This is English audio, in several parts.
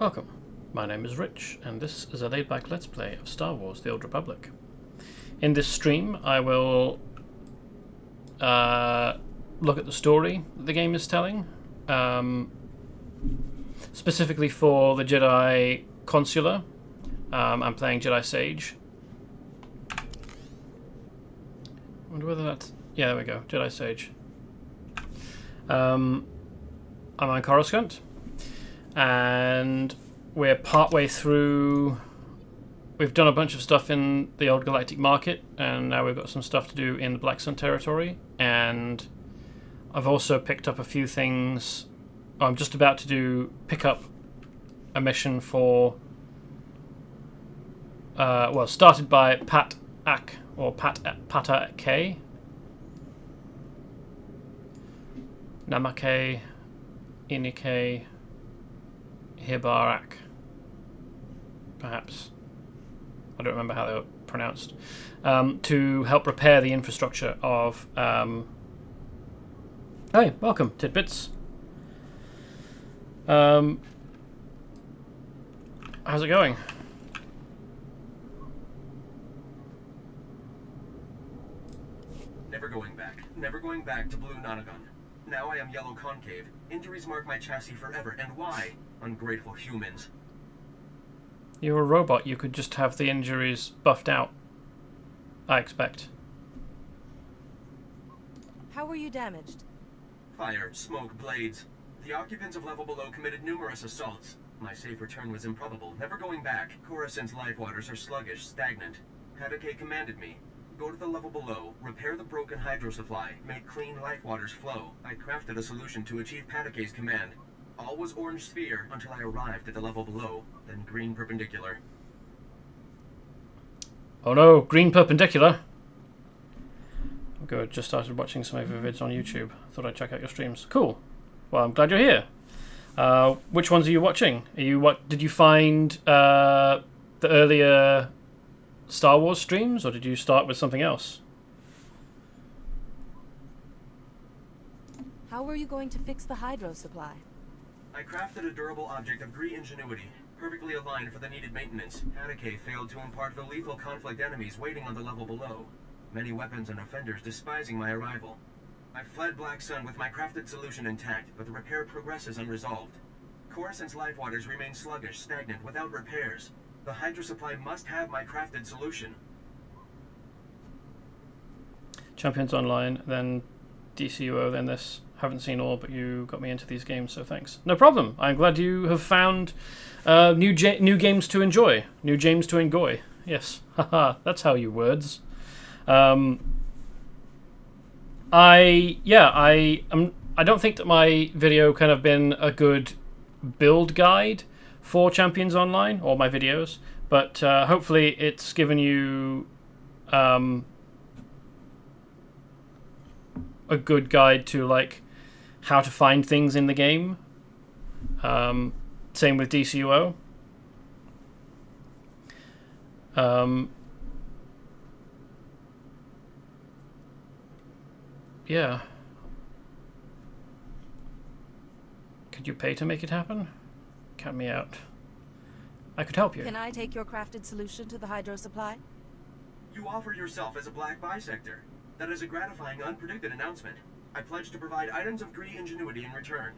Welcome, my name is Rich, and this is a laid-back Let's Play of Star Wars The Old Republic. In this stream, I will look at the story that the game is telling, specifically for the Jedi Consular. I'm playing Jedi Sage. I wonder whether that's... yeah, there we go, Jedi Sage. I'm on Coruscant. And we're partway through. We've done a bunch of stuff in the Old Galactic Market, and now we've got some stuff to do in the Black Sun territory. And I've also picked up a few things. I'm just about to pick up a mission for started by Pat Ak, or Pata K, Namake Inike Hibarak, perhaps. I don't remember how they were pronounced. To help repair the infrastructure of... Hey, welcome, Tidbits. How's it going? Never going back. Never going back to Blue Nonagon. Now I am Yellow Concave. Injuries mark my chassis forever. And why? Ungrateful humans. You're a robot. You could just have the injuries buffed out, I expect. How were you damaged? Fire, smoke, blades. The occupants of level below committed numerous assaults. My safe return was improbable. Never going back. Coruscant's life waters are sluggish, stagnant. Kadake commanded me. Go to the level below, repair the broken hydro supply, make clean life waters flow. I crafted a solution to achieve Patake's command. All was orange sphere until I arrived at the level below, then green perpendicular. Oh no, green perpendicular. Good, just started watching some of your vids on YouTube. Thought I'd check out your streams. Cool. Well, I'm glad you're here. Which ones are you watching? Did you find the earlier Star Wars streams, or did you start with something else? How were you going to fix the hydro supply? I crafted a durable object of Gree ingenuity, perfectly aligned for the needed maintenance. Patake failed to impart the lethal conflict enemies waiting on the level below. Many weapons and offenders despising my arrival. I fled Black Sun with my crafted solution intact, but the repair progresses unresolved. Coruscant's life waters remain sluggish, stagnant, without repairs. The hydro supply must have my crafted solution. Champions Online, then DCUO, then this. Haven't seen all, but you got me into these games, so thanks. No problem. I'm glad you have found new games to enjoy. New James to enjoy. Yes. Haha, that's how you words. I don't think that my video kind of been a good build guide for Champions Online, or my videos, but hopefully it's given you a good guide to like how to find things in the game. Same with DCUO. Yeah. Could you pay to make it happen? Count me out. I could help you. Can I take your crafted solution to the hydro supply? You offer yourself as a black bisector. That is a gratifying, unpredicted announcement. I pledge to provide items of Gree ingenuity in return.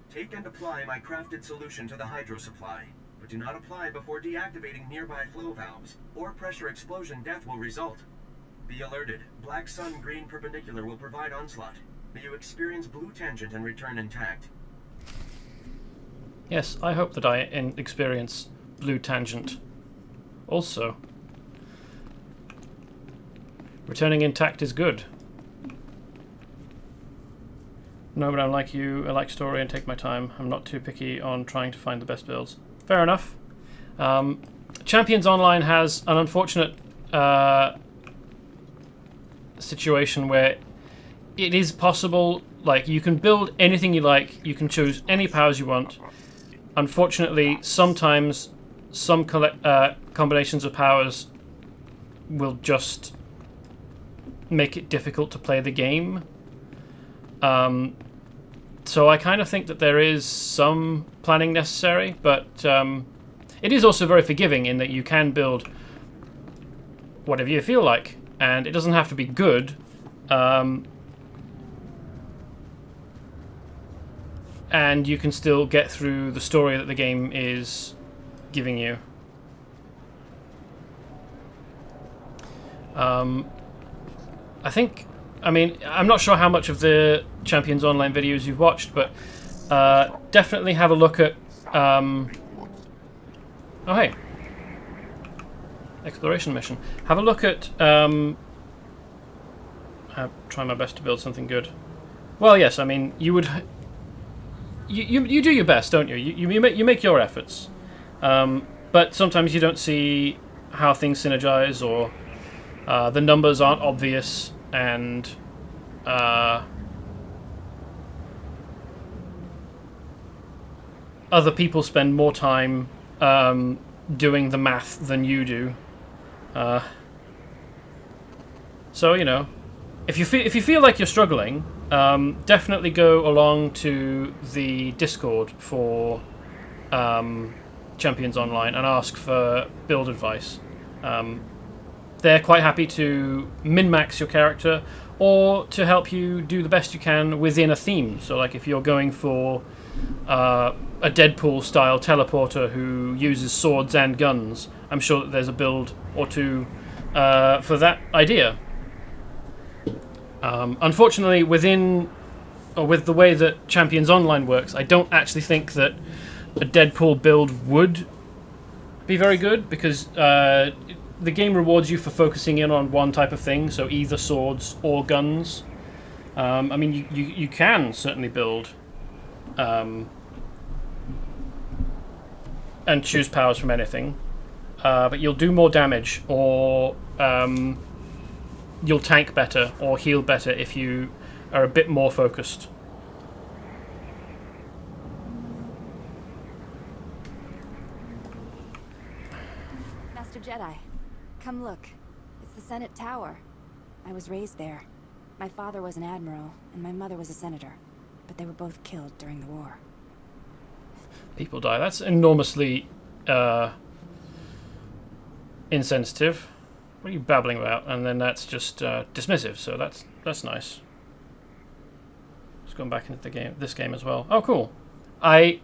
Take and apply my crafted solution to the hydro supply, but do not apply before deactivating nearby flow valves, or pressure explosion death will result. Be alerted. Black Sun green perpendicular will provide onslaught. May you experience blue tangent and return intact. Yes, I hope that I experience blue tangent also. Returning intact is good. No, but I'm like you. I like story and take my time. I'm not too picky on trying to find the best builds. Fair enough. Champions Online has an unfortunate situation where it is possible, like, you can build anything you like, you can choose any powers you want. Unfortunately, sometimes some combinations of powers will just make it difficult to play the game. So I kind of think that there is some planning necessary, but it is also very forgiving in that you can build whatever you feel like, and it doesn't have to be good. And you can still get through the story that the game is giving you. I'm not sure how much of the Champions Online videos you've watched, but definitely have a look at... oh, hey. Exploration mission. Have a look at... I'm trying my best to build something good. Well, yes, I mean, you would... You do your best, don't you? You make your efforts. But sometimes you don't see how things synergize, or the numbers aren't obvious, and other people spend more time doing the math than you do. So, you know, if you feel like you're struggling, definitely go along to the Discord for Champions Online and ask for build advice. They're quite happy to min-max your character or to help you do the best you can within a theme. So, like, if you're going for a Deadpool-style teleporter who uses swords and guns, I'm sure that there's a build or two for that idea. Unfortunately, with the way that Champions Online works, I don't actually think that a Deadpool build would be very good, because the game rewards you for focusing in on one type of thing, so either swords or guns. I mean, you can certainly build and choose powers from anything, but you'll do more damage, or you'll tank better or heal better if you are a bit more focused. Master Jedi, come look. It's the Senate Tower. I was raised there. My father was an admiral, and my mother was a senator. But they were both killed during the war. People die. That's enormously insensitive. What are you babbling about? And then that's just dismissive, so that's nice. Just going back into this game as well. Oh, cool. I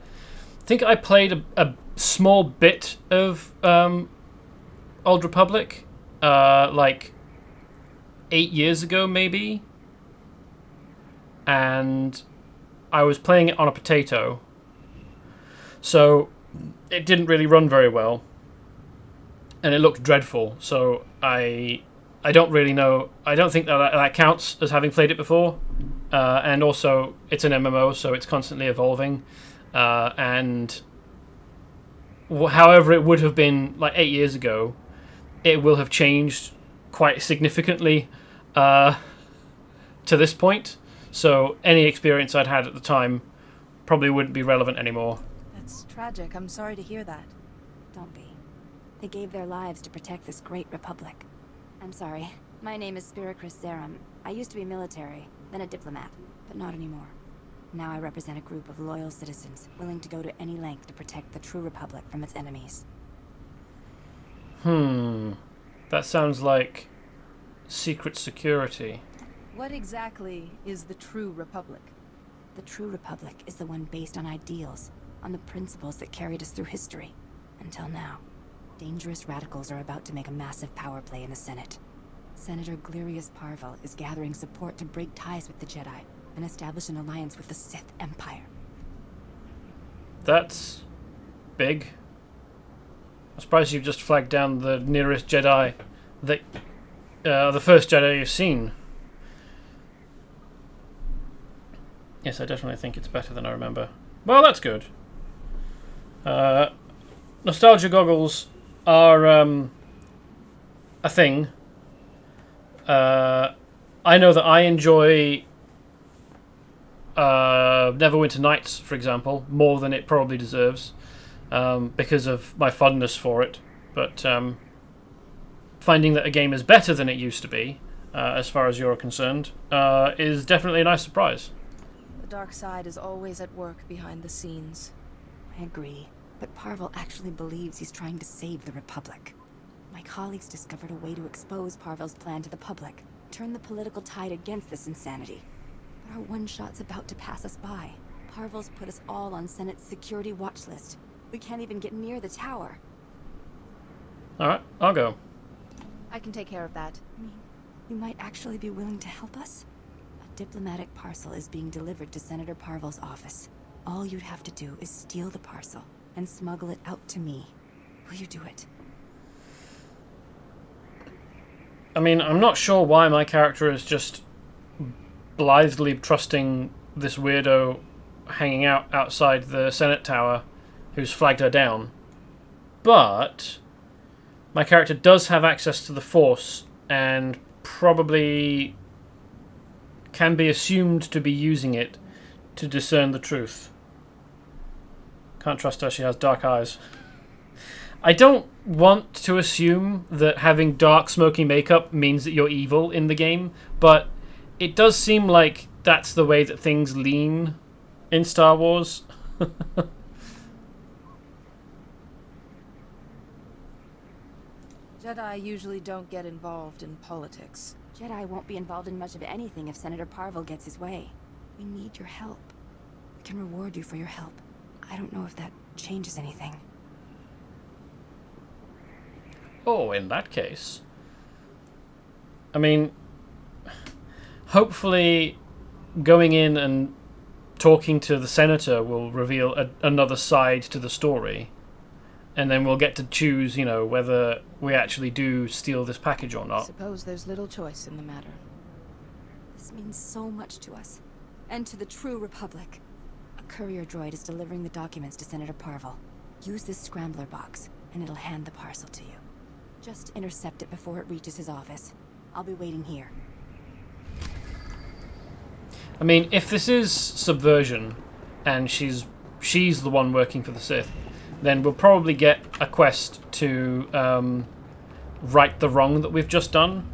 think I played a small bit of Old Republic, like 8 years ago, maybe. And I was playing it on a potato, so it didn't really run very well. And it looked dreadful, so I don't really know. I don't think that counts as having played it before. And also, it's an MMO, so it's constantly evolving. And however it would have been like 8 years ago, it will have changed quite significantly to this point. So any experience I'd had at the time probably wouldn't be relevant anymore. That's tragic. I'm sorry to hear that. Don't be. They gave their lives to protect this great republic. I'm sorry. My name is Spiricris Zerum. I used to be military, then a diplomat, but not anymore. Now I represent a group of loyal citizens, willing to go to any length to protect the true republic from its enemies. That sounds like secret security. What exactly is the true republic? The true republic is the one based on ideals, on the principles that carried us through history. Until now. Dangerous radicals are about to make a massive power play in the Senate. Senator Glirius Parvel is gathering support to break ties with the Jedi and establish an alliance with the Sith Empire. That's big. I'm surprised you've just flagged down the nearest Jedi, the first Jedi you've seen. Yes, I definitely think it's better than I remember. Well, that's good. Nostalgia goggles are a thing. I know that I enjoy Neverwinter Nights, for example, more than it probably deserves, because of my fondness for it. But finding that a game is better than it used to be, as far as you're concerned, is definitely a nice surprise. dark side is always at work behind the scenes. I agree, but Parvel actually believes he's trying to save the Republic. My colleagues discovered a way to expose Parvel's plan to the public, turn the political tide against this insanity. But our one-shot's about to pass us by. Parvel's put us all on Senate's security watch list. We can't even get near the tower. Alright, I'll go. I can take care of that. I mean, you might actually be willing to help us? A diplomatic parcel is being delivered to Senator Parvel's office. All you'd have to do is steal the parcel and smuggle it out to me. Will you do it? I mean, I'm not sure why my character is just blithely trusting this weirdo hanging out outside the Senate Tower who's flagged her down. But my character does have access to the Force and probably can be assumed to be using it to discern the truth. Can't trust her, she has dark eyes. I don't want to assume that having dark smoky makeup means that you're evil in the game, but it does seem like that's the way that things lean in Star Wars. Jedi usually don't get involved in politics. Jedi won't be involved in much of anything if Senator Parvel gets his way. We need your help. We can reward you for your help. I don't know if that changes anything. Oh, in that case. I mean, hopefully going in and talking to the senator will reveal another side to the story. And then we'll get to choose, whether we actually do steal this package or I not. suppose there's little choice in the matter. This means so much to us. And to the true Republic. A courier droid is delivering the documents to Senator Parvel. Use this scrambler box, and it'll hand the parcel to you. Just intercept it before it reaches his office. I'll be waiting here. I mean, if this is subversion, and she's the one working for the Sith, then we'll probably get a quest to right the wrong that we've just done.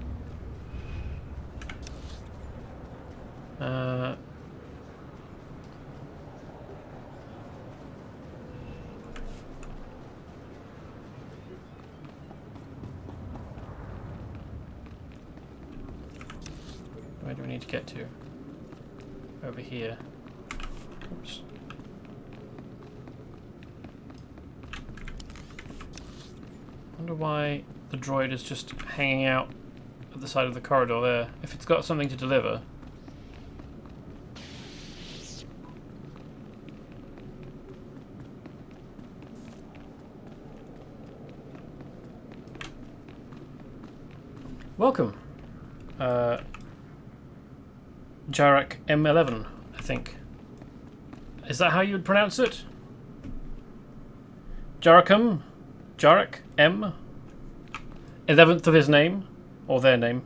Where do we need to get to? Over here. Oops. Wonder why the droid is just hanging out at the side of the corridor there. If it's got something to deliver. Welcome. Jarek M11, I think. Is that how you would pronounce it? Jarek M? 11th of his name? Or their name?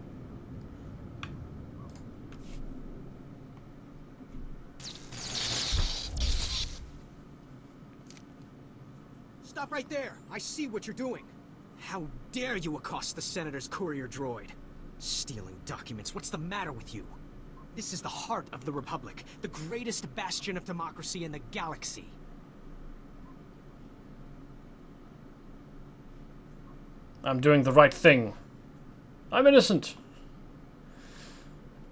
Stop right there! I see what you're doing! How dare you accost the Senator's courier droid? Stealing documents, what's the matter with you? This is the heart of the Republic, the greatest bastion of democracy in the galaxy. I'm doing the right thing. I'm innocent.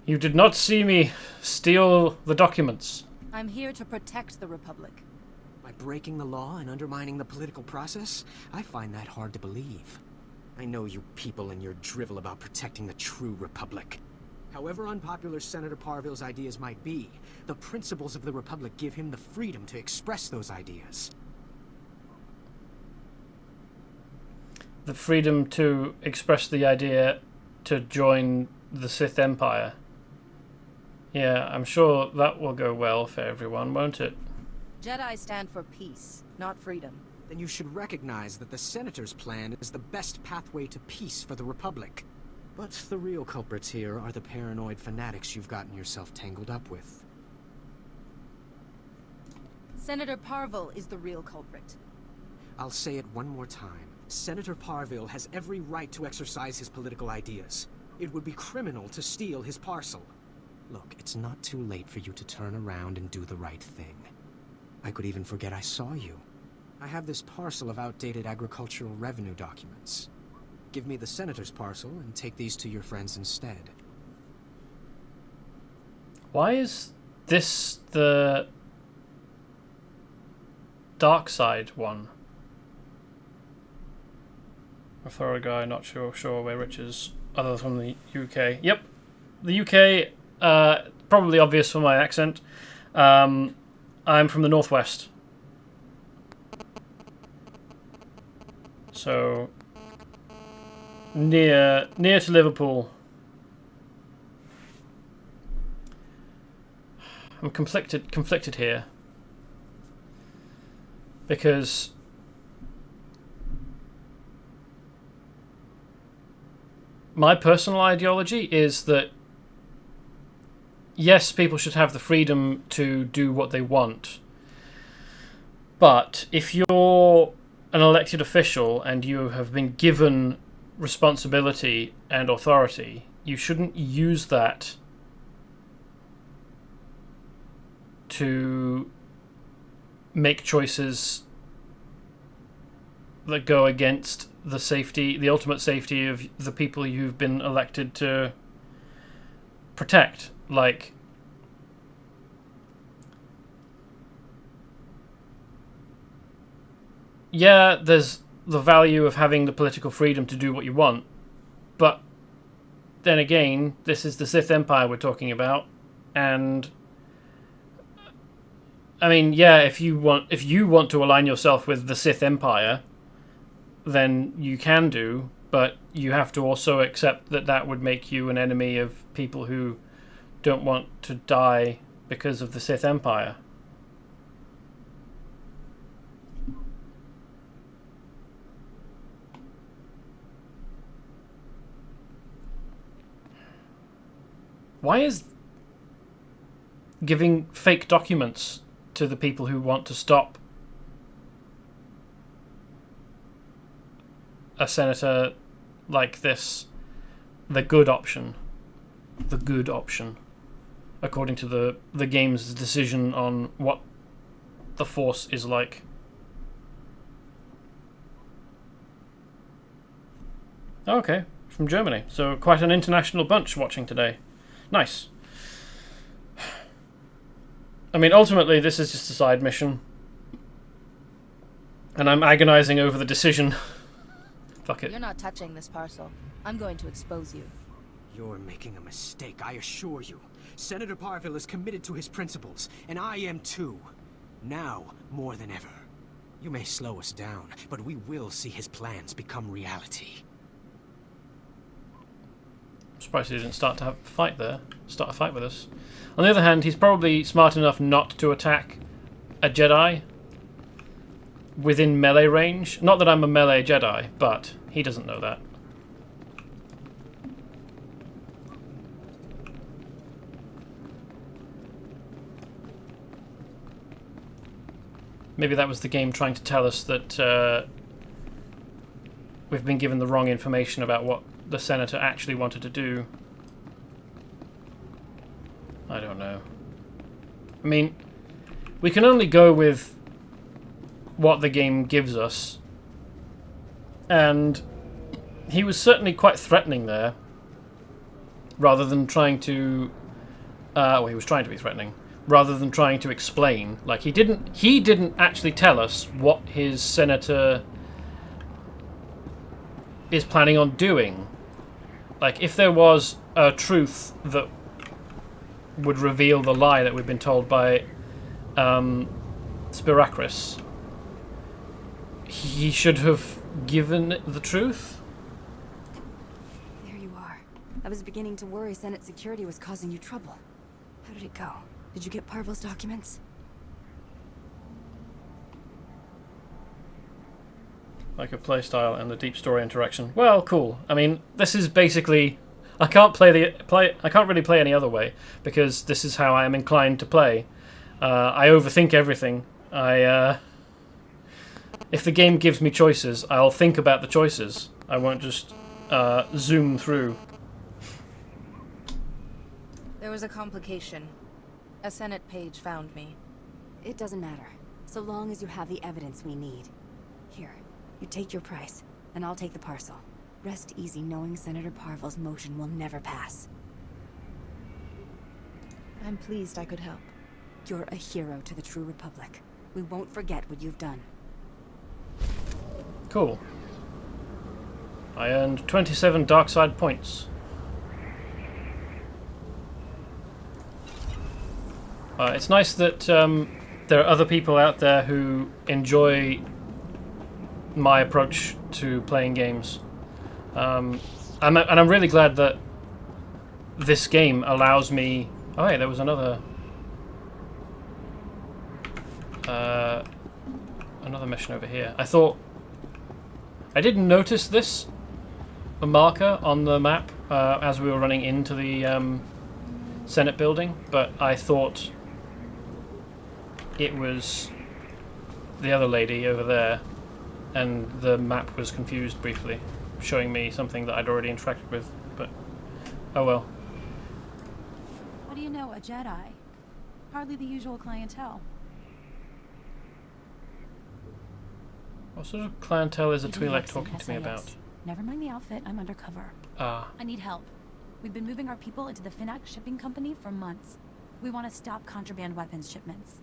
You did not see me steal the documents. I'm here to protect the Republic. By breaking the law and undermining the political process, I find that hard to believe. I know you people and your drivel about protecting the true Republic. However unpopular Senator Parvel's ideas might be, the principles of the Republic give him the freedom to express those ideas. The freedom to express the idea to join the Sith Empire. Yeah, I'm sure that will go well for everyone, won't it? Jedi stand for peace, not freedom. Then you should recognize that the Senator's plan is the best pathway to peace for the Republic. But the real culprits here are the paranoid fanatics you've gotten yourself tangled up with. Senator Parvel is the real culprit. I'll say it one more time. Senator Parvel has every right to exercise his political ideas. It would be criminal to steal his parcel. Look, it's not too late for you to turn around and do the right thing. I could even forget I saw you. I have this parcel of outdated agricultural revenue documents. Give me the Senator's parcel and take these to your friends instead. Why is this the dark side one? A thorough guy, not sure where Rich is, other from the UK. Yep, the UK, probably obvious from my accent. I'm from the northwest. So, near to Liverpool. I'm conflicted here. Because my personal ideology is that yes, people should have the freedom to do what they want. But if you're an elected official and you have been given responsibility and authority, you shouldn't use that to make choices that go against the ultimate safety of the people you've been elected to protect. Like, yeah, there's the value of having the political freedom to do what you want, but then again, this is the Sith Empire we're talking about, and I mean, yeah, if you want to align yourself with the Sith Empire, then you can do, but you have to also accept that that would make you an enemy of people who don't want to die because of the Sith Empire. Why is giving fake documents to the people who want to stop a senator like this the good option? The good option, according to the game's decision on what the Force is like. Okay, from Germany. So quite an international bunch watching today. Nice. I mean, ultimately, this is just a side mission. And I'm agonizing over the decision. Fuck it. You're not touching this parcel. I'm going to expose you. You're making a mistake, I assure you. Senator Parville is committed to his principles, and I am too. Now, more than ever. You may slow us down, but we will see his plans become reality. I'm surprised he didn't start a fight with us. On the other hand, he's probably smart enough not to attack a Jedi within melee range. Not that I'm a melee Jedi, but he doesn't know that. Maybe that was the game trying to tell us that we've been given the wrong information about what the senator actually wanted to do. I don't know. I mean, we can only go with what the game gives us. And he was certainly quite threatening there. Rather than trying to... well, he was trying to be threatening. Rather than trying to explain. Like, he didn't actually tell us what his senator is planning on doing. Like, if there was a truth that would reveal the lie that we've been told by Spiracris, he should have given the truth. There you are. I was beginning to worry Senate security was causing you trouble. How did it go? Did you get Parville's documents? Like a playstyle and the deep story interaction. Well, cool. I mean, this is basically... I can't really play any other way, because this is how I am inclined to play. I overthink everything. If the game gives me choices, I'll think about the choices. I won't just zoom through. There was a complication. A Senate page found me. It doesn't matter, so long as you have the evidence we need. Here, you take your price, and I'll take the parcel. Rest easy knowing Senator Parville's motion will never pass. I'm pleased I could help. You're a hero to the True Republic. We won't forget what you've done. Cool. I earned 27 dark side points. It's nice that there are other people out there who enjoy my approach to playing games. And I'm really glad that this game allows me... Oh, hey, there was another mission over here. I didn't notice this marker on the map as we were running into the Senate building, but I thought it was the other lady over there, and the map was confused briefly, showing me something that I'd already interacted with, but oh well. What do you know, a Jedi? Hardly the usual clientele. What sort of clientele is a Even Twi'lek Rex talking and to me about? SAS. Never mind the outfit, I'm undercover. Ah. I need help. We've been moving our people into the Finnac shipping company for months. We want to stop contraband weapons shipments.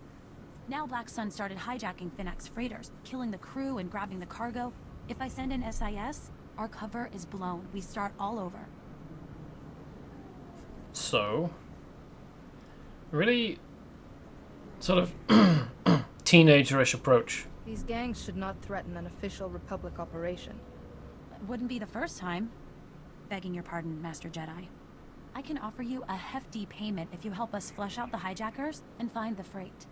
Now Black Sun started hijacking Finnac's freighters, killing the crew and grabbing the cargo. If I send in SIS, our cover is blown. We start all over. So, really sort of teenagerish approach. These gangs should not threaten an official Republic operation. It wouldn't be the first time. Begging your pardon, Master Jedi. I can offer you a hefty payment if you help us flush out the hijackers and find the freight.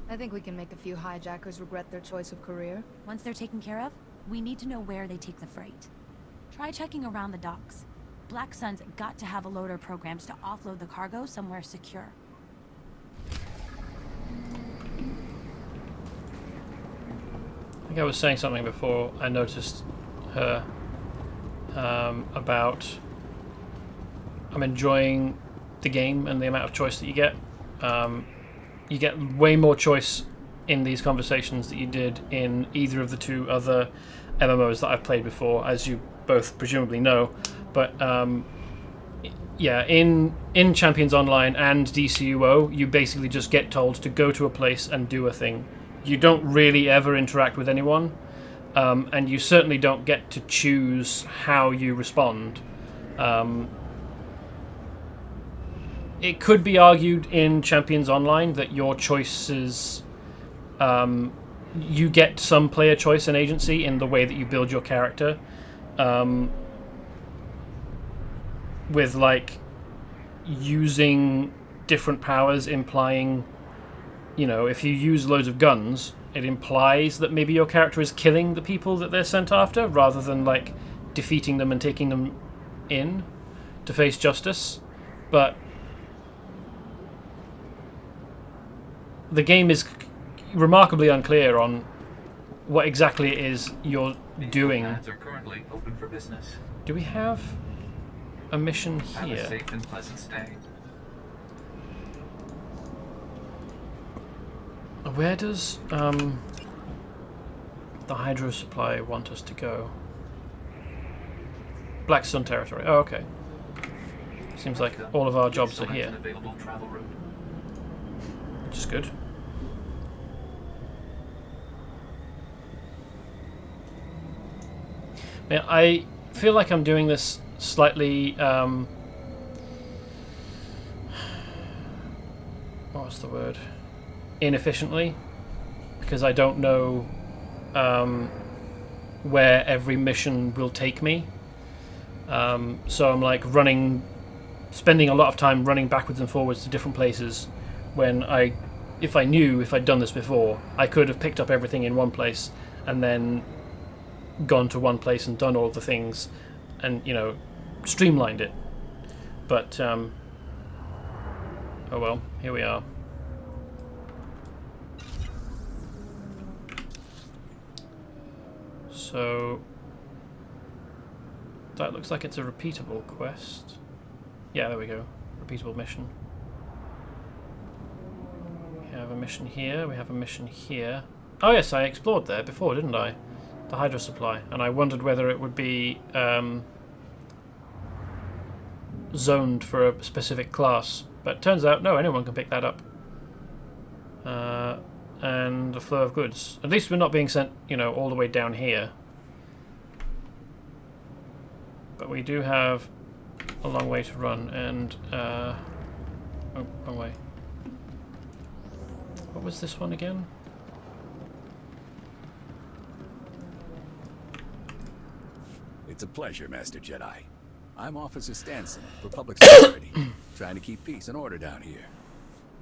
I think we can make a few hijackers regret their choice of career. Once they're taken care of, we need to know where they take the freight. Try checking around the docks. Black Sun's got to have a loader programs to offload the cargo somewhere secure. I think I was saying something before I noticed her about I'm enjoying the game and the amount of choice that you get. You get way more choice in these conversations that you did in either of the two other MMOs that I've played before, as you both presumably know. But yeah, in Champions Online and DCUO, you basically just get told to go to a place and do a thing. You don't really ever interact with anyone, and you certainly don't get to choose how you respond. It could be argued in Champions Online that your choices, you get some player choice and agency in the way that you build your character, with like using different powers implying, you know, if you use loads of guns, it implies that maybe your character is killing the people that they're sent after rather than like defeating them and taking them in to face justice. But the game is remarkably unclear on what exactly it is you're doing. Ads are currently open for business. Do we have a mission Have a here? safe and pleasant stay. Where does the Hydro Supply want us to go? Black Sun territory. Oh, okay. Seems like all of our jobs are Select here, an available travel route. which is good. Yeah, I feel like I'm doing this slightly, what's the word? Inefficiently, because I don't know where every mission will take me. So I'm like spending a lot of time running backwards and forwards to different places when if I'd done this before, I could have picked up everything in one place and then gone to one place and done all the things and, you know, streamlined it. But, oh well, here we are. So that looks like it's a repeatable quest. Yeah, there we go. Repeatable mission. We have a mission here, we have a mission here. Oh yes, I explored there before, didn't I? The hydro supply. And I wondered whether it would be zoned for a specific class. But turns out, no, anyone can pick that up. And the flow of goods. At least we're not being sent, you know, all the way down here. But we do have a long way to run, and oh, wrong way. What was this one again? It's a pleasure, Master Jedi. I'm Officer Stanson for Public Security, trying to keep peace and order down here.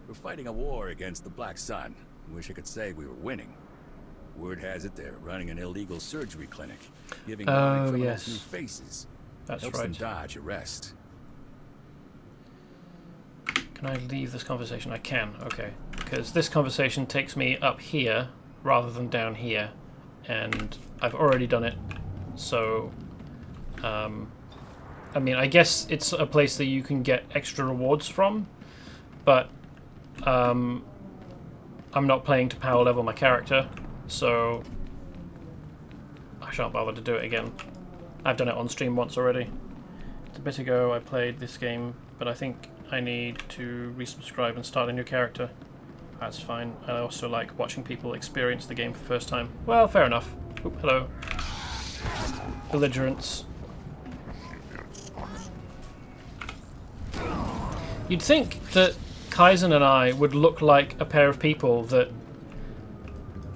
We're fighting a war against the Black Sun. Wish I could say we were winning. Word has it they're running an illegal surgery clinic, giving criminals new faces. That's Helps right. them dodge arrest. Can I leave this conversation? I can, okay. Because this conversation takes me up here rather than down here. And I've already done it. So, I mean, I guess it's a place that you can get extra rewards from. But, I'm not playing to power level my character. So, I shan't bother to do it again. I've done it on stream once already. A bit ago I played this game, but I think I need to resubscribe and start a new character. That's fine. I also like watching people experience the game for the first time. Well, fair enough. Oop, hello. Belligerents. You'd think that Kaizen and I would look like a pair of people that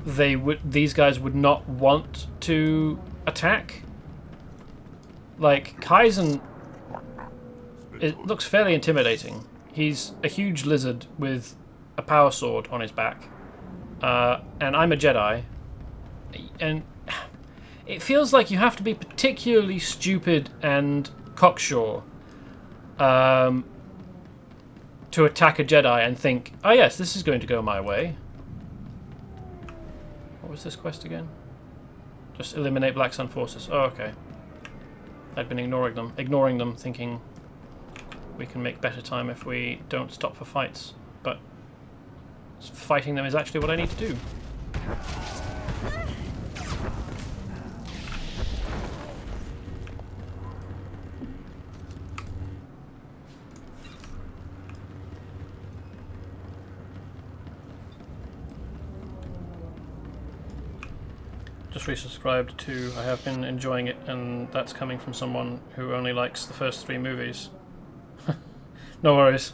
these guys would not want to attack. Like, Kaizen, it looks fairly intimidating. He's a huge lizard with a power sword on his back. And I'm a Jedi. And it feels like you have to be particularly stupid and cocksure to attack a Jedi and think, oh yes, this is going to go my way. What was this quest again? Just eliminate Black Sun forces. Oh, okay. I'd been ignoring them, thinking we can make better time if we don't stop for fights. But fighting them is actually what I need to do. Just resubscribed to I have been enjoying it, and that's coming from someone who only likes the first 3 movies. No worries.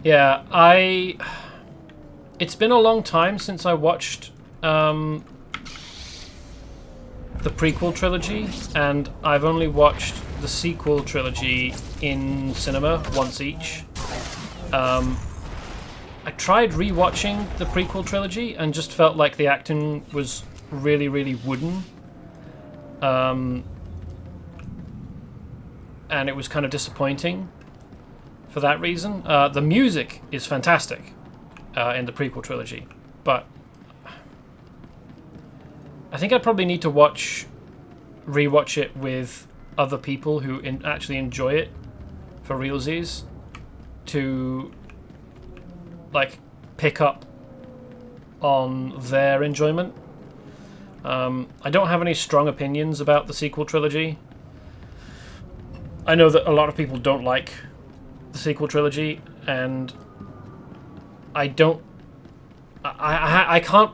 Yeah, it's been a long time since I watched the prequel trilogy, and I've only watched the sequel trilogy in cinema once each. I tried rewatching the prequel trilogy and just felt like the acting was really, really wooden. And it was kind of disappointing for that reason. The music is fantastic in the prequel trilogy, but I think I'd probably need to rewatch it with other people who actually enjoy it for realsies to like pick up on their enjoyment. I don't have any strong opinions about the sequel trilogy. I know that a lot of people don't like the sequel trilogy, and I can't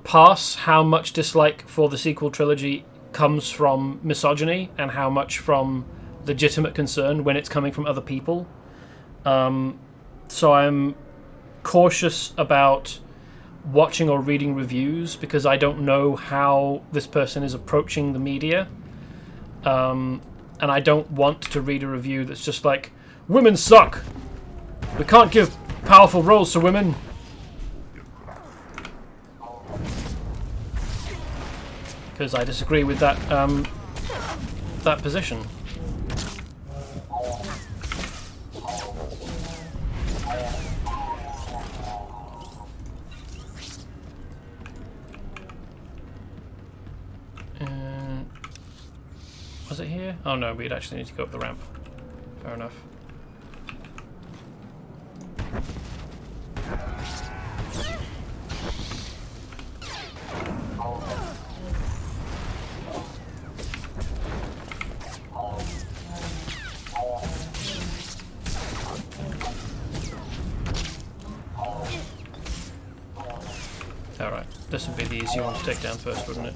pass how much dislike for the sequel trilogy comes from misogyny and how much from legitimate concern when it's coming from other people. So I'm cautious about watching or reading reviews because I don't know how this person is approaching the media. And I don't want to read a review that's just like, women suck! We can't give powerful roles to women! Because I disagree with that, that position. Was it here? Oh no, we'd actually need to go up the ramp. Fair enough. Alright, this would be the easy one to take down first, wouldn't it?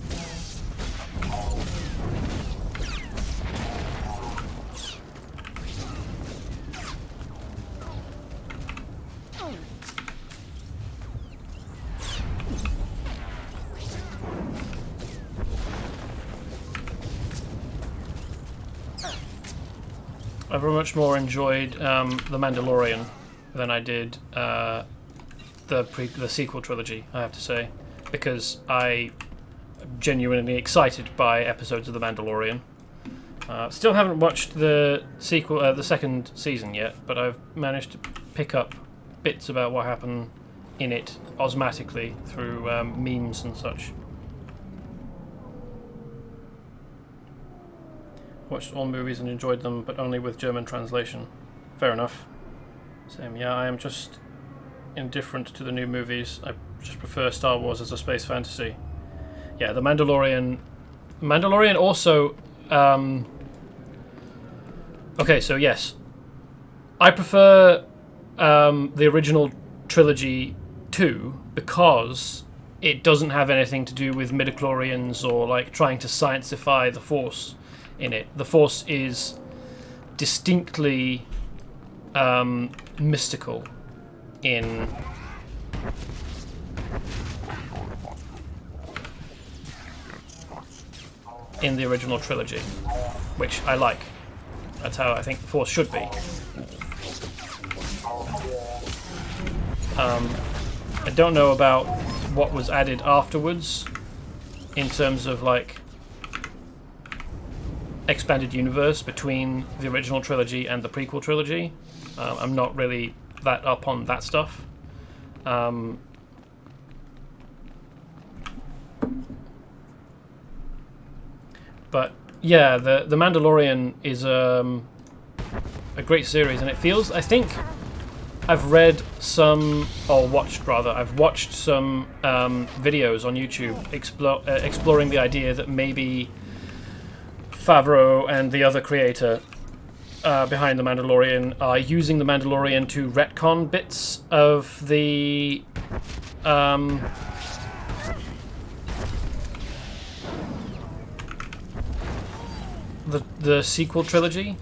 I very much more enjoyed The Mandalorian than I did the sequel trilogy, I have to say, because I am genuinely excited by episodes of The Mandalorian. Still haven't watched the sequel, the second season yet, but I've managed to pick up bits about what happened in it osmatically through memes and such. Watched all movies and enjoyed them, but only with German translation. Fair enough. Same, yeah, I am just indifferent to the new movies. I just prefer Star Wars as a space fantasy. Yeah, The Mandalorian... Mandalorian also... Okay, so yes. I prefer the original trilogy too, because it doesn't have anything to do with midichlorians or like trying to science-ify the Force in it. The Force is distinctly mystical in the original trilogy, which I like. That's how I think the Force should be. I don't know about what was added afterwards in terms of like expanded universe between the original trilogy and the prequel trilogy. I'm not really that up on that stuff. But yeah, the Mandalorian is a great series, and it feels, I think I've read some, or watched rather, I've watched some videos on YouTube exploring the idea that maybe Favreau and the other creator behind The Mandalorian are using The Mandalorian to retcon bits of the the sequel trilogy,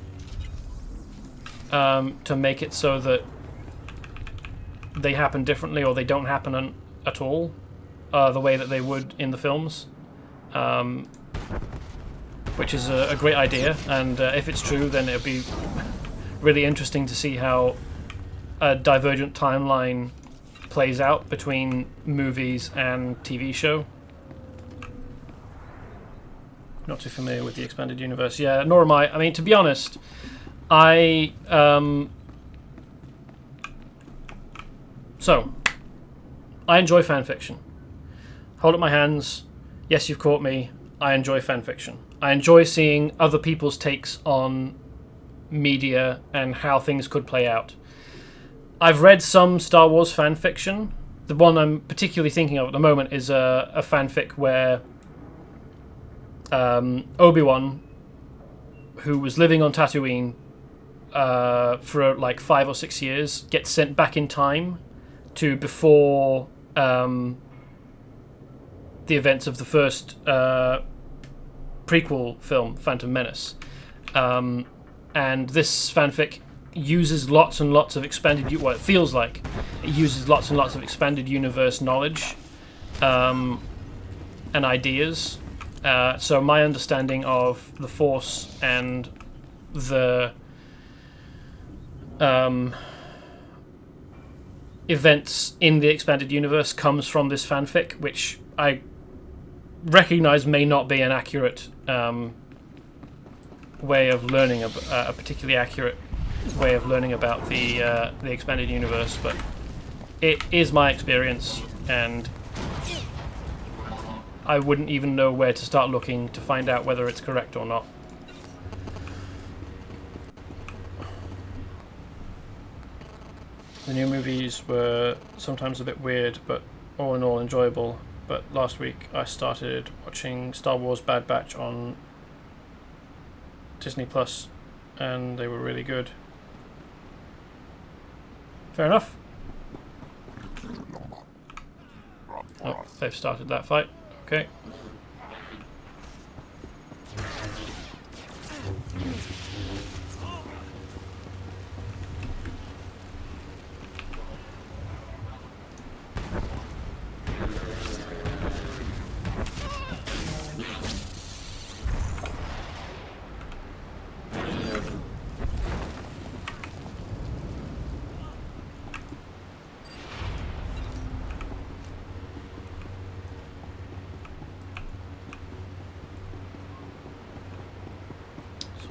to make it so that they happen differently or they don't happen at all, the way that they would in the films. Which is a great idea, and if it's true, then it'll be really interesting to see how a divergent timeline plays out between movies and TV show. Not too familiar with the expanded universe. Yeah, nor am I. I mean, to be honest, So, I enjoy fanfiction. Hold up my hands. Yes, you've caught me. I enjoy fanfiction. I enjoy seeing other people's takes on media and how things could play out. I've read some Star Wars fanfiction. The one I'm particularly thinking of at the moment is a fanfic where Obi-Wan, who was living on Tatooine for like 5 or 6 years, gets sent back in time to before the events of the first prequel film, Phantom Menace. And this fanfic uses lots and lots of expanded... Well, it feels like it uses lots and lots of expanded universe knowledge and ideas. So my understanding of the Force and the events in the expanded universe comes from this fanfic, which I recognize may not be an accurate way of learning, a particularly accurate way of learning about the expanded universe, but it is my experience, and I wouldn't even know where to start looking to find out whether it's correct or not. The new movies were sometimes a bit weird, but all in all enjoyable. But last week I started watching Star Wars Bad Batch on Disney Plus, and they were really good. Fair enough. Oh, they've started that fight. Okay.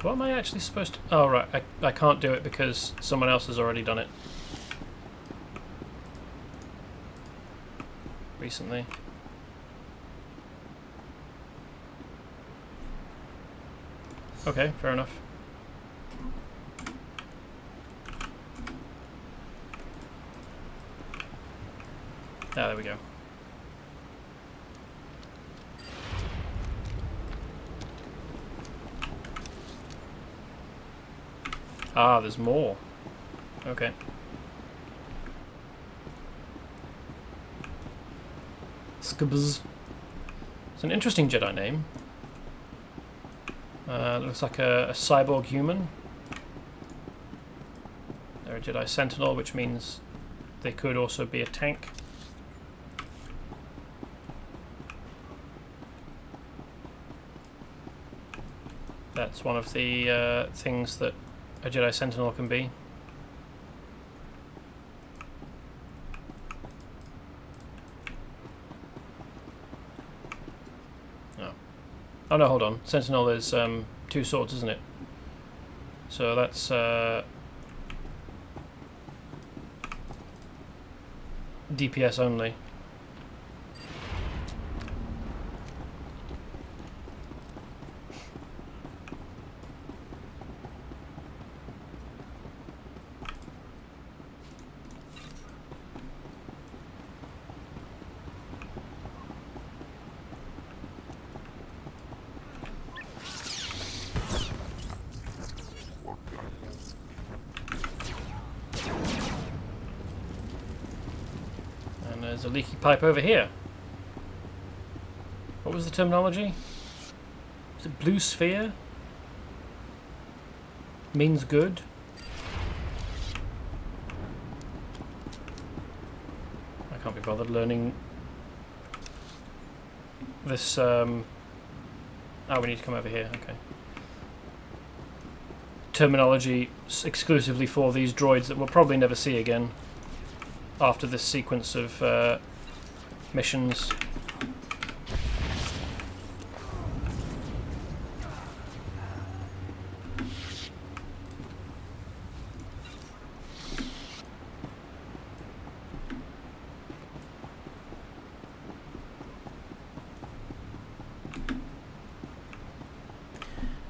What am I actually supposed to... Oh, right. I can't do it because someone else has already done it. Recently. Okay, fair enough. Ah, there we go. Ah, there's more. Okay. Skubz. It's an interesting Jedi name. Looks like a cyborg human. They're a Jedi Sentinel, which means they could also be a tank. That's one of the things that a Jedi Sentinel can be. Oh. Oh no, hold on. Sentinel is 2 swords, isn't it? So that's DPS only. There's a leaky pipe over here. What was the terminology? Is it blue sphere? Means good? I can't be bothered learning this. Oh, we need to come over here. Okay. Terminology exclusively for these droids that we'll probably never see again after this sequence of missions.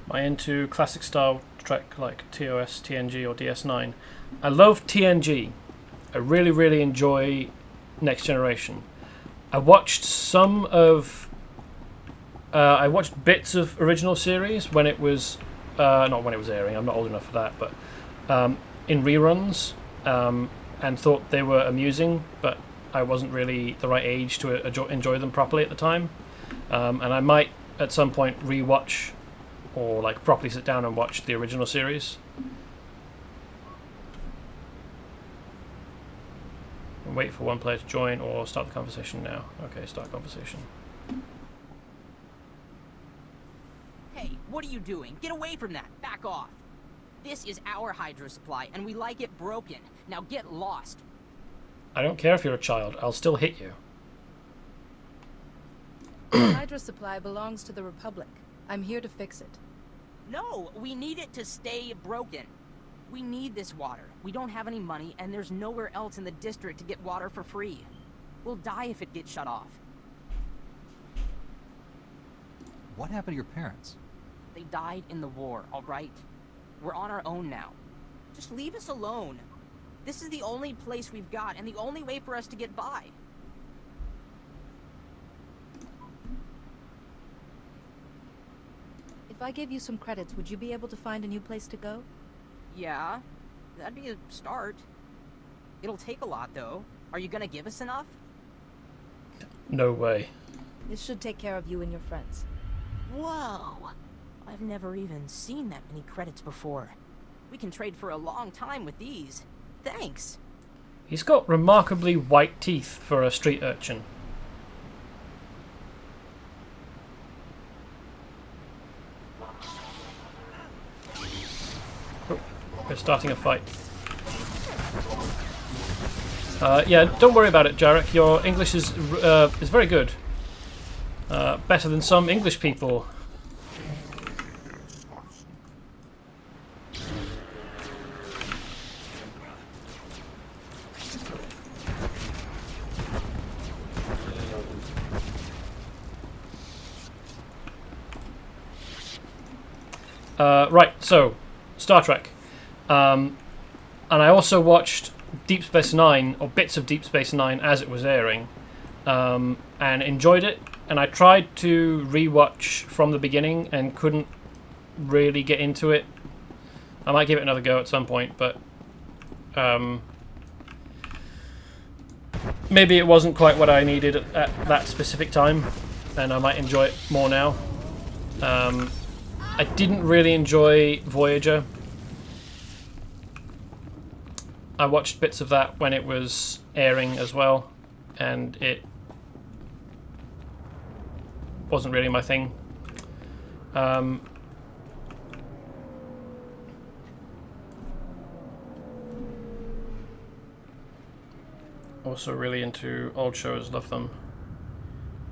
Am I into classic Star Trek like TOS, TNG or DS9? I love TNG. I really, really enjoy Next Generation. I watched some of... I watched bits of original series when it was... not when it was airing, I'm not old enough for that, but in reruns, and thought they were amusing, but I wasn't really the right age to enjoy them properly at the time. And I might, at some point, re-watch or like properly sit down and watch the original series. And wait for one player to join or start the conversation now. Okay, start conversation. Hey, what are you doing? Get away from that. Back off. This is our hydro supply, and we like it broken. Now get lost. I don't care if you're a child. I'll still hit you. The hydro supply belongs to the Republic. I'm here to fix it. No, we need it to stay broken. We need this water. We don't have any money, and there's nowhere else in the district to get water for free. We'll die if it gets shut off. What happened to your parents? They died in the war, alright? We're on our own now. Just leave us alone. This is the only place we've got, and the only way for us to get by. If I gave you some credits, would you be able to find a new place to go? Yeah, that'd be a start. It'll take a lot, though. Are you gonna give us enough? No way. This should take care of you and your friends. Whoa! I've never even seen that many credits before. We can trade for a long time with these. Thanks! He's got remarkably white teeth for a street urchin. Oh, we're starting a fight. Yeah, don't worry about it, Jarek. Your English is very good. Better than some English people. Right, so Star Trek, and I also watched Deep Space Nine, or bits of Deep Space Nine as it was airing, and enjoyed it. And I tried to rewatch from the beginning and couldn't really get into it. I might give it another go at some point, but maybe it wasn't quite what I needed at that specific time, and I might enjoy it more now. I didn't really enjoy Voyager. I watched bits of that when it was airing as well, and it wasn't really my thing. Also really into old shows, love them.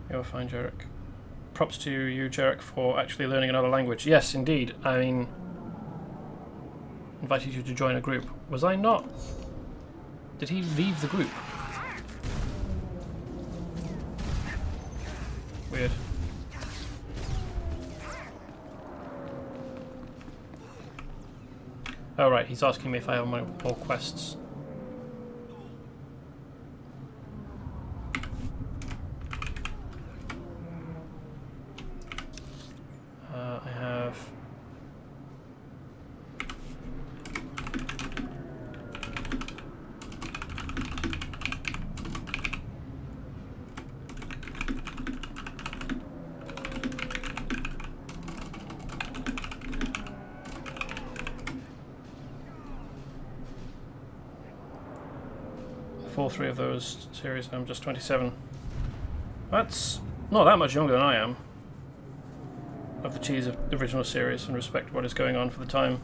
You're fine, Jarek. Props to you, Jarek, for actually learning another language. Yes, indeed. I mean, invited you to join a group. Was I not? Did he leave the group? Weird. Oh right, he's asking me if I have more quests. I have... all three of those series, I'm just 27. That's not that much younger than I am. Of the cheese of the original series and respect what is going on for the time.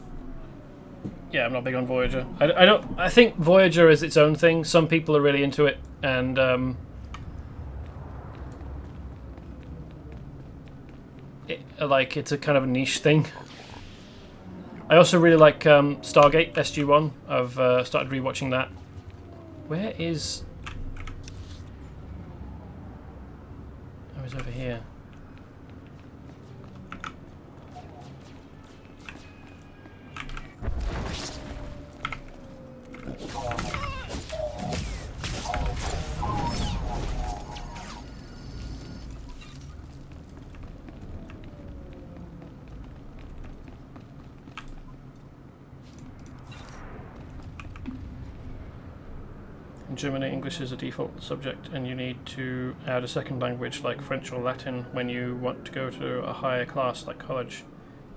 Yeah, I'm not big on Voyager. I think Voyager is its own thing. Some people are really into it, and it's a kind of a niche thing. I also really like Stargate SG-1. I've started rewatching that. Where is... Oh, he's over here. In Germany, English is a default subject, and you need to add a second language like French or Latin when you want to go to a higher class like college.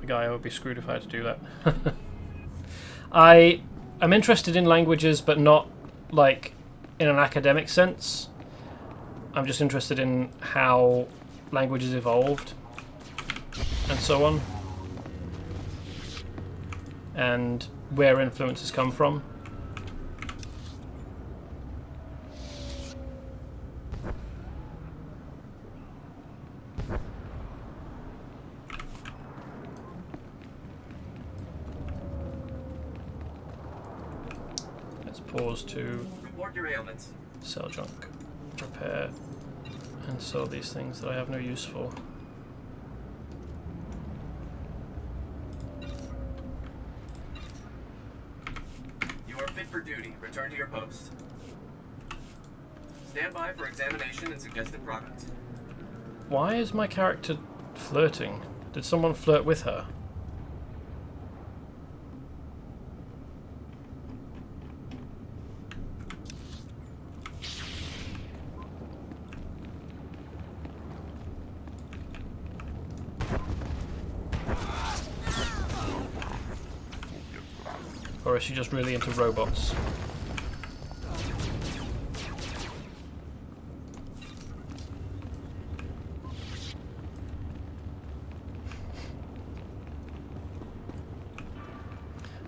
The guy would be screwed if I had to do that. I am interested in languages, but not like in an academic sense. I'm just interested in how languages evolved and so on, and where influences come from. Pause to Report your ailments. sell junk, repair, and sell these things that I have no use for. host. Stand by for examination and suggested products. Why is my character flirting? Did someone flirt with her? Or is she just really into robots?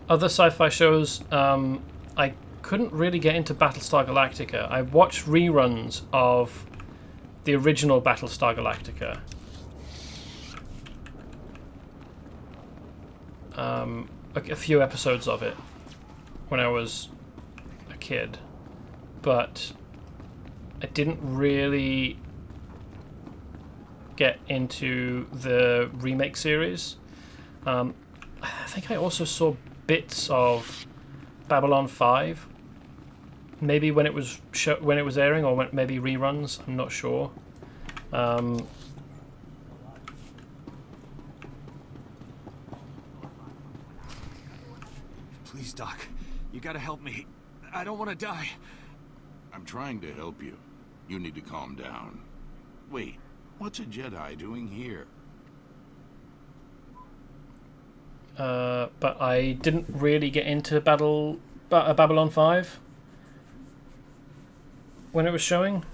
Other sci-fi shows, I couldn't really get into Battlestar Galactica. I watched reruns of the original Battlestar Galactica. A few episodes of it when I was a kid, but I didn't really get into the remake series. I think I also saw bits of Babylon 5, maybe when it was airing, or maybe reruns. I'm not sure. Please, Doc. You gotta help me. I don't want to die. I'm trying to help you. You need to calm down. Wait, what's a Jedi doing here? But I didn't really get into Babylon 5 when it was showing.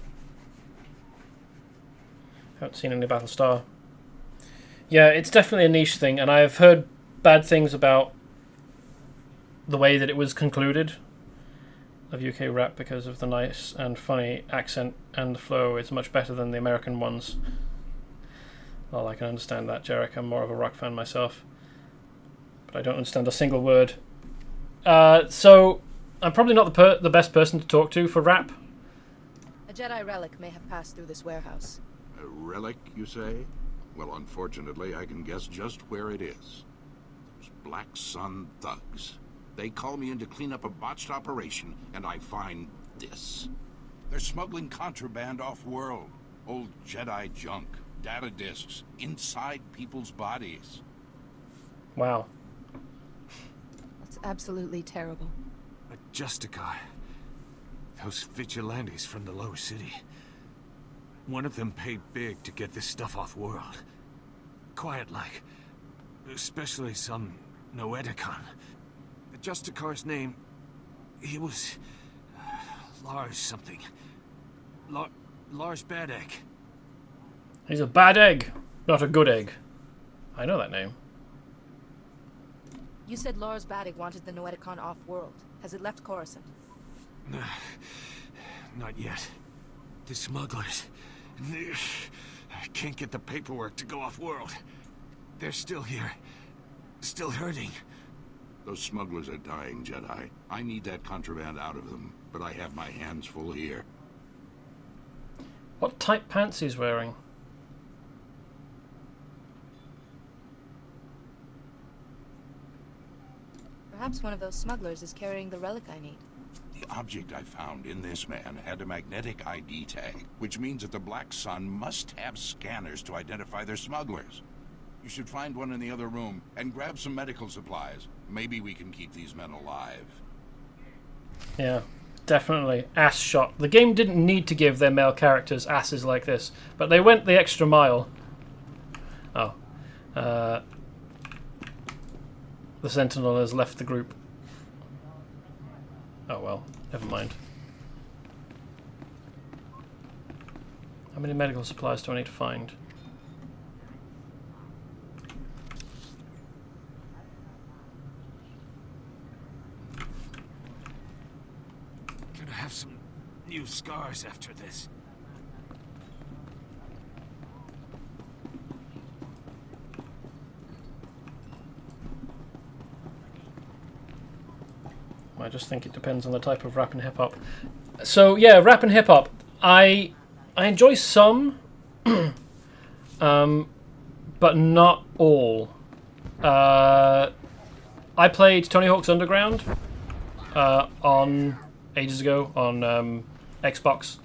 Haven't seen any Battlestar. Yeah, it's definitely a niche thing, and I've heard bad things about the way that it was concluded of UK rap because of the nice and funny accent and the flow. It's much better than the American ones. Well, I can understand that, Jarek. I'm more of a rock fan myself, but I don't understand a single word. So I'm probably not the best person to talk to for rap. A Jedi relic may have passed through this warehouse. A relic, you say? Well, unfortunately, I can guess just where it is. Those Black Sun thugs. They call me in to clean up a botched operation, and I find this. They're smuggling contraband off-world. Old Jedi junk, data disks, inside people's bodies. Wow. That's absolutely terrible. A Justicar. Those vigilantes from the lower city. One of them paid big to get this stuff off-world. Quiet-like. Especially some Noeticon. The Justicar's name... he was... Lars something. Lars Bad Egg. He's a bad egg, not a good egg. I know that name. You said Lars Badig wanted the Noeticon off-world. Has it left Coruscant? Not yet. The smugglers... I can't get the paperwork to go off-world. They're still here. Still hurting. Those smugglers are dying, Jedi. I need that contraband out of them, but I have my hands full here. What tight pants he's wearing? Perhaps one of those smugglers is carrying the relic I need. The object I found in this man had a magnetic ID tag, which means that the Black Sun must have scanners to identify their smugglers. You should find one in the other room and grab some medical supplies. Maybe we can keep these men alive. Yeah, definitely. Ass shot. The game didn't need to give their male characters asses like this, but they went the extra mile. Oh. The Sentinel has left the group. Oh well, never mind. How many medical supplies do I need to find? Gonna have some new scars after this. I just think it depends on the type of rap and hip hop. So yeah, rap and hip hop. I enjoy some, but not all. I played Tony Hawk's Underground on ages ago on Xbox.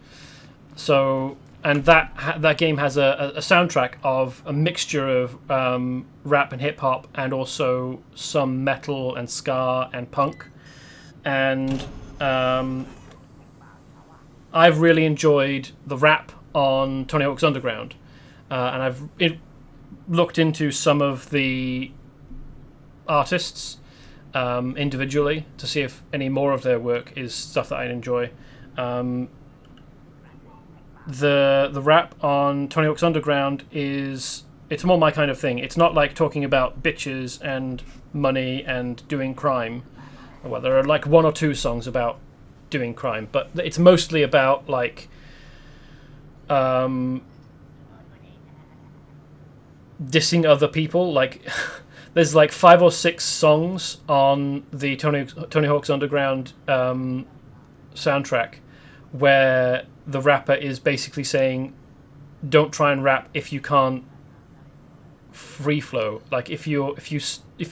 So, and that game has a soundtrack of a mixture of rap and hip hop, and also some metal and ska and punk. And I've really enjoyed the rap on Tony Hawk's Underground, and I've looked into some of the artists individually to see if any more of their work is stuff that I'd enjoy. The rap on Tony Hawk's Underground it's more my kind of thing. It's not like talking about bitches and money and doing crime. Well, there are like one or two songs about doing crime, but it's mostly about like dissing other people. Like there's like 5 or 6 songs on the Tony Hawk's Underground soundtrack where the rapper is basically saying, don't try and rap if you can't free flow. Like if you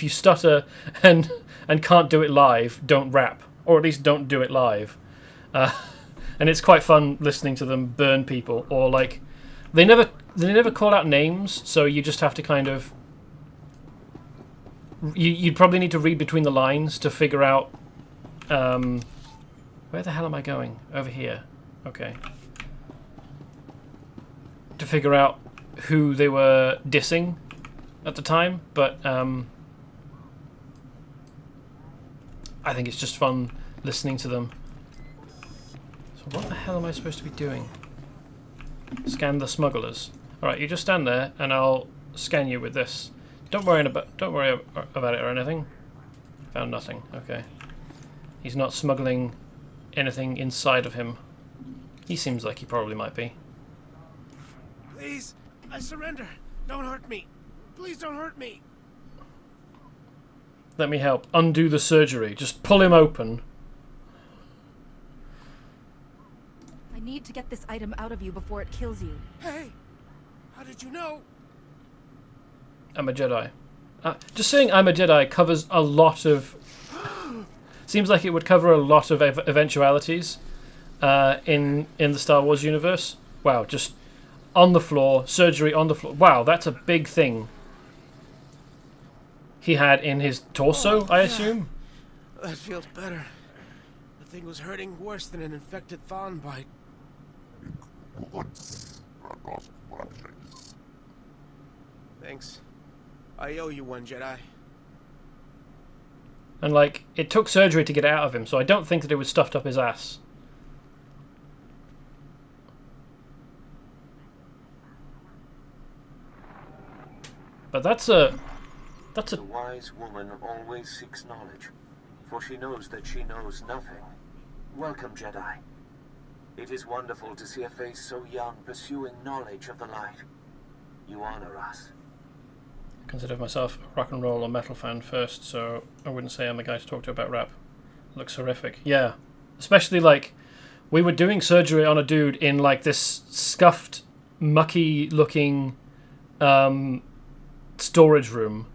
stutter and can't do it live, don't rap, or at least don't do it live. And it's quite fun listening to them burn people, or like they never call out names, so you just have to kind of you'd probably need to read between the lines to figure out where the hell am I going? Over here. Okay. To figure out who they were dissing at the time, but I think it's just fun listening to them. So what the hell am I supposed to be doing? Scan the smugglers. Alright, you just stand there and I'll scan you with this. Don't worry about it or anything. Found nothing. Okay. He's not smuggling anything inside of him. He seems like he probably might be. Please, I surrender. Don't hurt me. Please don't hurt me. Let me help. Undo the surgery. Just pull him open. I need to get this item out of you before it kills you. Hey, how did you know? I'm a Jedi. Just saying I'm a Jedi covers a lot of... Seems like it would cover a lot of eventualities in the Star Wars universe. Wow, just on the floor, surgery on the floor. Wow, that's a big thing he had in his torso, I assume. That feels better. The thing was hurting worse than an infected fawn bite. Thanks. I owe you one, Jedi. And like, it took surgery to get it out of him, so I don't think that it was stuffed up his ass. But that's a... The wise woman always seeks knowledge, for she knows that she knows nothing. Welcome, Jedi. It is wonderful to see a face so young pursuing knowledge of the light. You honor us. I consider myself a rock and roll or metal fan first, so I wouldn't say I'm the guy to talk to about rap. Looks horrific. Yeah. Especially like, we were doing surgery on a dude in like this scuffed, mucky looking storage room.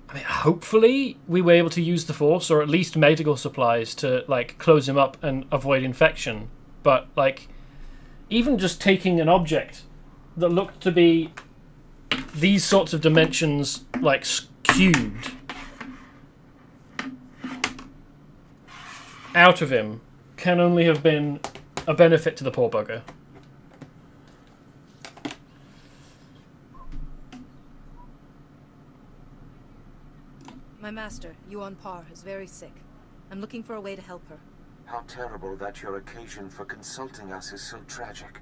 I mean, hopefully we were able to use the Force, or at least medical supplies, to like close him up and avoid infection. But like, even just taking an object that looked to be these sorts of dimensions, like cubed, out of him, can only have been a benefit to the poor bugger. My master, Yuan Par, is very sick. I'm looking for a way to help her. How terrible that your occasion for consulting us is so tragic.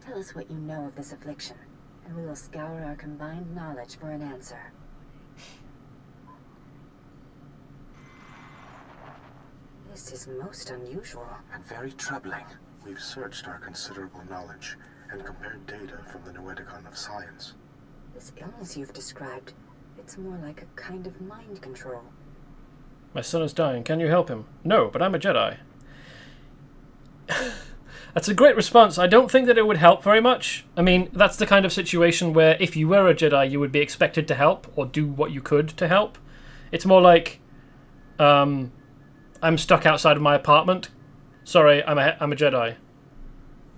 Tell us what you know of this affliction, and we will scour our combined knowledge for an answer. This is most unusual. And very troubling. We've searched our considerable knowledge and compared data from the Noeticon of science. This illness you've described, it's more like a kind of mind control. My son is dying. Can you help him? No, but I'm a Jedi. That's a great response. I don't think that it would help very much. I mean, that's the kind of situation where if you were a Jedi, you would be expected to help or do what you could to help. It's more like, I'm stuck outside of my apartment. Sorry, I'm a Jedi.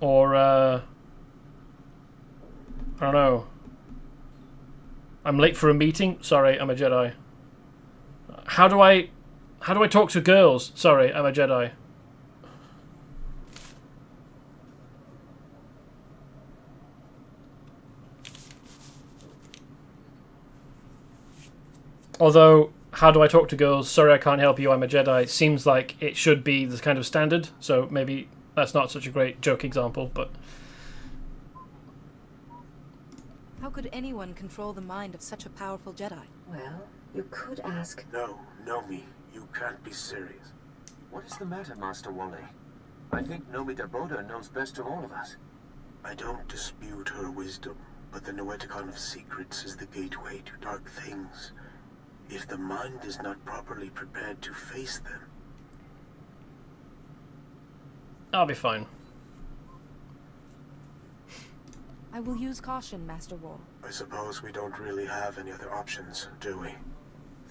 Or I don't know. I'm late for a meeting. Sorry, I'm a Jedi. How do I talk to girls? Sorry, I'm a Jedi. Although, how do I talk to girls? Sorry, I can't help you. I'm a Jedi. Seems like it should be the kind of standard. So maybe that's not such a great joke example, but How could anyone control the mind of such a powerful Jedi? Well, you could ask... No, Nomi, you can't be serious. What is the matter, Master Wally? I think Nomi Daboda knows best of all of us. I don't dispute her wisdom, but the Noeticon of Secrets is the gateway to dark things. If the mind is not properly prepared to face them... I'll be fine. I will use caution, Master Wall. I suppose we don't really have any other options, do we?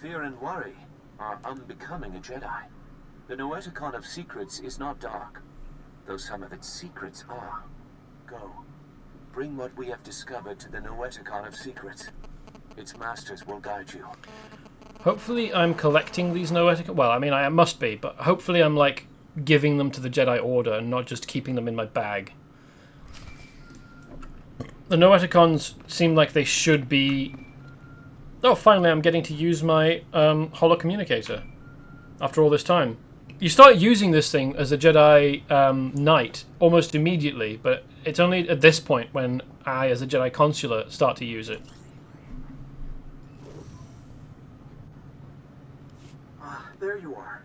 Fear and worry are unbecoming a Jedi. The Noeticon of Secrets is not dark, though some of its secrets are. Go. Bring what we have discovered to the Noeticon of Secrets. Its masters will guide you. Hopefully I'm collecting these Noeticons. Well, I mean, I must be, but hopefully I'm, like, giving them to the Jedi Order and not just keeping them in my bag. The Noeticons seem like they should be... Oh, finally I'm getting to use my holocommunicator after all this time. You start using this thing as a Jedi Knight almost immediately, but it's only at this point when I, as a Jedi Consular, start to use it. There you are.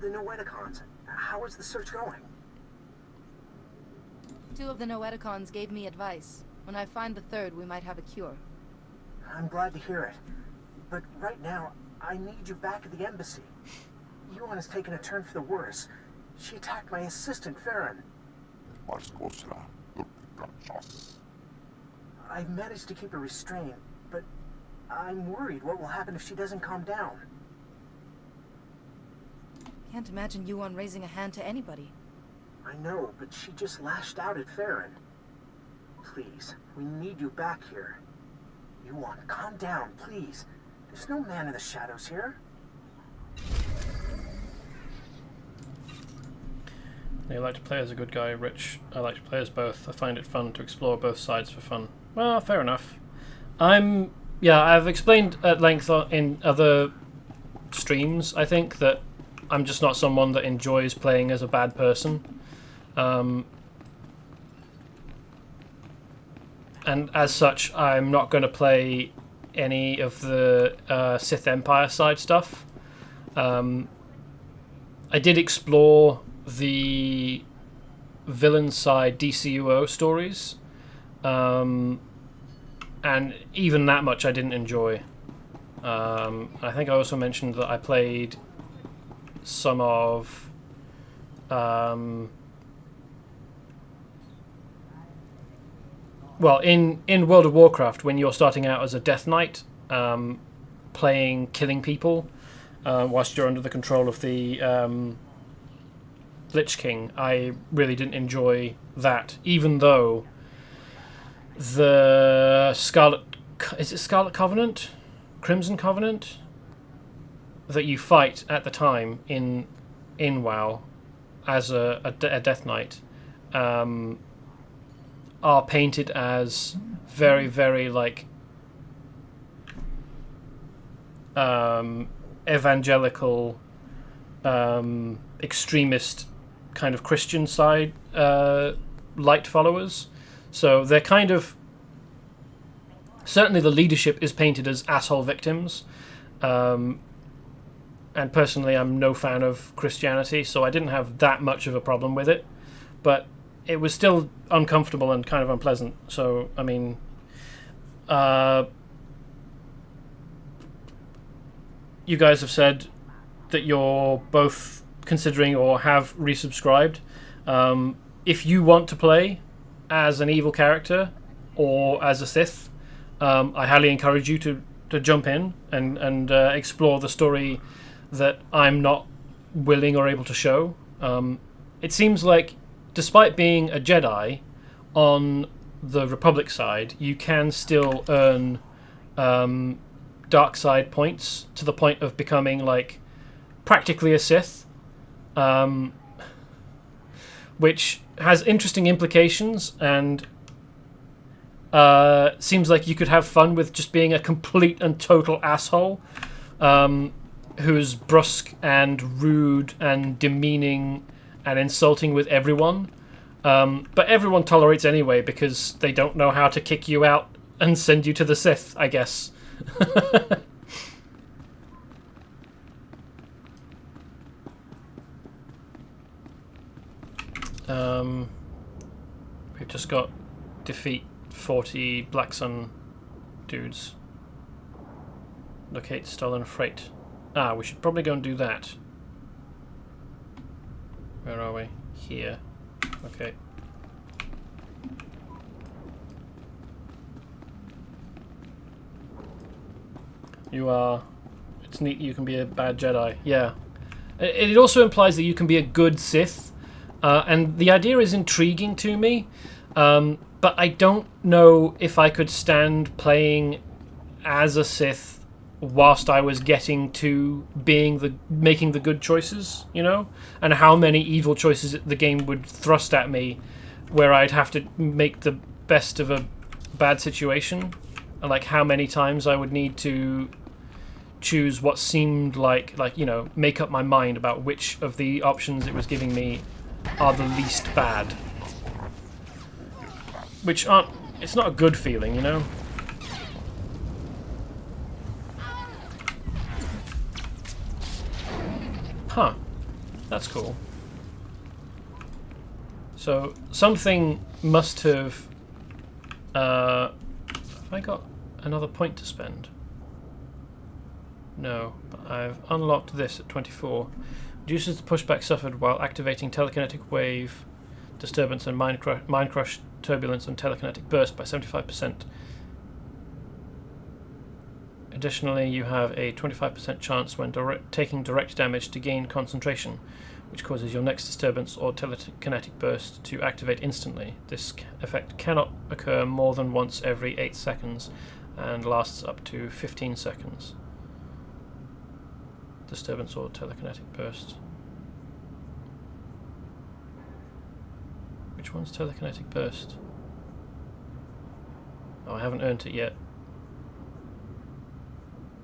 The Noeticons. How is the search going? 2 of the Noeticons gave me advice. When I find the 3rd, we might have a cure. I'm glad to hear it. But right now, I need you back at the embassy. Yuan has taken a turn for the worse. She attacked my assistant, Farron. I've managed to keep her restrained, but I'm worried what will happen if she doesn't calm down. Can't imagine Yuan raising a hand to anybody. I know, but she just lashed out at Farron. Please, we need you back here. Yuan, calm down, please. There's no man in the shadows here. You like to play as a good guy, Rich. I like to play as both. I find it fun to explore both sides for fun. Well, fair enough. I've explained at length in other streams, I think, that I'm just not someone that enjoys playing as a bad person. And as such, I'm not going to play any of the Sith Empire side stuff. I did explore the villain side DCUO stories, and even that much I didn't enjoy. I think I also mentioned that I played some of well, in World of Warcraft, when you're starting out as a Death Knight, killing people whilst you're under the control of the Lich King, I really didn't enjoy that, even though the Scarlet Covenant? Crimson Covenant? That you fight at the time in WoW as a Death Knight are painted as very, very, like, evangelical, extremist kind of Christian side light followers. So they're kind of... Certainly the leadership is painted as asshole victims. And personally, I'm no fan of Christianity, so I didn't have that much of a problem with it. But it was still uncomfortable and kind of unpleasant. So, I mean... you guys have said that you're both considering or have resubscribed. If you want to play as an evil character or as a Sith, I highly encourage you to jump in and explore the story that I'm not willing or able to show. It seems like, despite being a Jedi, on the Republic side, you can still earn dark side points to the point of becoming like practically a Sith, which has interesting implications, and seems like you could have fun with just being a complete and total asshole, who's brusque and rude and demeaning and insulting with everyone. But everyone tolerates anyway because they don't know how to kick you out and send you to the Sith, I guess. We've just got defeat 40 Black Sun dudes. Locate stolen freight. Ah, we should probably go and do that. Where are we? Here. Okay. You are... It's neat you can be a bad Jedi. Yeah. It also implies that you can be a good Sith. And the idea is intriguing to me. But I don't know if I could stand playing as a Sith whilst I was getting to making the good choices, you know? And how many evil choices the game would thrust at me where I'd have to make the best of a bad situation. And like how many times I would need to choose what seemed like, you know, make up my mind about which of the options it was giving me are the least bad. Which aren't... It's not a good feeling, you know? Huh. That's cool. So, something must have... have I got another point to spend? No, but I've unlocked this at 24. Reduces the pushback suffered while activating telekinetic wave, disturbance and mind crush, turbulence and telekinetic burst by 75%. Additionally, you have a 25% chance when taking direct damage to gain concentration, which causes your next disturbance or telekinetic burst to activate instantly. This effect cannot occur more than once every 8 seconds and lasts up to 15 seconds. Disturbance or telekinetic burst. Which one's telekinetic burst? Oh, I haven't earned it yet.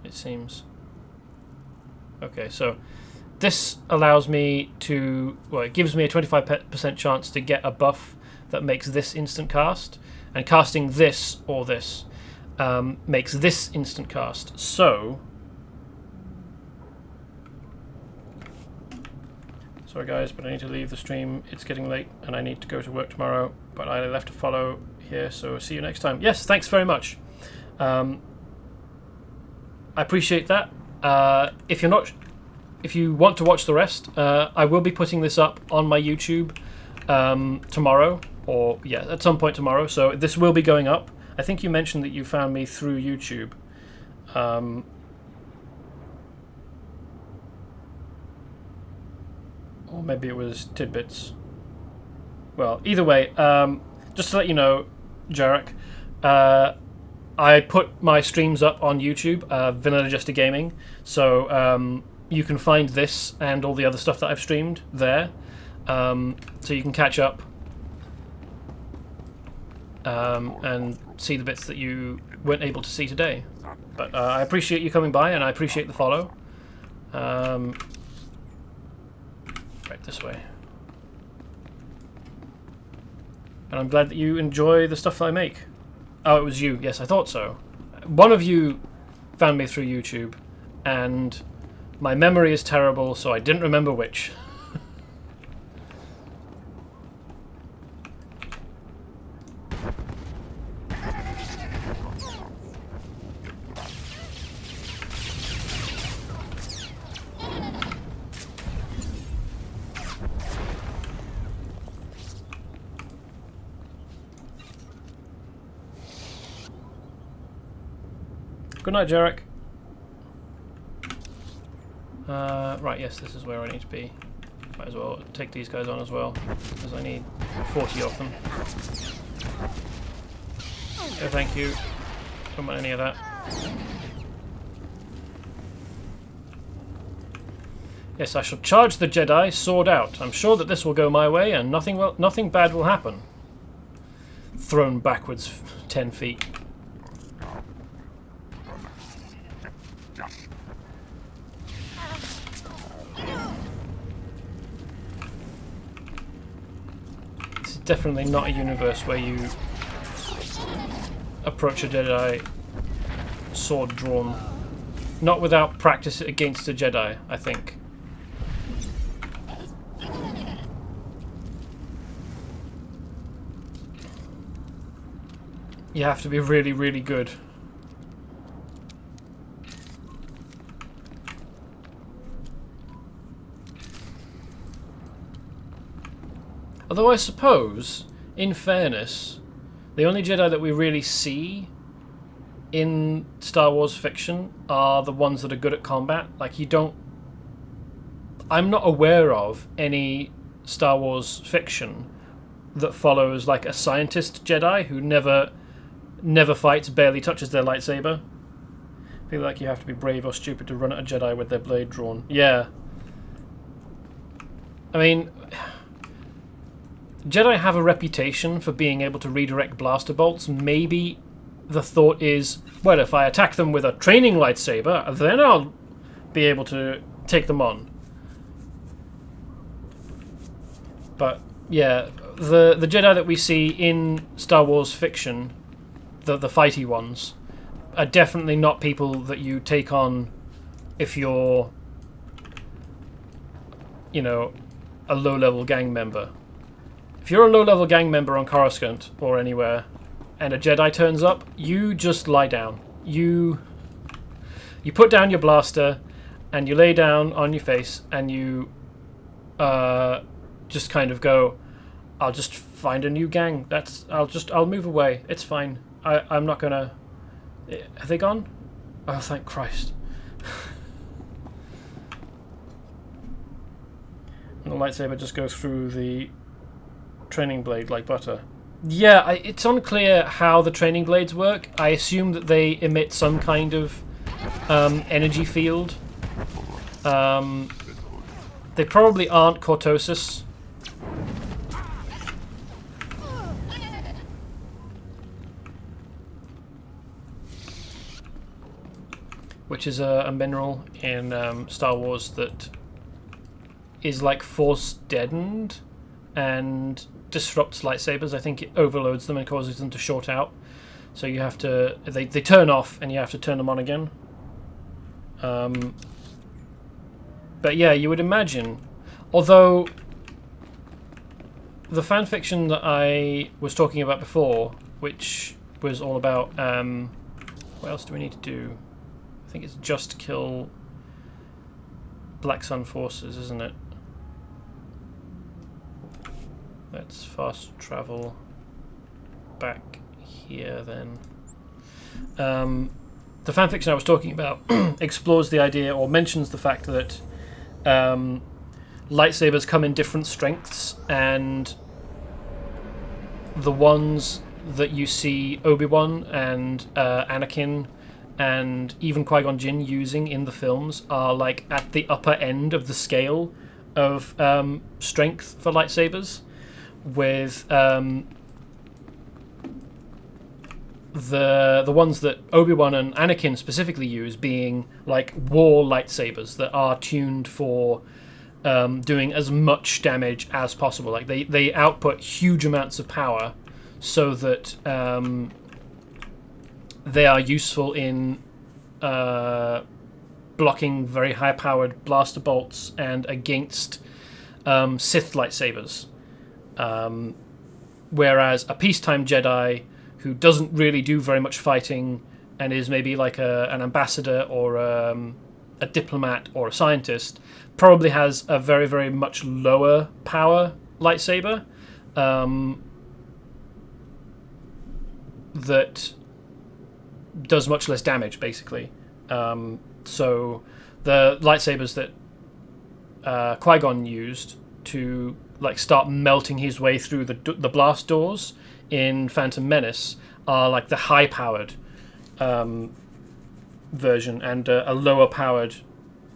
It seems. Okay, so this allows me to... Well, it gives me a 25% chance to get a buff that makes this instant cast, and casting this or this makes this instant cast. So... Sorry guys, but I need to leave the stream. It's getting late and I need to go to work tomorrow, but I left a follow here, so see you next time. Yes, thanks very much. I appreciate that. If you want to watch the rest, I will be putting this up on my YouTube tomorrow, or yeah, at some point tomorrow. So this will be going up. I think you mentioned that you found me through YouTube. Or maybe it was Tidbits. Well, either way, just to let you know, Jarek, I put my streams up on YouTube, Vanilla Jester Gaming, so you can find this and all the other stuff that I've streamed there, so you can catch up and see the bits that you weren't able to see today. But I appreciate you coming by, and I appreciate the follow. Right, this way. And I'm glad that you enjoy the stuff that I make. Oh, it was you. Yes, I thought so. One of you found me through YouTube, and my memory is terrible, so I didn't remember which. Good night, Jarek. Right, yes, this is where I need to be. Might as well take these guys on as well, because I need 40 of them. Oh, thank you. Don't want any of that. Yes, I shall charge the Jedi, sword out. I'm sure that this will go my way, and nothing bad will happen. Thrown backwards 10 feet. This is definitely not a universe where you approach a Jedi sword drawn. Not without practice against a Jedi, I think. You have to be really, really good. Although I suppose, in fairness, the only Jedi that we really see in Star Wars fiction are the ones that are good at combat. Like, you don't... I'm not aware of any Star Wars fiction that follows, like, a scientist Jedi who never fights, barely touches their lightsaber. I feel like you have to be brave or stupid to run at a Jedi with their blade drawn. Yeah. I mean, Jedi have a reputation for being able to redirect blaster bolts. Maybe the thought is, well, if I attack them with a training lightsaber, then I'll be able to take them on. But, yeah, the Jedi that we see in Star Wars fiction, the fighty ones, are definitely not people that you take on if you're, you know, a low-level gang member. If you're a low-level gang member on Coruscant or anywhere, and a Jedi turns up, you just lie down. You put down your blaster, and you lay down on your face, and you just kind of go, I'll just find a new gang. I'll move away. It's fine. I'm not gonna... Have they gone? Oh, thank Christ. And the lightsaber just goes through the training blade like butter. Yeah, it's unclear how the training blades work. I assume that they emit some kind of energy field. They probably aren't cortosis. Which is a mineral in Star Wars that is like force deadened and disrupts lightsabers. I think it overloads them and causes them to short out. So you have to... They turn off and you have to turn them on again. But yeah, you would imagine... Although the fanfiction that I was talking about before, which was all about... what else do we need to do? I think it's just kill Black Sun forces, isn't it? Let's fast travel back here then. The fanfiction I was talking about explores the idea, or mentions the fact that lightsabers come in different strengths, and the ones that you see Obi-Wan and Anakin and even Qui-Gon Jinn using in the films are like at the upper end of the scale of strength for lightsabers, with the ones that Obi-Wan and Anakin specifically use being like war lightsabers that are tuned for doing as much damage as possible. Like they output huge amounts of power so that they are useful in blocking very high-powered blaster bolts and against Sith lightsabers. Whereas a peacetime Jedi who doesn't really do very much fighting and is maybe like an ambassador or a diplomat or a scientist probably has a very, very much lower power lightsaber that does much less damage, basically. So the lightsabers that Qui-Gon used to like start melting his way through the blast doors in Phantom Menace are like the high-powered version, and a lower-powered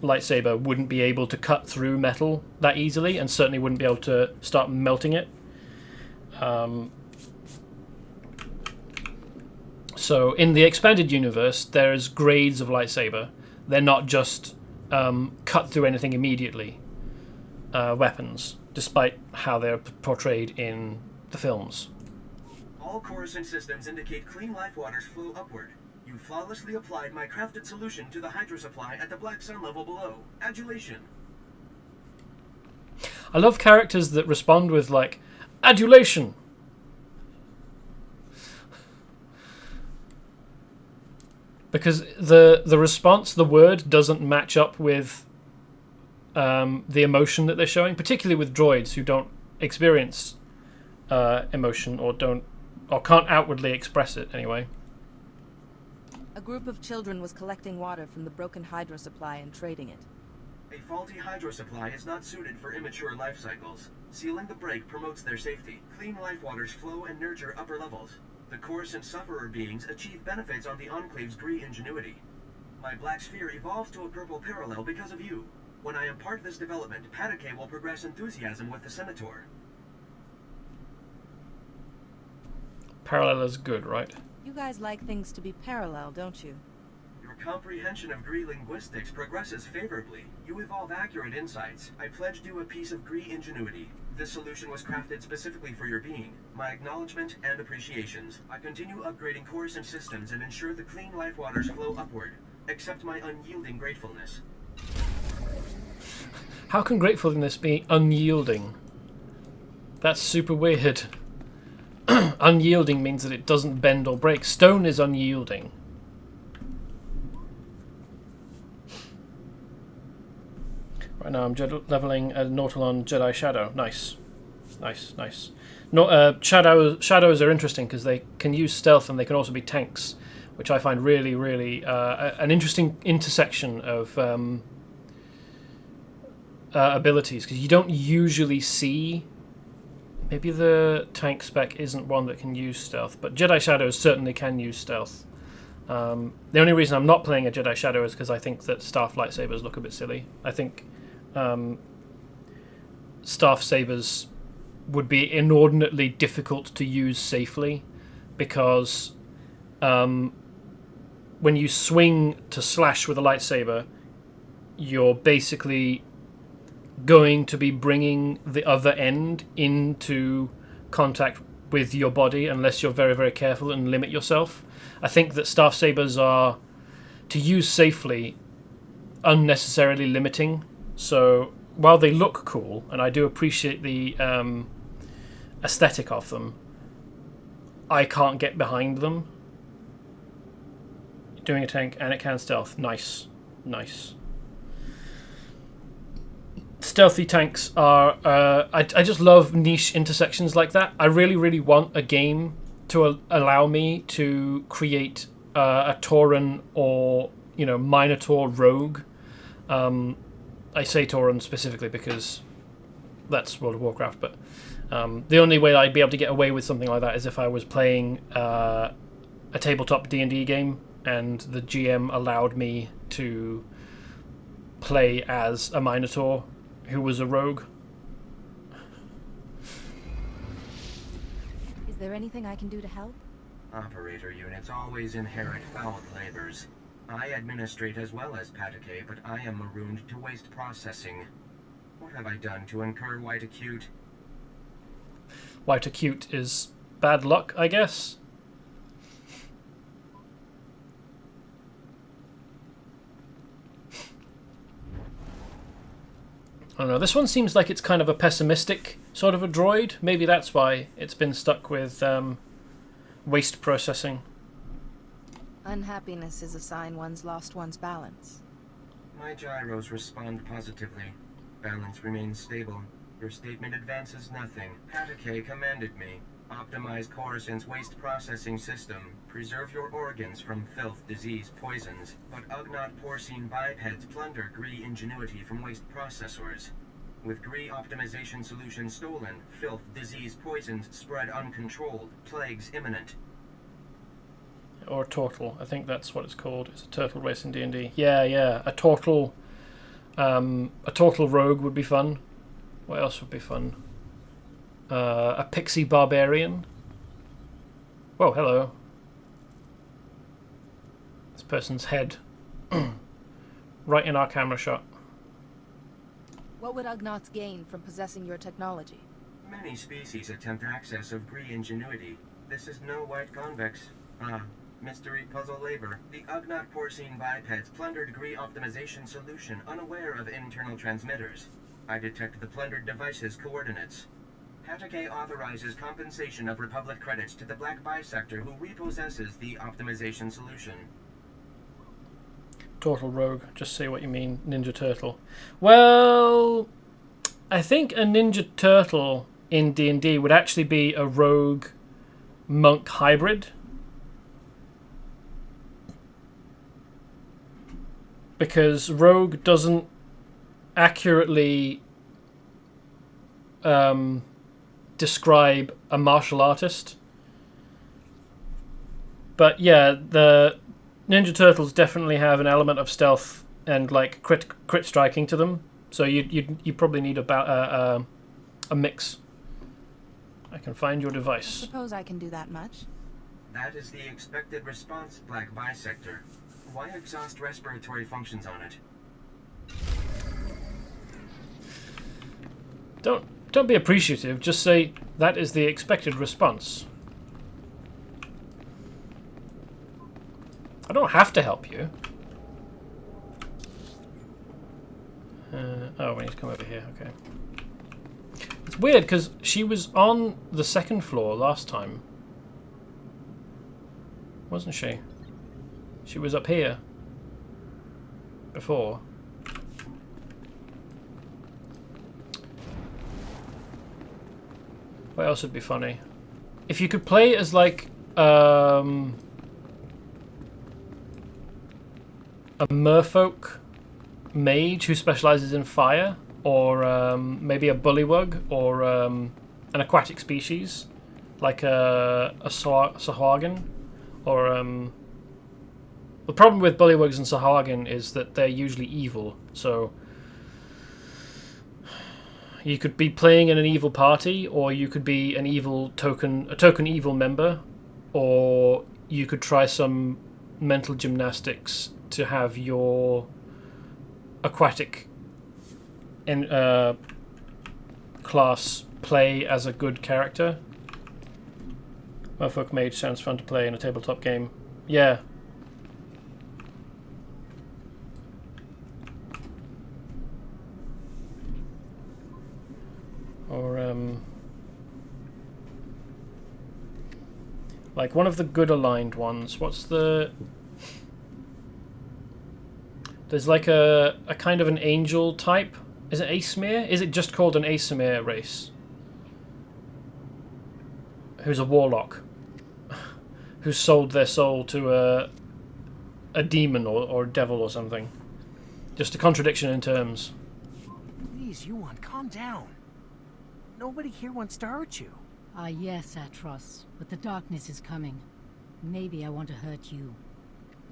lightsaber wouldn't be able to cut through metal that easily, and certainly wouldn't be able to start melting it. So in the expanded universe, there's grades of lightsaber. They're not just cut through anything immediately weapons, despite how they're portrayed in the films. All Coruscant systems indicate clean life waters flow upward. You flawlessly applied my crafted solution to the hydro supply at the Black Sun level below. Adulation. I love characters that respond with, like, adulation. Because the response, the word, doesn't match up with the emotion that they're showing, particularly with droids who don't experience emotion or can't outwardly express it anyway. A group of children was collecting water from the broken hydro supply and trading it. A faulty hydro supply is not suited for immature life cycles. Sealing the break promotes their safety. Clean life waters flow and nurture upper levels. The Coruscant sufferer beings achieve benefits on the Enclave's Gree ingenuity. My black sphere evolves to a purple parallel because of you. When I impart this development, Patake will progress enthusiasm with the Senator. Parallel is good, right? You guys like things to be parallel, don't you? Your comprehension of Gree linguistics progresses favorably. You evolve accurate insights. I pledged you a piece of Gree ingenuity. This solution was crafted specifically for your being. My acknowledgement and appreciations. I continue upgrading Coruscant systems and ensure the clean life waters flow upward. Accept my unyielding gratefulness. How can gratefulness be unyielding? That's super weird. Unyielding means that it doesn't bend or break. Stone is unyielding. Right now I'm leveling a Nautilon Jedi Shadow. Nice. Nice, nice. No, shadows are interesting because they can use stealth and they can also be tanks, which I find really, really an interesting intersection of abilities, because you don't usually see... Maybe the tank spec isn't one that can use stealth, but Jedi Shadows certainly can use stealth. The only reason I'm not playing a Jedi Shadow is because I think that Staff lightsabers look a bit silly. I think Staff sabers would be inordinately difficult to use safely, because when you swing to slash with a lightsaber, you're basically going to be bringing the other end into contact with your body unless you're very, very careful and limit yourself. I think that Staff sabers are, to use safely, unnecessarily limiting. So while they look cool, and I do appreciate the aesthetic of them, I can't get behind them. Doing a tank and it can stealth. Nice. Nice. Stealthy tanks are... I just love niche intersections like that. I really, really want a game to allow me to create a Tauren or, Minotaur rogue. I say Tauren specifically because that's World of Warcraft, but the only way I'd be able to get away with something like that is if I was playing a tabletop D&D game and the GM allowed me to play as a Minotaur who was a rogue. Is there anything I can do to help? Operator units always inherit foul labors. I administrate as well as Patake, but I am marooned to waste processing. What have I done to incur white acute? White acute is bad luck, I guess. I don't know, this one seems like it's kind of a pessimistic sort of a droid. Maybe that's why it's been stuck with waste processing. Unhappiness is a sign one's lost one's balance. My gyros respond positively. Balance remains stable. Your statement advances nothing. Patake commanded me. Optimize Coruscant's waste processing system. Preserve your organs from filth, disease, poisons. But Ugnaught porcine bipeds plunder Gree ingenuity from waste processors. With Gree optimization solution stolen, filth, disease, poisons spread uncontrolled. Plagues imminent. Or turtle. I think that's what it's called. It's a turtle race in D&D. Yeah. A turtle rogue would be fun. What else would be fun? A pixie barbarian. Whoa, hello. This person's head. Right in our camera shot. What would Ugnaughts gain from possessing your technology? Many species attempt access of Gree ingenuity. This is no white convex. Mystery puzzle labor. The Ugnaught porcine bipeds plundered Gree optimization solution, unaware of internal transmitters. I detect the plundered device's coordinates. Hatake authorizes compensation of Republic credits to the Black Bisector who repossesses the optimization solution. Turtle rogue. Just say what you mean, Ninja Turtle. Well, I think a Ninja Turtle in D&D would actually be a rogue monk hybrid. Because rogue doesn't accurately describe a martial artist. But yeah, the Ninja Turtles definitely have an element of stealth and like crit striking to them. So you probably need about a mix. I can find your device. Suppose I can do that much. That is the expected response, Black Bisector. Why exhaust respiratory functions on it? Don't be appreciative, just say, that is the expected response. I don't have to help you. Oh, we need to come over here, okay. It's weird, because she was on the second floor last time. Wasn't she? She was up here. Before. What else would be funny? If you could play as like a merfolk mage who specializes in fire, or maybe a bullywug, or an aquatic species like a Sahuagin, or the problem with bullywugs and Sahuagin is that they're usually evil, so you could be playing in an evil party, or you could be an evil token evil member, or you could try some mental gymnastics to have your aquatic class play as a good character. Merfolk Mage sounds fun to play in a tabletop game. Yeah. Or like one of the good aligned ones. What's the... There's like a kind of an angel type. Is it Aesmere? Is it just called an Aesmere race? Who's a warlock. Who sold their soul to a demon or a devil or something. Just a contradiction in terms. Please, Yuan, calm down. Nobody here wants to hurt you. Ah, yes, Atros, but the darkness is coming. Maybe I want to hurt you.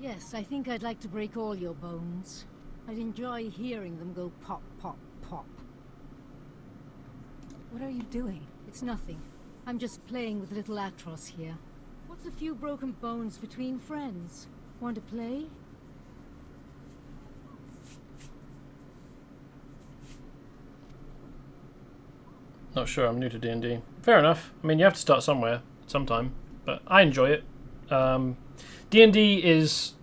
Yes, I think I'd like to break all your bones. I'd enjoy hearing them go pop, pop, pop. What are you doing? It's nothing. I'm just playing with little Atros here. What's a few broken bones between friends? Want to play? Not sure, I'm new to D&D. Fair enough. I mean, you have to start somewhere, sometime. But I enjoy it. D&D is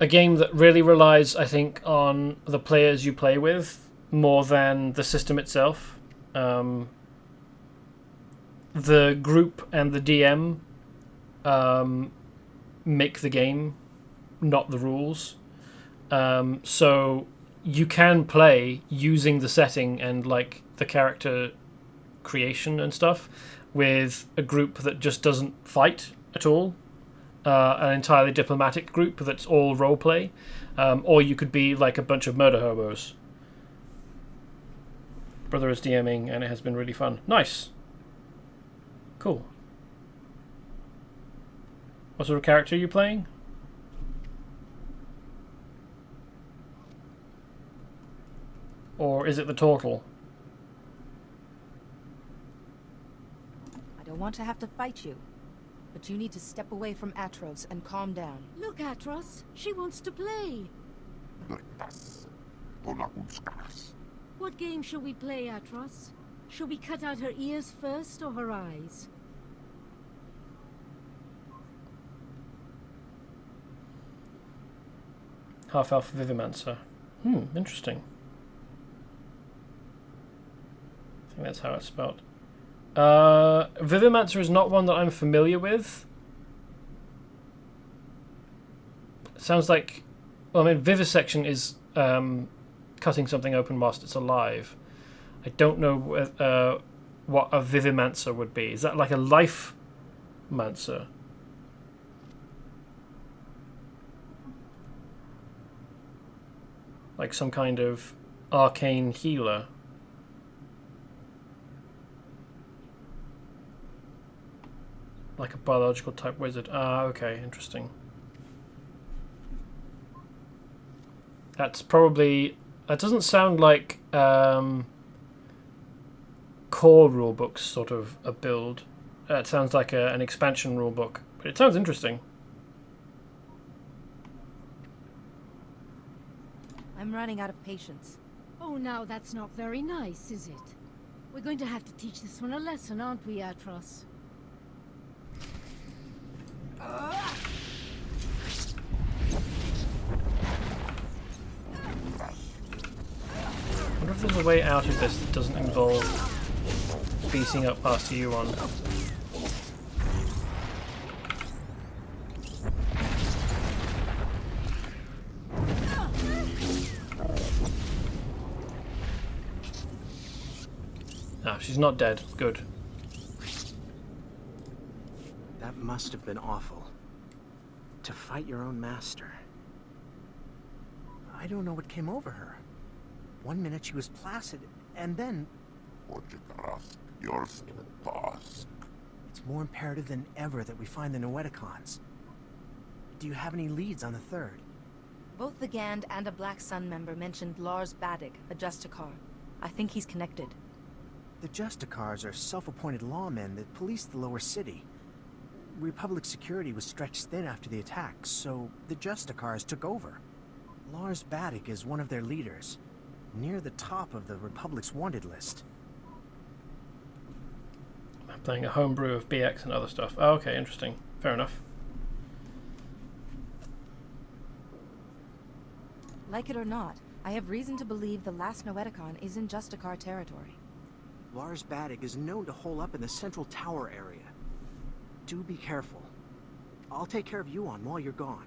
a game that really relies, I think, on the players you play with more than the system itself. The group and the DM make the game, not the rules. So you can play using the setting and like the character creation and stuff, with a group that just doesn't fight at all, an entirely diplomatic group that's all roleplay, or you could be like a bunch of murder hobos. Brother is DMing, and it has been really fun. Nice. Cool. What sort of character are you playing? Or is it the turtle? I don't want to have to fight you, but you need to step away from Atros and calm down. Look, Atros. She wants to play. What game shall we play, Atros? Shall we cut out her ears first or her eyes? Half-elf Vivimancer. Interesting. I think that's how it's spelled. Vivimancer is not one that I'm familiar with. Sounds like... Well, I mean, vivisection is cutting something open whilst it's alive. I don't know what a Vivimancer would be. Is that like a life-mancer? Like some kind of arcane healer? Like a biological type wizard. Ah, okay, interesting. That's probably... That doesn't sound like core rulebooks sort of a build. It sounds like an expansion rulebook, but it sounds interesting. I'm running out of patience. Oh, now that's not very nice, is it? We're going to have to teach this one a lesson, aren't we, Atros? I wonder if there's a way out of this that doesn't involve beating up Pastor Yuan. Ah, she's not dead. Good. That must have been awful. To fight your own master. I don't know what came over her. 1 minute she was placid, and then... It's more imperative than ever that we find the Noeticons. Do you have any leads on the third? Both the Gand and a Black Sun member mentioned Lars Badig, a Justicar. I think he's connected. The Justicars are self-appointed lawmen that police the lower city. Republic security was stretched thin after the attack, so the Justicars took over. Lars Badig is one of their leaders, near the top of the Republic's wanted list. I'm playing a homebrew of BX and other stuff. Oh, okay, interesting. Fair enough. Like it or not, I have reason to believe the last Noeticon is in Justicar territory. Lars Badig is known to hole up in the central tower area. Do be careful. I'll take care of Yuan while you're gone.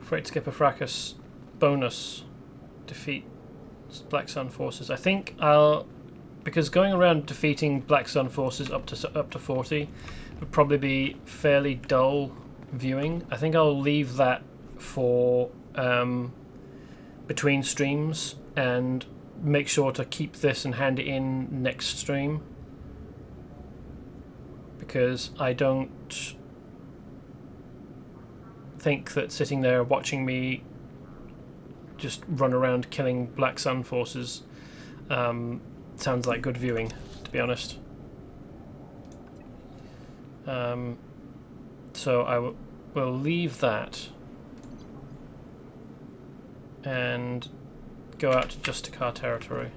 Freight Skipper Fracas bonus. Defeat Black Sun forces. I think I'll... Because going around defeating Black Sun forces up to 40 would probably be fairly dull viewing. I think I'll leave that for between streams and make sure to keep this and hand it in next stream. Because I don't think that sitting there watching me just run around killing Black Sun forces sounds like good viewing, to be honest. So I will leave that and go out to Justicar territory.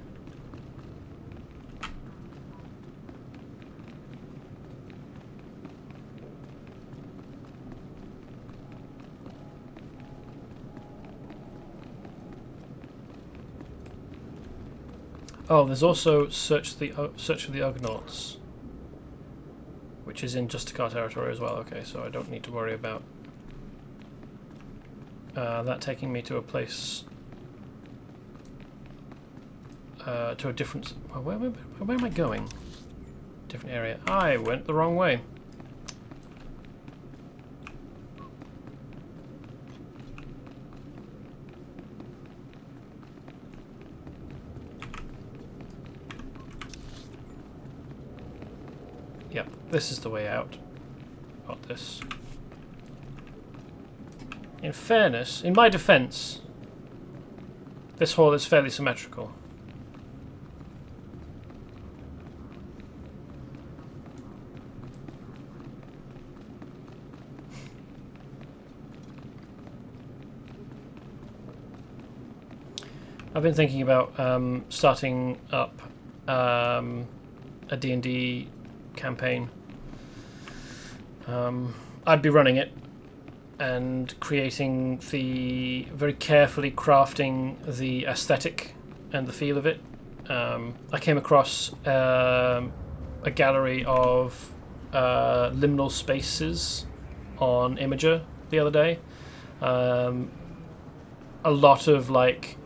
Oh, there's also search for the Ugnaughts, which is in Justicar territory as well. Okay, so I don't need to worry about that taking me to a place, to a different. Where am I going? Different area. I went the wrong way. Yep, this is the way out. Got this. In fairness, in my defense, this hall is fairly symmetrical. I've been thinking about starting up a D&D campaign. I'd be running it and creating very carefully crafting the aesthetic and the feel of it. I came across a gallery of liminal spaces on Imager the other day. A lot of like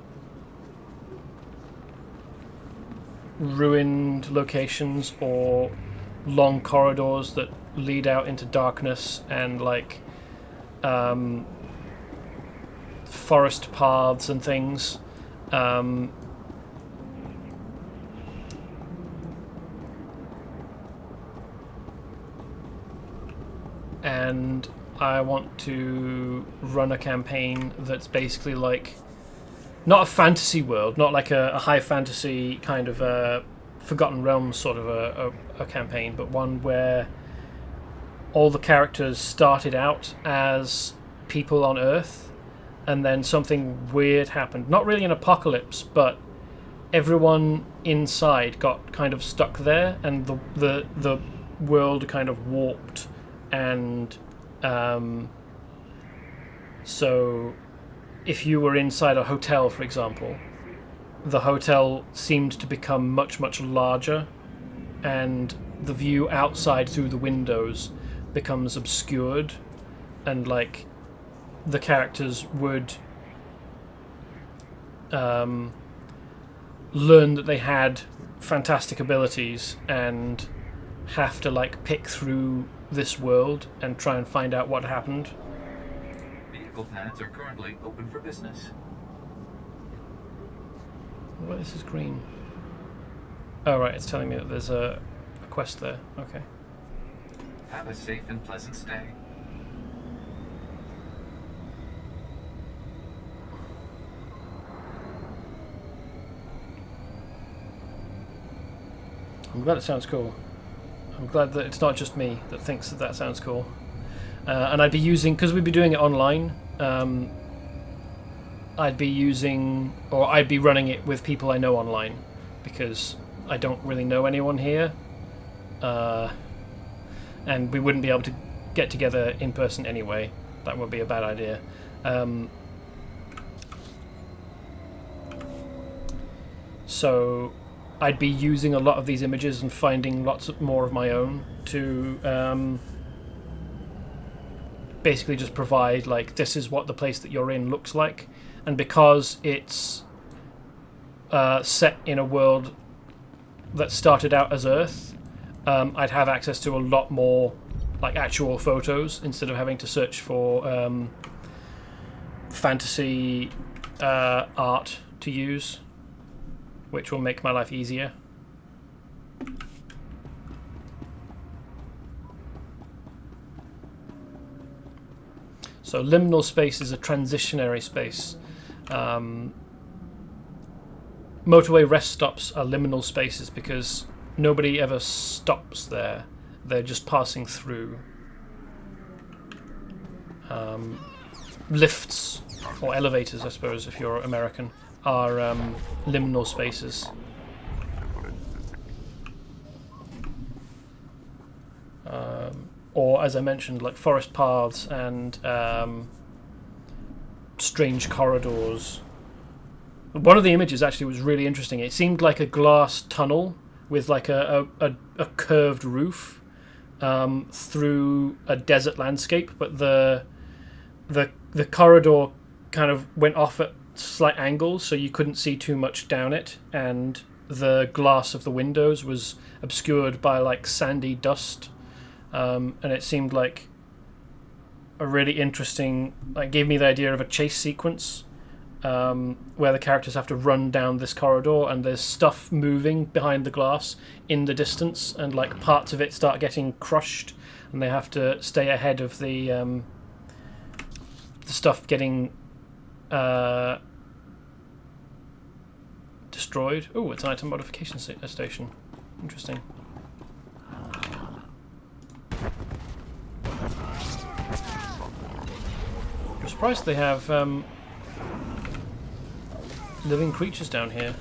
ruined locations or long corridors that lead out into darkness, and like forest paths and things. And I want to run a campaign that's basically like not a fantasy world, not like a high fantasy kind of a Forgotten Realms sort of a campaign, but one where all the characters started out as people on Earth, and then something weird happened. Not really an apocalypse, but everyone inside got kind of stuck there, and the world kind of warped, and so if you were inside a hotel, for example, the hotel seemed to become much, much larger, and the view outside through the windows becomes obscured, and like the characters would learn that they had fantastic abilities and have to like pick through this world and try and find out what happened. Vehicle paths are currently open for business. What, this is green. Oh right, it's telling me that there's a quest there. Okay. Have a safe and pleasant stay. I'm glad it sounds cool. I'm glad that it's not just me that thinks that that sounds cool. And I'd be using, because we'd be doing it online, I'd be running it with people I know online, because I don't really know anyone here, and we wouldn't be able to get together in person anyway. That would be a bad idea. So I'd be using a lot of these images and finding lots more of my own to basically just provide, like, this is what the place that you're in looks like. And because it's set in a world that started out as Earth, I'd have access to a lot more like actual photos instead of having to search for fantasy art to use, which will make my life easier. So liminal space is a transitionary space. Motorway rest stops are liminal spaces because nobody ever stops there. They're just passing through. Lifts, or elevators, I suppose, if you're American, are liminal spaces. Or, as I mentioned, like forest paths and strange corridors. One of the images actually was really interesting. It seemed like a glass tunnel with like a curved roof through a desert landscape, but the corridor kind of went off at slight angles, so you couldn't see too much down it, and the glass of the windows was obscured by like sandy dust. And it seemed like a really interesting, like, gave me the idea of a chase sequence where the characters have to run down this corridor and there's stuff moving behind the glass in the distance, and like parts of it start getting crushed and they have to stay ahead of the stuff getting destroyed. Oh, it's an item modification station. Interesting. I'm surprised they have living creatures down here.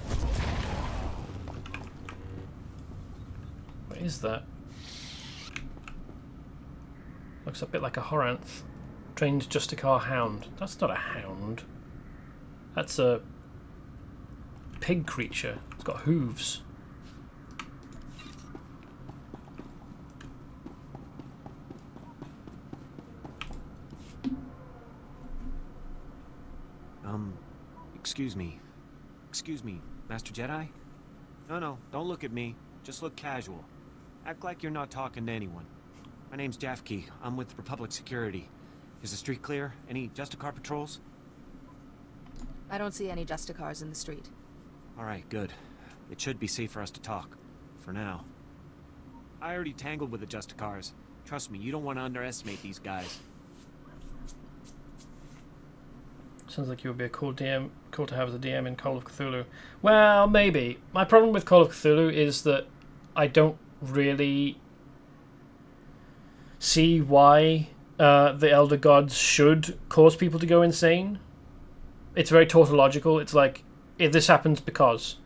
What is that? Looks a bit like a Horanth. Trained Justicar hound. That's not a hound. That's a pig creature. It's got hooves. Excuse me, Master Jedi? No, don't look at me. Just look casual. Act like you're not talking to anyone. My name's Jafke. I'm with Republic Security. Is the street clear? Any Justicar patrols? I don't see any Justicars in the street. Alright, good. It should be safe for us to talk. For now. I already tangled with the Justicars. Trust me, you don't want to underestimate these guys. Sounds like you would be a cool DM, cool to have as a DM in Call of Cthulhu. Well, maybe. My problem with Call of Cthulhu is that I don't really see why the Elder Gods should cause people to go insane. It's very tautological. It's like, if this happens because.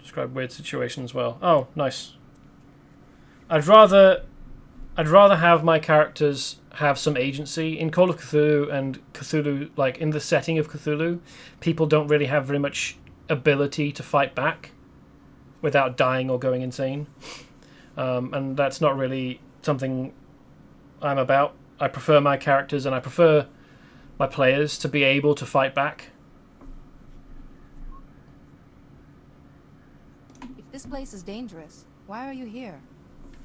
Describe weird situations well. Oh, nice. I'd rather have my characters have some agency. In Call of Cthulhu and Cthulhu, like in the setting of Cthulhu, people don't really have very much ability to fight back without dying or going insane. And that's not really something I'm about. I prefer my characters and I prefer my players to be able to fight back. If this place is dangerous, why are you here?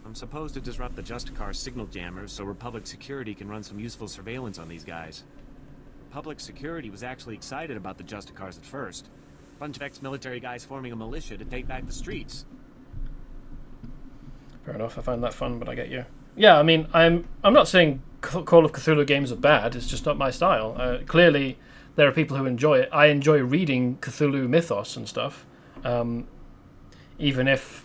I'm supposed to disrupt the Justicar signal jammers so Republic Security can run some useful surveillance on these guys. Republic Security was actually excited about the Justicars at first. Bunch of ex-military guys forming a militia to take back the streets. Fair enough, I find that fun, but I get you. Yeah, I mean, I'm not saying Call of Cthulhu games are bad, it's just not my style. Clearly, there are people who enjoy it. I enjoy reading Cthulhu mythos and stuff, even if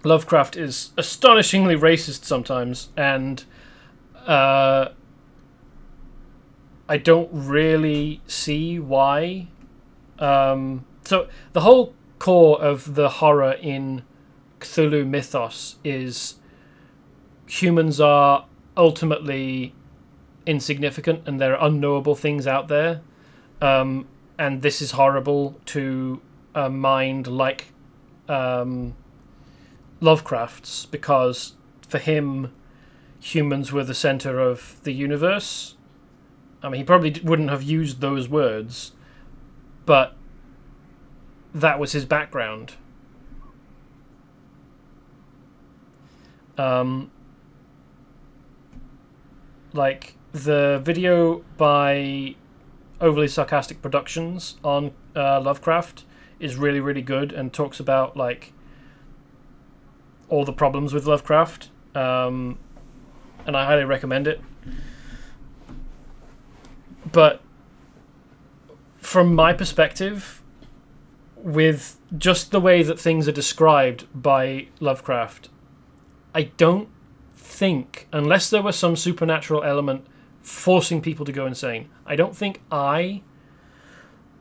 Lovecraft is astonishingly racist sometimes, and I don't really see why. So the whole core of the horror in Cthulhu mythos is humans are ultimately insignificant and there are unknowable things out there, and this is horrible to a mind like Lovecraft's, because for him humans were the center of the universe. I mean, he probably wouldn't have used those words, but that was his background. Like the video by Overly Sarcastic Productions on Lovecraft is really, really good and talks about like all the problems with Lovecraft, and I highly recommend it. But from my perspective, with just the way that things are described by Lovecraft, I don't think, unless there was some supernatural element forcing people to go insane, I don't think I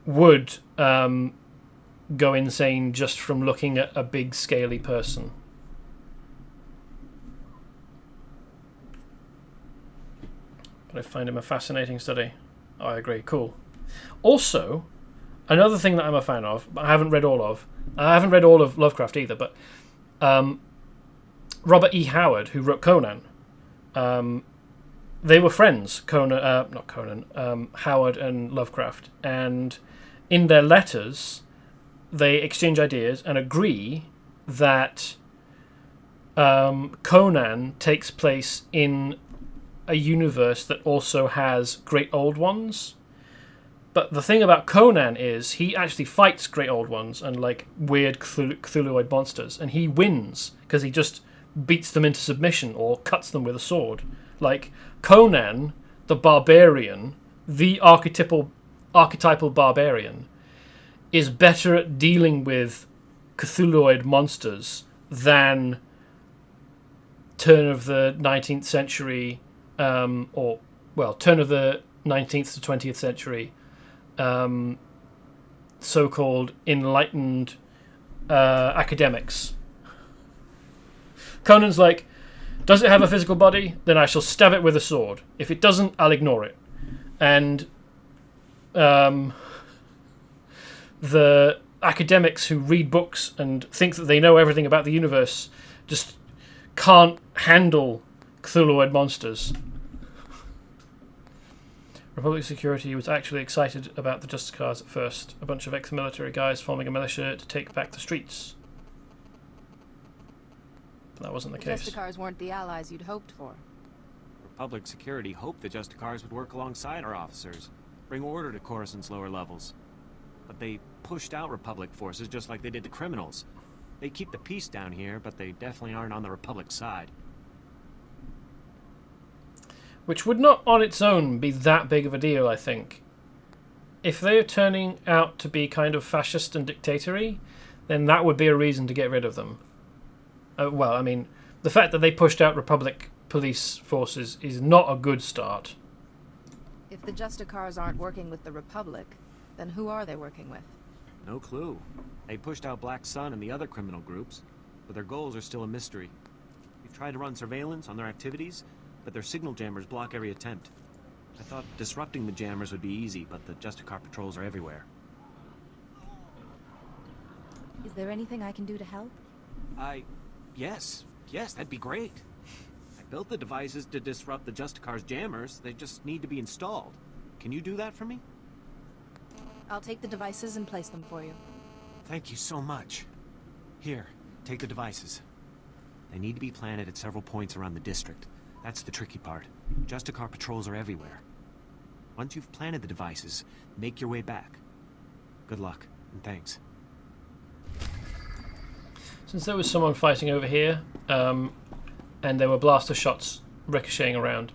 would go insane just from looking at a big, scaly person. But I find him a fascinating study. Oh, I agree. Cool. Also, another thing that I'm a fan of, but I haven't read all of. I haven't read all of Lovecraft either, but Robert E. Howard, who wrote Conan, they were friends, Howard and Lovecraft, and in their letters, they exchange ideas and agree that Conan takes place in a universe that also has Great Old Ones. But the thing about Conan is he actually fights Great Old Ones and like weird Cthulhuoid monsters, and he wins because he just beats them into submission or cuts them with a sword. Like Conan, the barbarian, the archetypal barbarian, is better at dealing with Cthulhuoid monsters than turn of the 19th century, turn of the 19th to 20th century, so-called enlightened academics. Conan's like, does it have a physical body? Then I shall stab it with a sword. If it doesn't, I'll ignore it. And the academics who read books and think that they know everything about the universe just can't handle Cthulhuoid monsters. Republic Security was actually excited about the Justice Cars at first. A bunch of ex-military guys forming a militia to take back the streets. But that wasn't the case. The Justicars weren't the allies you'd hoped for. Republic Security hoped the Justicars would work alongside our officers, bring order to Coruscant's lower levels. But they pushed out Republic forces just like they did the criminals. They keep the peace down here, but they definitely aren't on the Republic side. Which would not on its own be that big of a deal, I think. If they're turning out to be kind of fascist and dictatory, then that would be a reason to get rid of them. Well, I mean, the fact that they pushed out Republic police forces is not a good start. If the Justicars aren't working with the Republic, then who are they working with? No clue. They pushed out Black Sun and the other criminal groups, but their goals are still a mystery. We've tried to run surveillance on their activities, but their signal jammers block every attempt. I thought disrupting the jammers would be easy, but the Justicar patrols are everywhere. Is there anything I can do to help? Yes, that'd be great. I built the devices to disrupt the Justicar's jammers. They just need to be installed. Can you do that for me? I'll take the devices and place them for you. Thank you so much. Here, take the devices. They need to be planted at several points around the district. That's the tricky part. Justicar patrols are everywhere. Once you've planted the devices, make your way back. Good luck, and thanks. Since there was someone fighting over here, and there were blaster shots ricocheting around,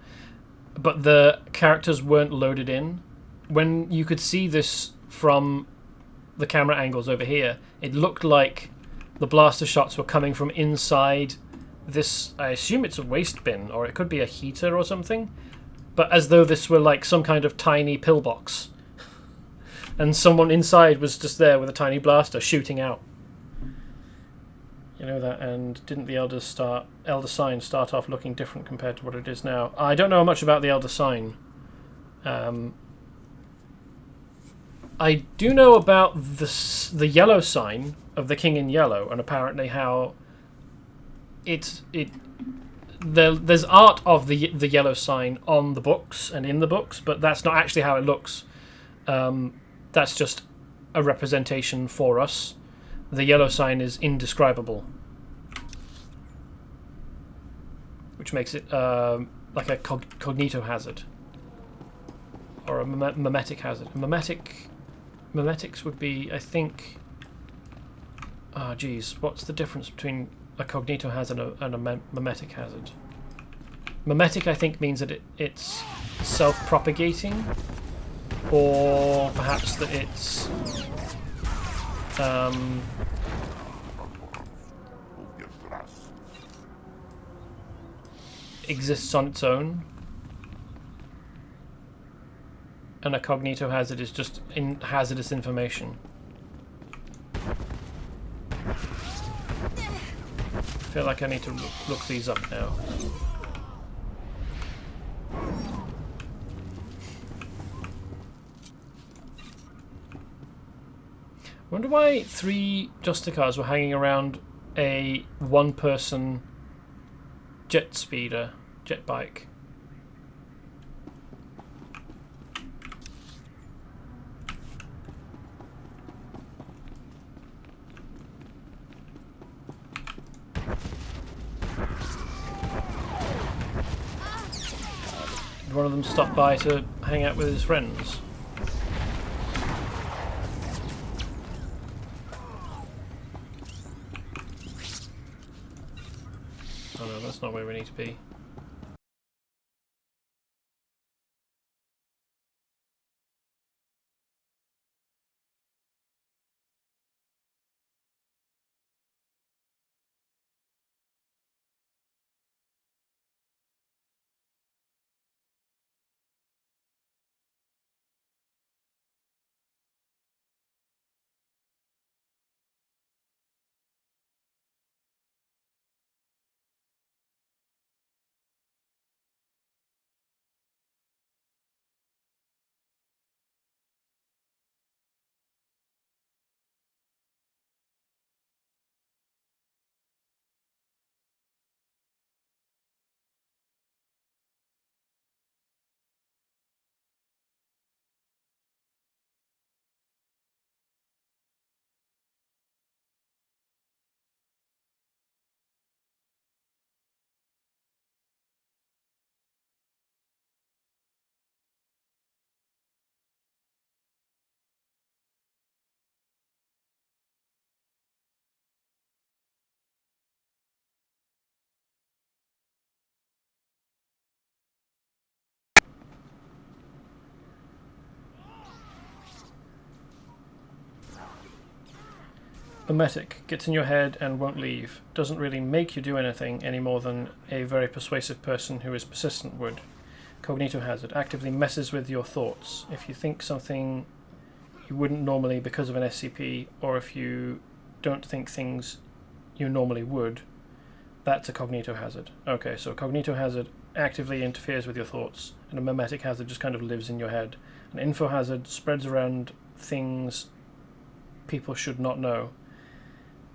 but the characters weren't loaded in, when you could see this from the camera angles over here, it looked like the blaster shots were coming from inside this, I assume it's a waste bin, or it could be a heater or something, but as though this were like some kind of tiny pillbox. And someone inside was just there with a tiny blaster shooting out. You know that, and didn't the Elder Sign start off looking different compared to what it is now? I don't know much about the Elder Sign. I do know about the yellow sign of the King in Yellow, and apparently how there's art of the yellow sign on the books and in the books, but that's not actually how it looks. That's just a representation for us. The yellow sign is indescribable, which makes it like a cognito hazard or a memetic hazard. Memetics would be, I think. What's the difference between a cognito hazard and a memetic hazard? Memetic, I think, means that it's self-propagating, or perhaps that it's exists on its own, and a cognito hazard is just hazardous information. I feel like I need to look these up now. I wonder why 3 Jester cars were hanging around a one-person jet bike. Did one of them stop by to hang out with his friends? Oh no, that's not where we need to be. Mimetic gets in your head and won't leave. Doesn't really make you do anything any more than a very persuasive person who is persistent would. Cognito hazard. Actively messes with your thoughts. If you think something you wouldn't normally because of an SCP, or if you don't think things you normally would, that's a cognito hazard. Okay, so cognito hazard actively interferes with your thoughts, and a mimetic hazard just kind of lives in your head. An info hazard spreads around things people should not know.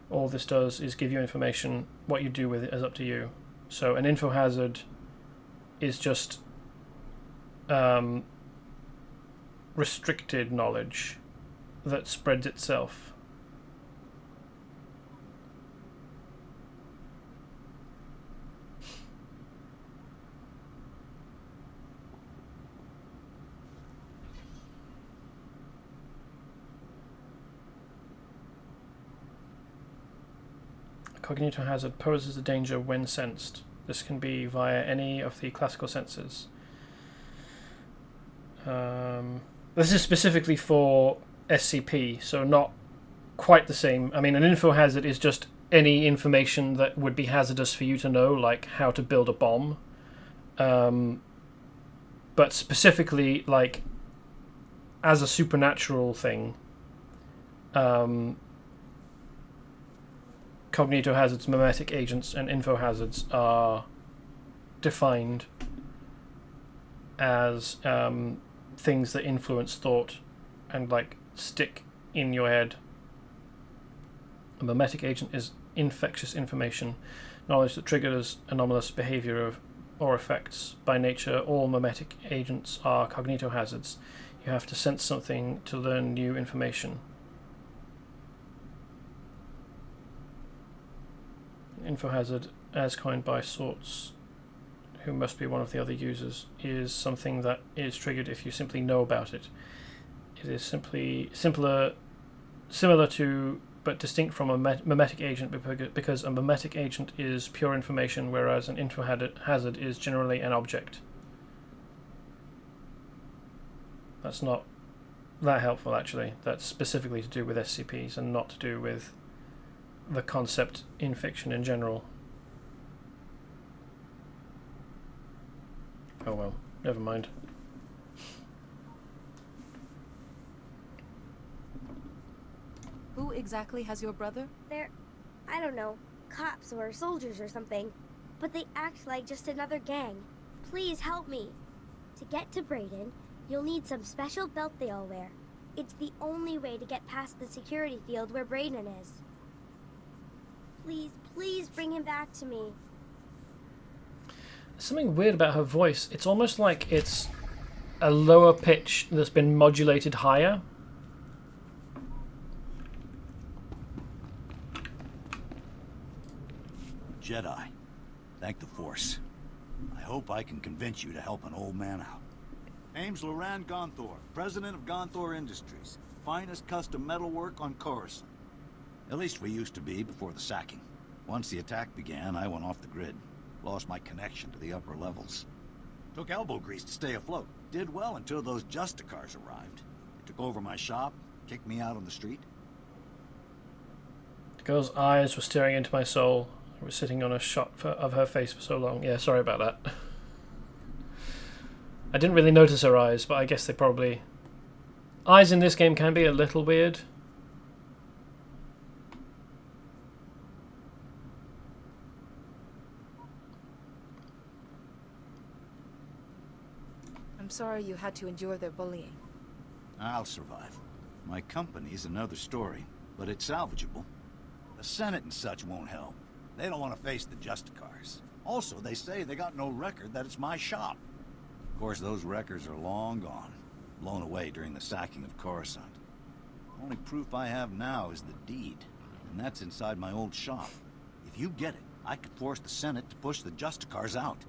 All this does is give you information. What you do with it is up to you. So an info hazard is just restricted knowledge that spreads itself. Cognito hazard poses a danger when sensed. This can be via any of the classical senses. This is specifically for SCP, so not quite the same. I mean, an info hazard is just any information that would be hazardous for you to know, like how to build a bomb. But specifically, like, as a supernatural thing, cognito hazards, mimetic agents, and info hazards are defined as things that influence thought and like stick in your head. A mimetic agent is infectious information, knowledge that triggers anomalous behavior or effects. By nature, all mimetic agents are cognito hazards. You have to sense something to learn new information. Info hazard, as coined by Sorts, who must be one of the other users, is something that is triggered if you simply know about it. It is similar to, but distinct from a mimetic agent, because a mimetic agent is pure information, whereas an info hazard is generally an object. That's not that helpful, actually. That's specifically to do with SCPs and not to do with the concept in fiction in general. Oh well, never mind. Who exactly has your brother? They're, I don't know, cops or soldiers or something. But they act like just another gang. Please help me. To get to Brayden, you'll need some special belt they all wear. It's the only way to get past the security field where Brayden is. Please, please bring him back to me. There's something weird about her voice. It's almost like it's a lower pitch that's been modulated higher. Jedi, thank the Force. I hope I can convince you to help an old man out. Name's Loran Gonthor, president of Gonthor Industries. Finest custom metalwork on Coruscant. At least we used to be before the sacking. Once the attack began, I went off the grid. Lost my connection to the upper levels. Took elbow grease to stay afloat. Did well until those Jester cars arrived. They took over my shop, kicked me out on the street. The girl's eyes were staring into my soul. I was sitting on a shot of her face for so long. Yeah, sorry about that. I didn't really notice her eyes, but I guess they probably... Eyes in this game can be a little weird. I'm sorry you had to endure their bullying. I'll survive. My company's another story, but it's salvageable. The Senate and such won't help. They don't want to face the Justicars. Also, they say they got no record that it's my shop. Of course, those records are long gone. Blown away during the sacking of Coruscant. Only proof I have now is the deed, and that's inside my old shop. If you get it, I could force the Senate to push the Justicars out.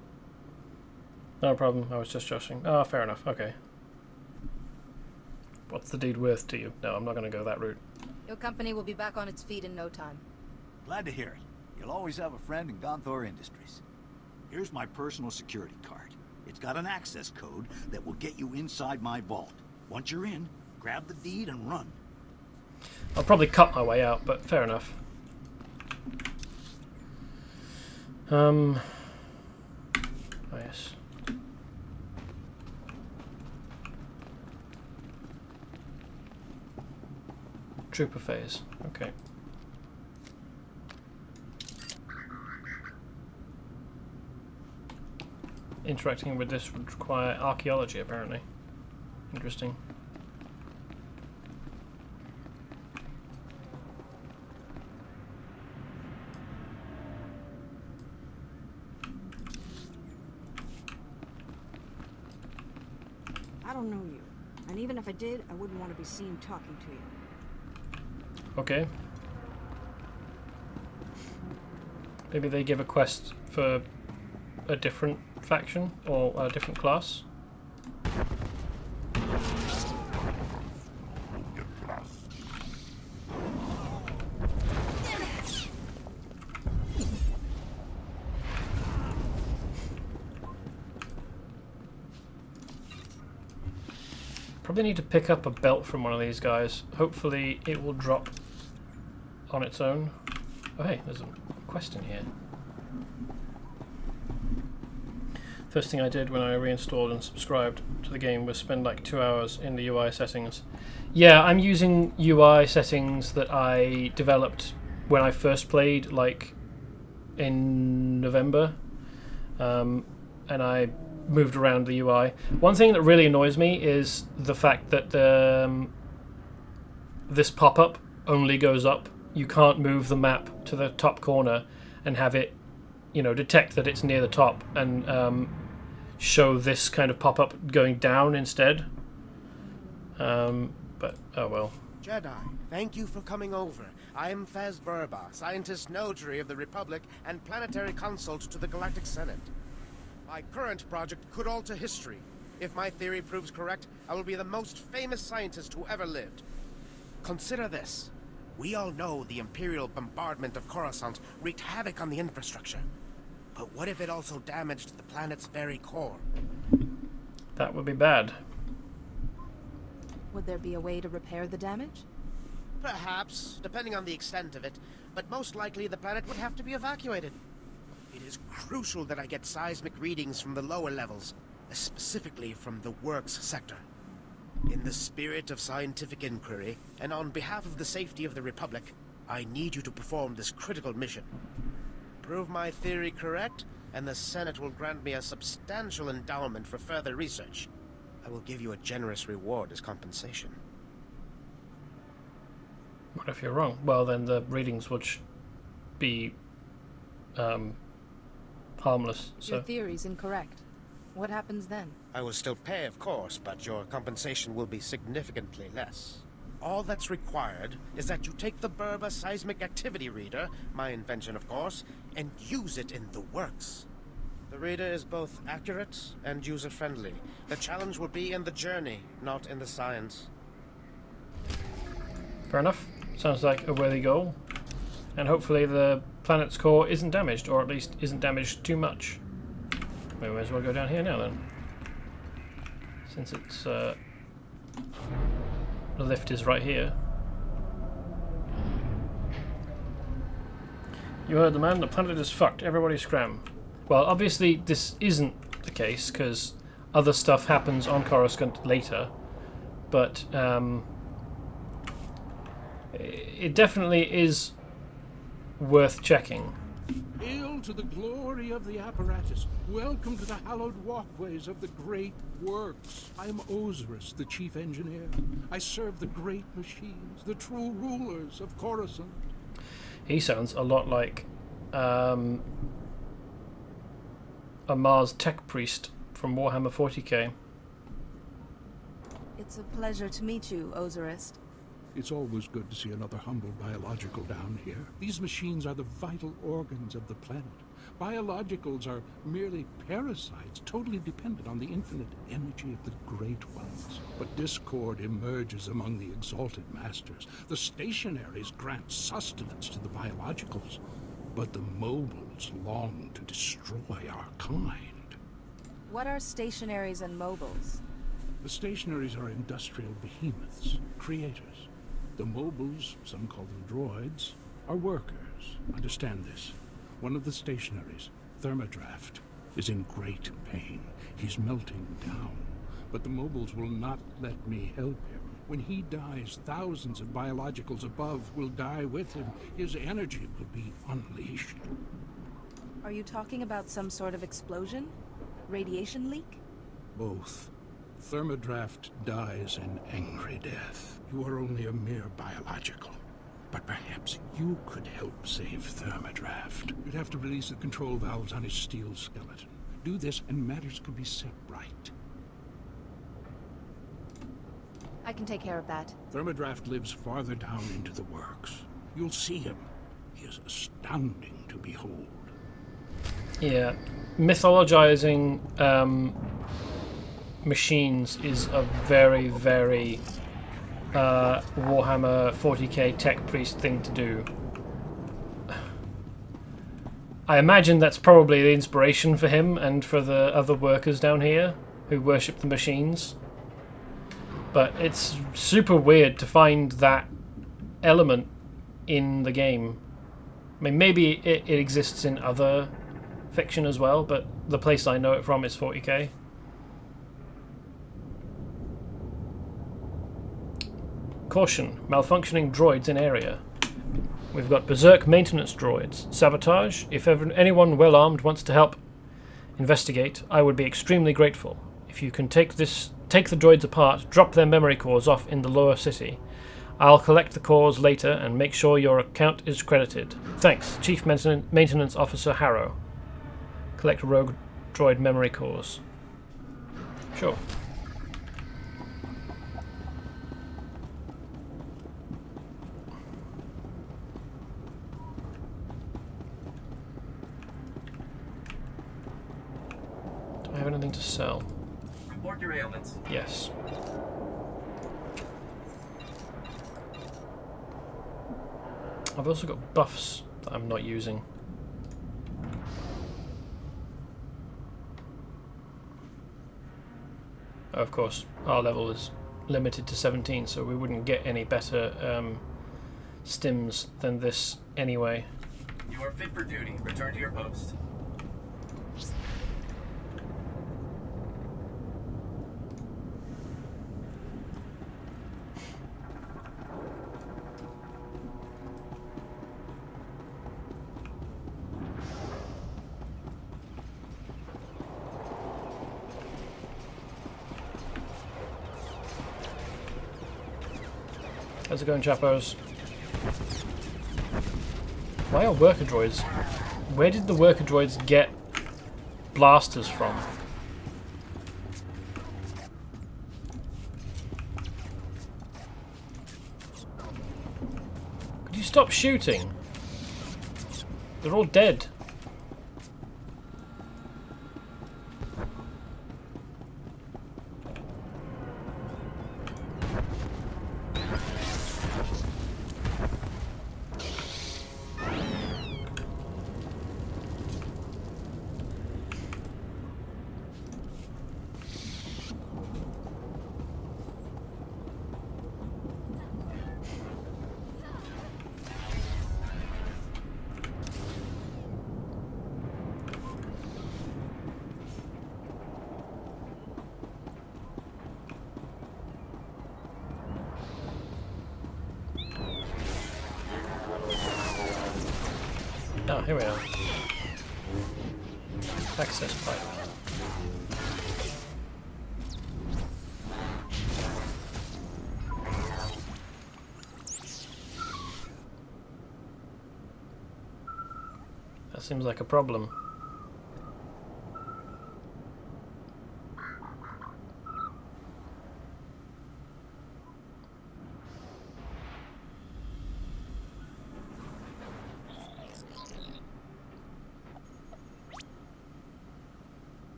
No problem, I was just joshing. Oh, fair enough, okay. What's the deed worth to you? No, I'm not going to go that route. Your company will be back on its feet in no time. Glad to hear it. You'll always have a friend in Gonthor Industries. Here's my personal security card. It's got an access code that will get you inside my vault. Once you're in, grab the deed and run. I'll probably cut my way out, but fair enough. Oh yes. Trooper phase. Okay. Interacting with this would require archaeology, apparently. Interesting. I don't know you, and even if I did, I wouldn't want to be seen talking to you. Okay. Maybe they give a quest for a different faction or a different class. Probably need to pick up a belt from one of these guys. Hopefully it will drop on its own. Oh hey, there's a quest in here. First thing I did when I reinstalled and subscribed to the game was spend like 2 hours in the UI settings. Yeah, I'm using UI settings that I developed when I first played, like in November, and I moved around the UI. One thing that really annoys me is the fact that this pop-up only goes up. You can't move the map to the top corner and have it, you know, detect that it's near the top and show this kind of pop-up going down instead. But oh well. Jedi, thank you for coming over. I am Faz Burba, scientist notary of the Republic and planetary consult to the Galactic Senate. My current project could alter history. If my theory proves correct, I will be the most famous scientist who ever lived. Consider this. We all know the Imperial bombardment of Coruscant wreaked havoc on the infrastructure. But what if it also damaged the planet's very core? That would be bad. Would there be a way to repair the damage? Perhaps, depending on the extent of it, but most likely the planet would have to be evacuated. It is crucial that I get seismic readings from the lower levels. specifically from the Works sector. In the spirit of scientific inquiry, and on behalf of the safety of the Republic, I need you to perform this critical mission. Prove my theory correct, and the Senate will grant me a substantial endowment for further research. I will give you a generous reward as compensation. What if you're wrong? Well, then the readings would be harmless. So. Your theory's incorrect. What happens then? I will still pay, of course, but your compensation will be significantly less. All that's required is that you take the Berba Seismic Activity Reader, my invention of course, and use it in the Works. The reader is both accurate and user-friendly. The challenge will be in the journey, not in the science. Fair enough. Sounds like a worthy goal. And hopefully the planet's core isn't damaged, or at least isn't damaged too much. We may as well go down here now then. Since it's the lift is right here. You heard the man, the planet is fucked, everybody scram. Well, obviously this isn't the case, because other stuff happens on Coruscant later, but it definitely is worth checking. Hail to the glory of the apparatus. Welcome to the hallowed walkways of the great works. I am Osiris, the chief engineer. I serve the great machines, the true rulers of Coruscant. He sounds a lot like a Mars tech priest from Warhammer 40k. It's a pleasure to meet you, Osiris. It's always good to see another humble biological down here. These machines are the vital organs of the planet. Biologicals are merely parasites, totally dependent on the infinite energy of the Great Ones. But discord emerges among the exalted masters. The stationaries grant sustenance to the biologicals, but the mobiles long to destroy our kind. What are stationaries and mobiles? The stationaries are industrial behemoths, creators. The mobiles, some call them droids, are workers. Understand this. One of the stationaries, Thermodraft, is in great pain. He's melting down. But the mobiles will not let me help him. When he dies, thousands of biologicals above will die with him. His energy will be unleashed. Are you talking about some sort of explosion? Radiation leak? Both. Thermodraft dies an angry death. You are only a mere biological. But perhaps you could help save Thermodraft. You'd have to release the control valves on his steel skeleton. Do this and matters could be set right. I can take care of that. Thermodraft lives farther down into the works. You'll see him. He is astounding to behold. Yeah. Mythologizing machines is a very, very Warhammer 40k tech priest thing to do. I imagine that's probably the inspiration for him and for the other workers down here who worship the machines. But it's super weird to find that element in the game. I mean, maybe it exists in other fiction as well, but the place I know it from is 40k. Caution, malfunctioning droids in area. We've got berserk maintenance droids. Sabotage. If anyone well armed wants to help investigate, I would be extremely grateful. If you can take the droids apart, drop their memory cores off in the lower city. I'll collect the cores later and make sure your account is credited. Thanks, Chief Maintenance Officer Harrow. Collect rogue droid memory cores. Sure. Do I have anything to sell? Report your ailments. Yes. I've also got buffs that I'm not using. Of course, our level is limited to 17, so we wouldn't get any better stims than this anyway. You are fit for duty. Return to your post. How's it going, chappos? Why are worker droids? Where did the worker droids get blasters from? Could you stop shooting? They're all dead. Oh, here we are. Access pipe. That seems like a problem.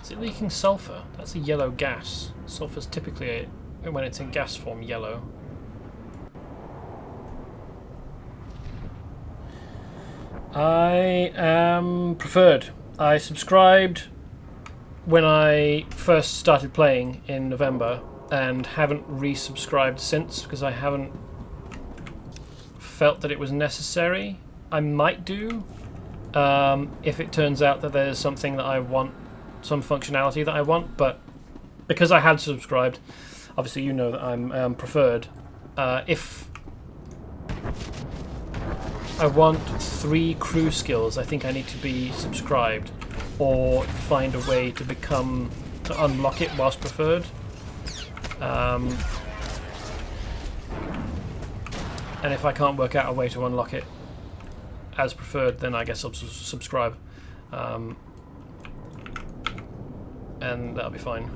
Is it leaking sulfur? That's a yellow gas. Sulfur's typically, when it's in gas form, yellow. I am preferred. I subscribed when I first started playing in November and haven't resubscribed since because I haven't felt that it was necessary. I might do if it turns out that there's something that I want, some functionality that I want, but because I had subscribed, obviously you know that I'm preferred. If I want 3 crew skills, I think I need to be subscribed or find a way to unlock it whilst preferred. And if I can't work out a way to unlock it as preferred, then I guess I'll subscribe. And that'll be fine.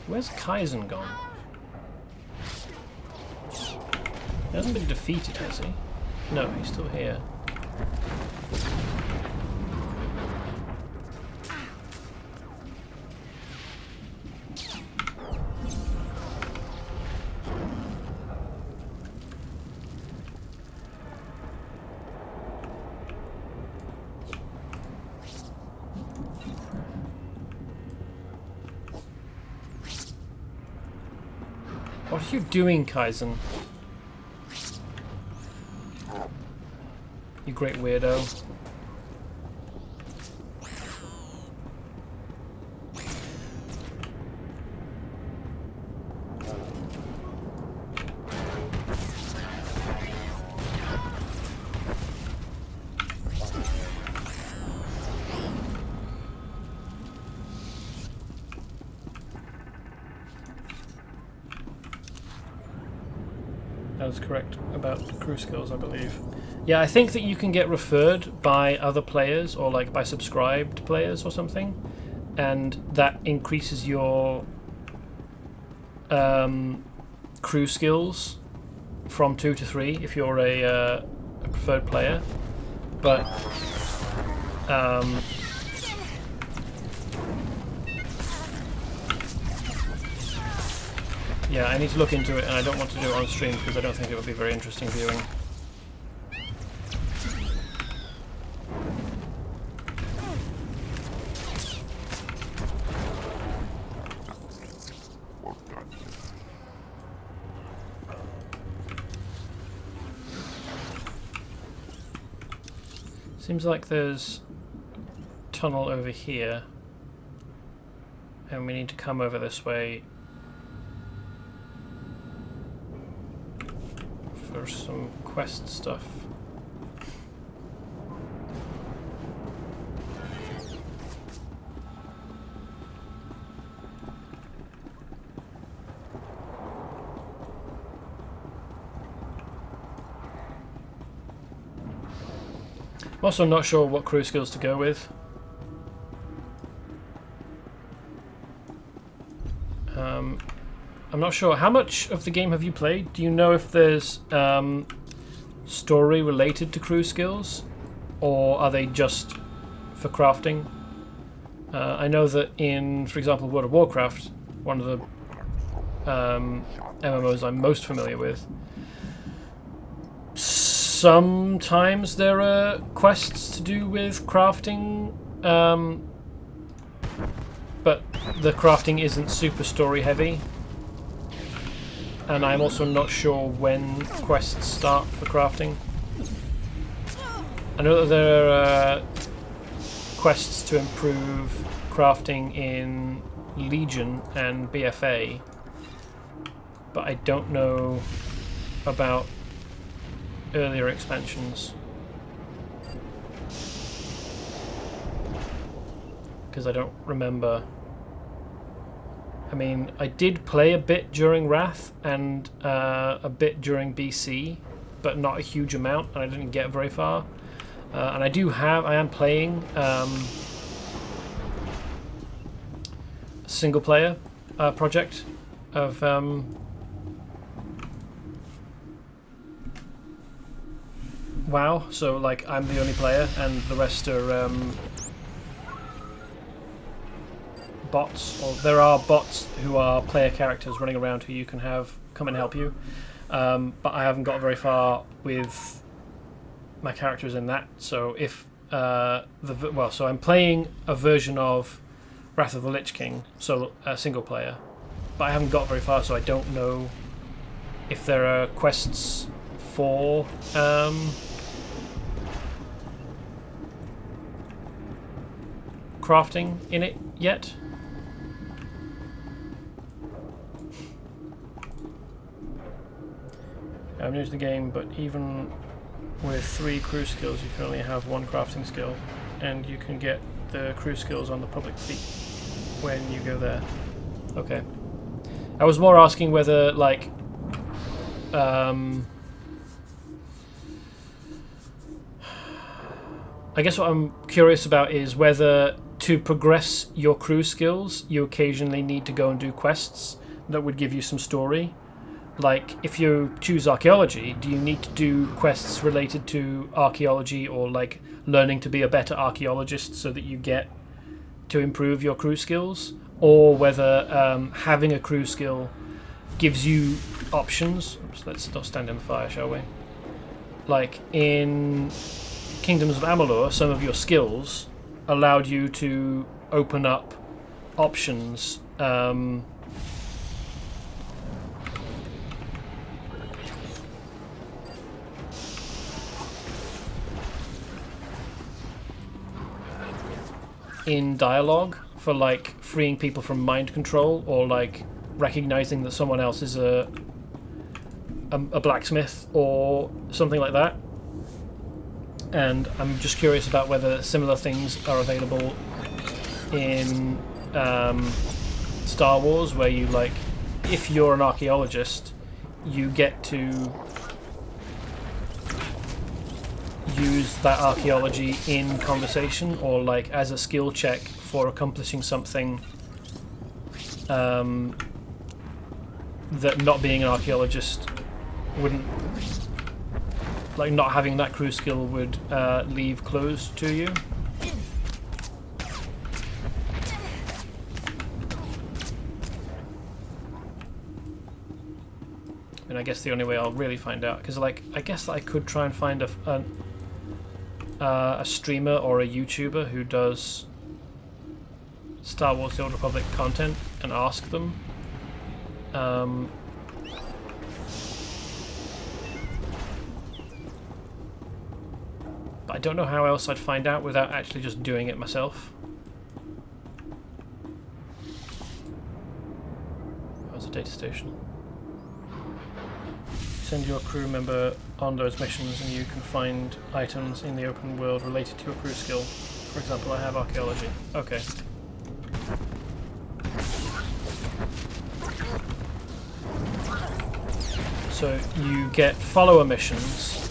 Where's Kaizen gone? He hasn't been defeated, has he? No, he's still here. What are you doing, Kaizen? You great weirdo. That is correct about the crew skills, I believe. Yeah, I think that you can get referred by other players or like by subscribed players or something, and that increases your crew skills from 2 to 3 if you're a preferred player. But yeah, I need to look into it, and I don't want to do it on stream because I don't think it would be very interesting viewing. Seems like there's a tunnel over here, and we need to come over this way for some quest stuff. I'm also not sure what crew skills to go with. I'm not sure. How much of the game have you played? Do you know if there's story related to crew skills, or are they just for crafting? I know that in, for example, World of Warcraft, one of the MMOs I'm most familiar with, sometimes there are quests to do with crafting, but the crafting isn't super story heavy. And I'm also not sure when quests start for crafting. I know that there are quests to improve crafting in Legion and BFA, but I don't know about earlier expansions, because I don't remember. I mean, I did play a bit during Wrath and a bit during BC, but not a huge amount, and I didn't get very far. And I am playing a single player project of WoW, so like I'm the only player and the rest are bots, or there are bots who are player characters running around who you can have come and help you, but I haven't got very far with my characters in that. So if so I'm playing a version of Wrath of the Lich King, so single player, but I haven't got very far, so I don't know if there are quests for crafting in it yet. I'm new to the game, but even with 3 crew skills you can only have 1 crafting skill, and you can get the crew skills on the public fleet when you go there. Okay. I was more asking whether, like, I guess what I'm curious about is whether to progress your crew skills you occasionally need to go and do quests that would give you some story. Like, if you choose archaeology, do you need to do quests related to archaeology, or like learning to be a better archaeologist so that you get to improve your crew skills? Or whether having a crew skill gives you options. Let's not stand in the fire, shall we? Like in Kingdoms of Amalur, some of your skills allowed you to open up options in dialogue, for like freeing people from mind control, or like recognizing that someone else is a blacksmith or something like that. And I'm just curious about whether similar things are available in Star Wars, where you, like, if you're an archaeologist, you get to use that archaeology in conversation, or like as a skill check for accomplishing something that not being an archaeologist wouldn't, like not having that crew skill would leave closed to you. And I guess the only way I'll really find out, because like I guess I could try and find a streamer or a YouTuber who does Star Wars The Old Republic content and ask them. But I don't know how else I'd find out without actually just doing it myself. That was a data station. Send your crew member on those missions and you can find items in the open world related to your crew skill. For example, I have archaeology. Okay. So you get follower missions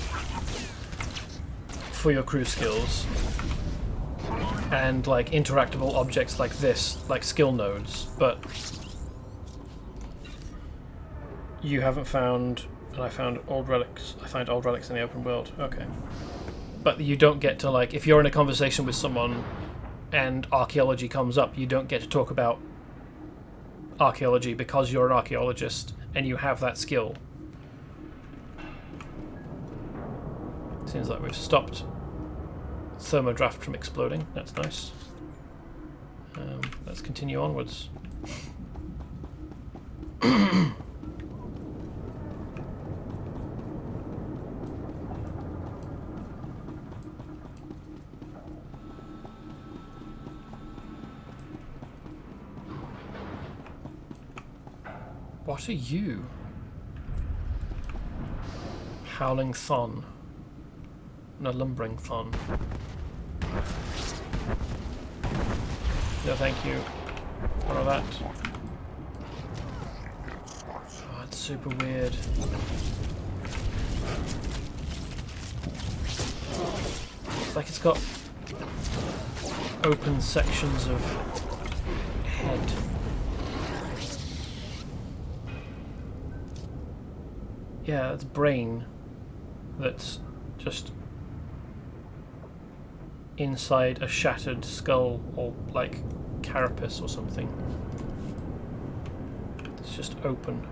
for your crew skills and like interactable objects like this, like skill nodes, but you haven't found, and I found old relics. I find old relics in the open world. Okay. But you don't get to, like, if you're in a conversation with someone and archaeology comes up, you don't get to talk about archaeology because you're an archaeologist and you have that skill. Seems like we've stopped thermodraft from exploding. That's nice. Let's continue onwards. What are you? Howling Thon. No, lumbering Thon. No, thank you. What of that? Oh, it's super weird. It's like it's got open sections of head. Yeah, it's brain that's just inside a shattered skull or like carapace or something. It's just open.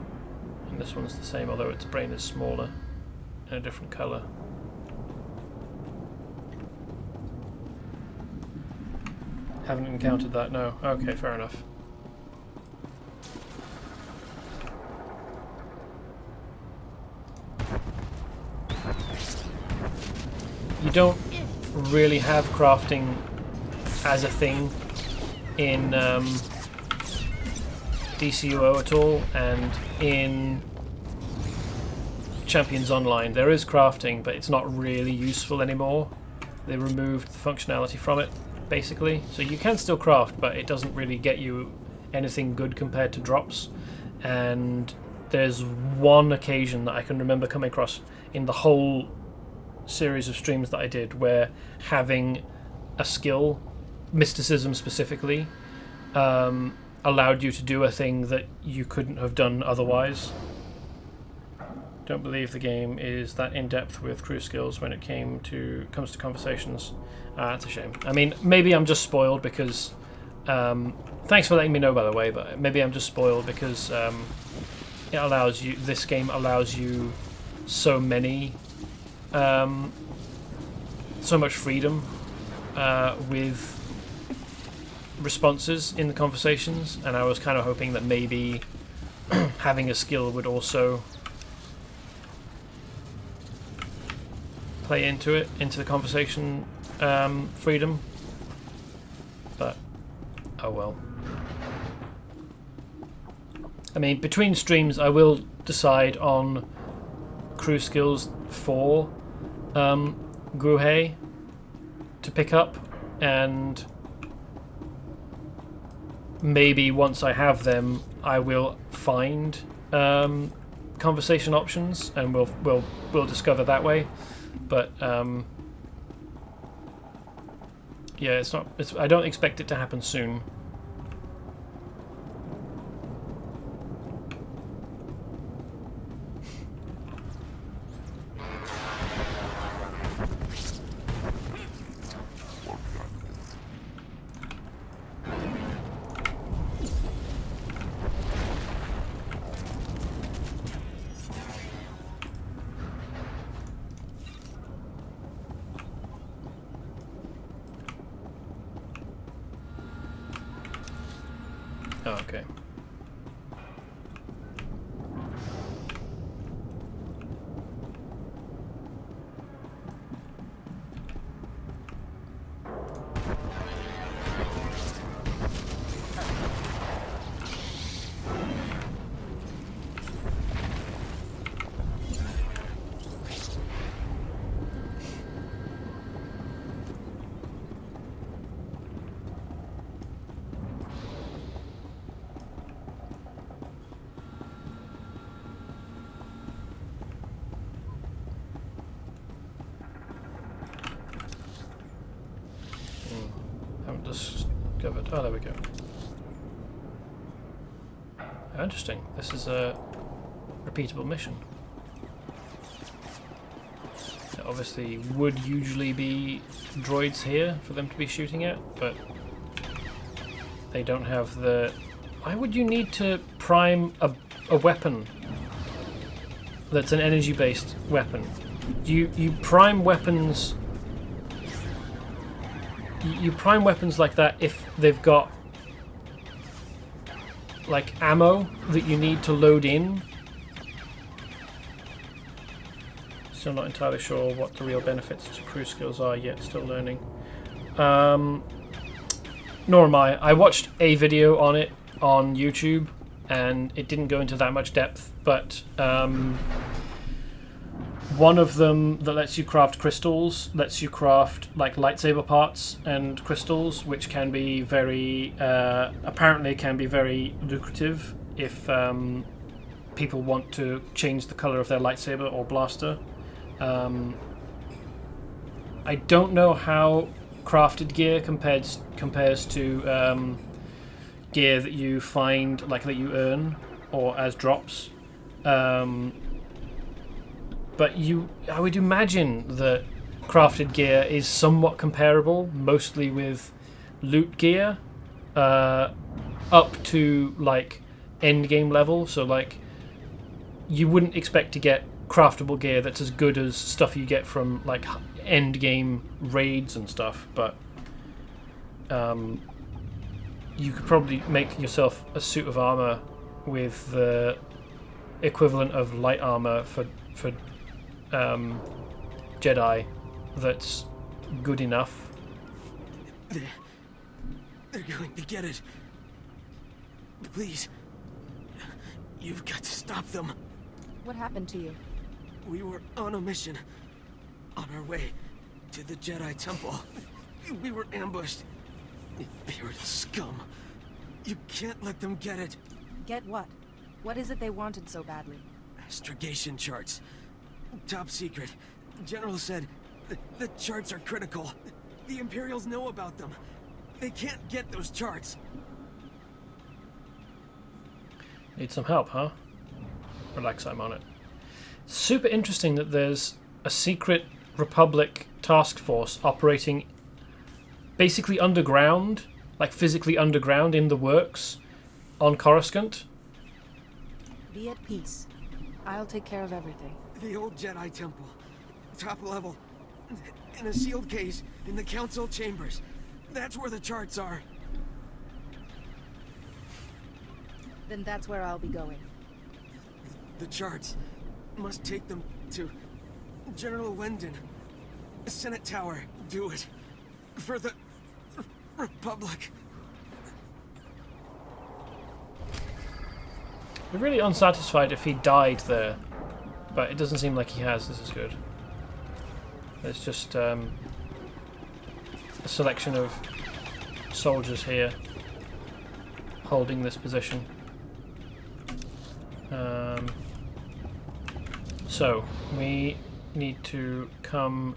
And this one's the same, although its brain is smaller and a different colour. Haven't encountered that, no. Okay, fair enough. You don't really have crafting as a thing in DCUO at all, and in Champions Online there is crafting, but it's not really useful anymore. They removed the functionality from it, basically. So you can still craft, but it doesn't really get you anything good compared to drops. And there's one occasion that I can remember coming across in the whole series of streams that I did where having a skill, mysticism specifically, allowed you to do a thing that you couldn't have done otherwise. Don't believe the game is that in-depth with crew skills when it comes to conversations. That's a shame. I mean, maybe I'm just spoiled because thanks for letting me know, by the way, but maybe I'm just spoiled because this game allows you so much freedom with responses in the conversations, and I was kind of hoping that maybe having a skill would also play into the conversation freedom, but oh well. I mean, between streams I will decide on crew skills for Guhe to pick up, and maybe once I have them I will find conversation options and we'll discover that way. But yeah, I don't expect it to happen soon. Oh, okay. discovered. Oh, there we go. Interesting. This is a repeatable mission. There obviously would usually be droids here for them to be shooting at, but they don't have the... Why would you need to prime a weapon that's an energy-based weapon? You prime weapons... You prime weapons like that if they've got like ammo that you need to load in. Still not entirely sure what the real benefits to crew skills are yet, still learning. Nor am I. I watched a video on it on YouTube and it didn't go into that much depth, but one of them that lets you craft crystals lets you craft like lightsaber parts and crystals, which can be very apparently can be very lucrative if people want to change the color of their lightsaber or blaster. I don't know how crafted gear compares to gear that you find, like that you earn or as drops. But I would imagine that crafted gear is somewhat comparable, mostly with loot gear, up to like end game level. So like, you wouldn't expect to get craftable gear that's as good as stuff you get from like end game raids and stuff. But you could probably make yourself a suit of armor with the equivalent of light armor for Jedi that's good enough. They're going to get it. Please. You've got to stop them. What happened to you? We were on a mission. On our way to the Jedi Temple. We were ambushed. Imperial scum. You can't let them get it. Get what? What is it they wanted so badly? Astrogation charts. Top secret. General said the charts are critical. The Imperials know about them. They can't get those charts. Need some help, huh? Relax, I'm on it. Super interesting that there's a secret Republic task force operating basically underground, like physically underground in the works on Coruscant. Be at peace. I'll take care of everything. The old Jedi Temple. Top level. In a sealed case in the council chambers. That's where the charts are. Then that's where I'll be going. The charts must take them to General Wendon. Senate Tower. Do it. For the Republic. I'm really unsatisfied if he died there, but it doesn't seem like he has. This is good. There's just a selection of soldiers here holding this position. So we need to come...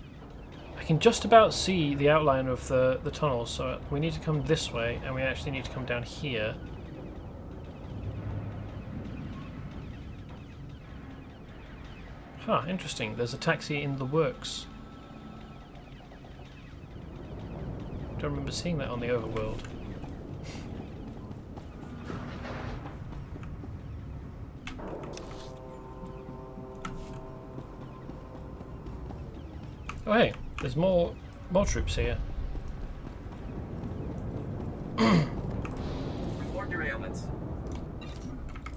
I can just about see the outline of the tunnels, so we need to come this way, and we actually need to come down here. Huh, interesting. There's a taxi in the works. Don't remember seeing that on the overworld. Oh hey, there's more troops here. Report your ailments.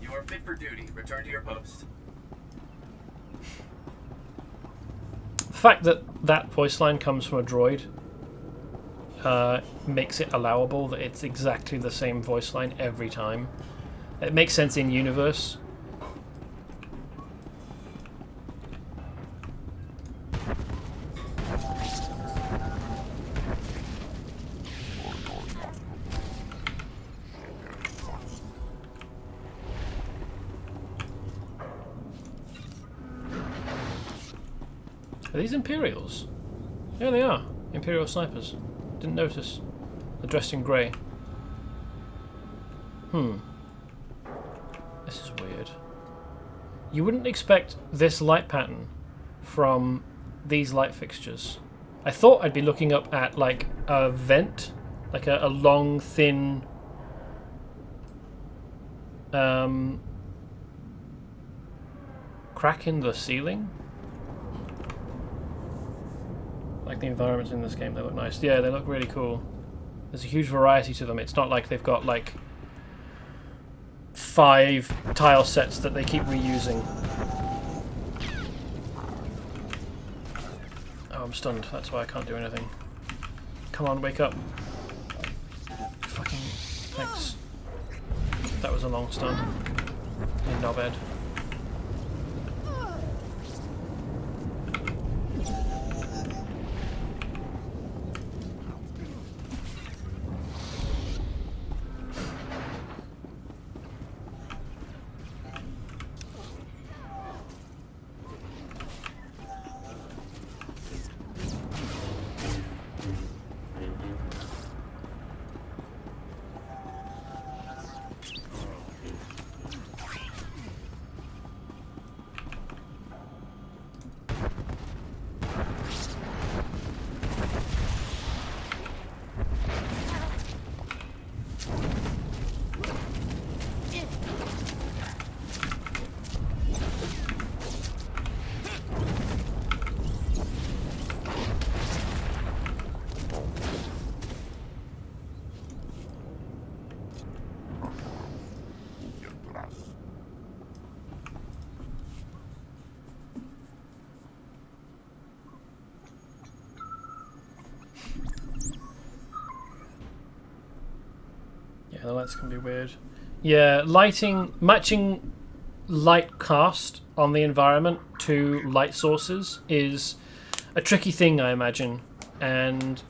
You are fit for duty. Return to your post. The fact that that voice line comes from a droid makes it allowable that it's exactly the same voice line every time. It makes sense in universe. Are these Imperials? Yeah, they are. Imperial snipers. Didn't notice. They're dressed in grey. This is weird. You wouldn't expect this light pattern from these light fixtures. I thought I'd be looking up at like a vent, like a long, thin crack in the ceiling. Like the environments in this game, they look nice. Yeah, they look really cool. There's a huge variety to them. It's not like they've got like 5 tile sets that they keep reusing. Oh, I'm stunned. That's why I can't do anything. Come on, wake up. Fucking thanks. That was a long stun. You knobhead. Yeah, the lights can be weird. Yeah, matching light cast on the environment to light sources is a tricky thing, I imagine, and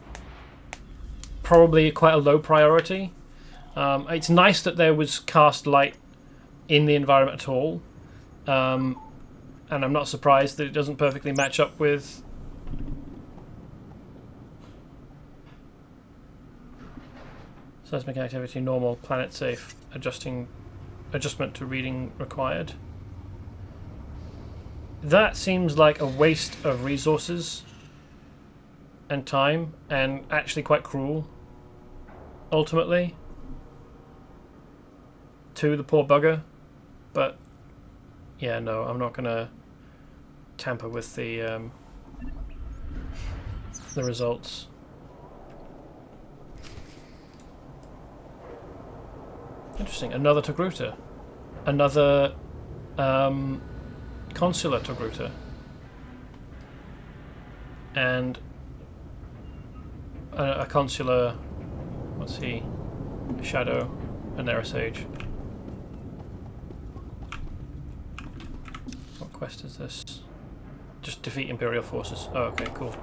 probably quite a low priority. It's nice that there was cast light in the environment at all, and I'm not surprised that it doesn't perfectly match up with seismic activity, normal, planet safe, adjustment to reading required. That seems like a waste of resources and time, and actually quite cruel, ultimately, to the poor bugger. But yeah, no, I'm not gonna tamper with the results. Interesting. Another Togruta. Another consular Togruta. And a consular... What's he? A Shadow. A Nera Sage. What quest is this? Just defeat Imperial forces. Oh, okay, cool.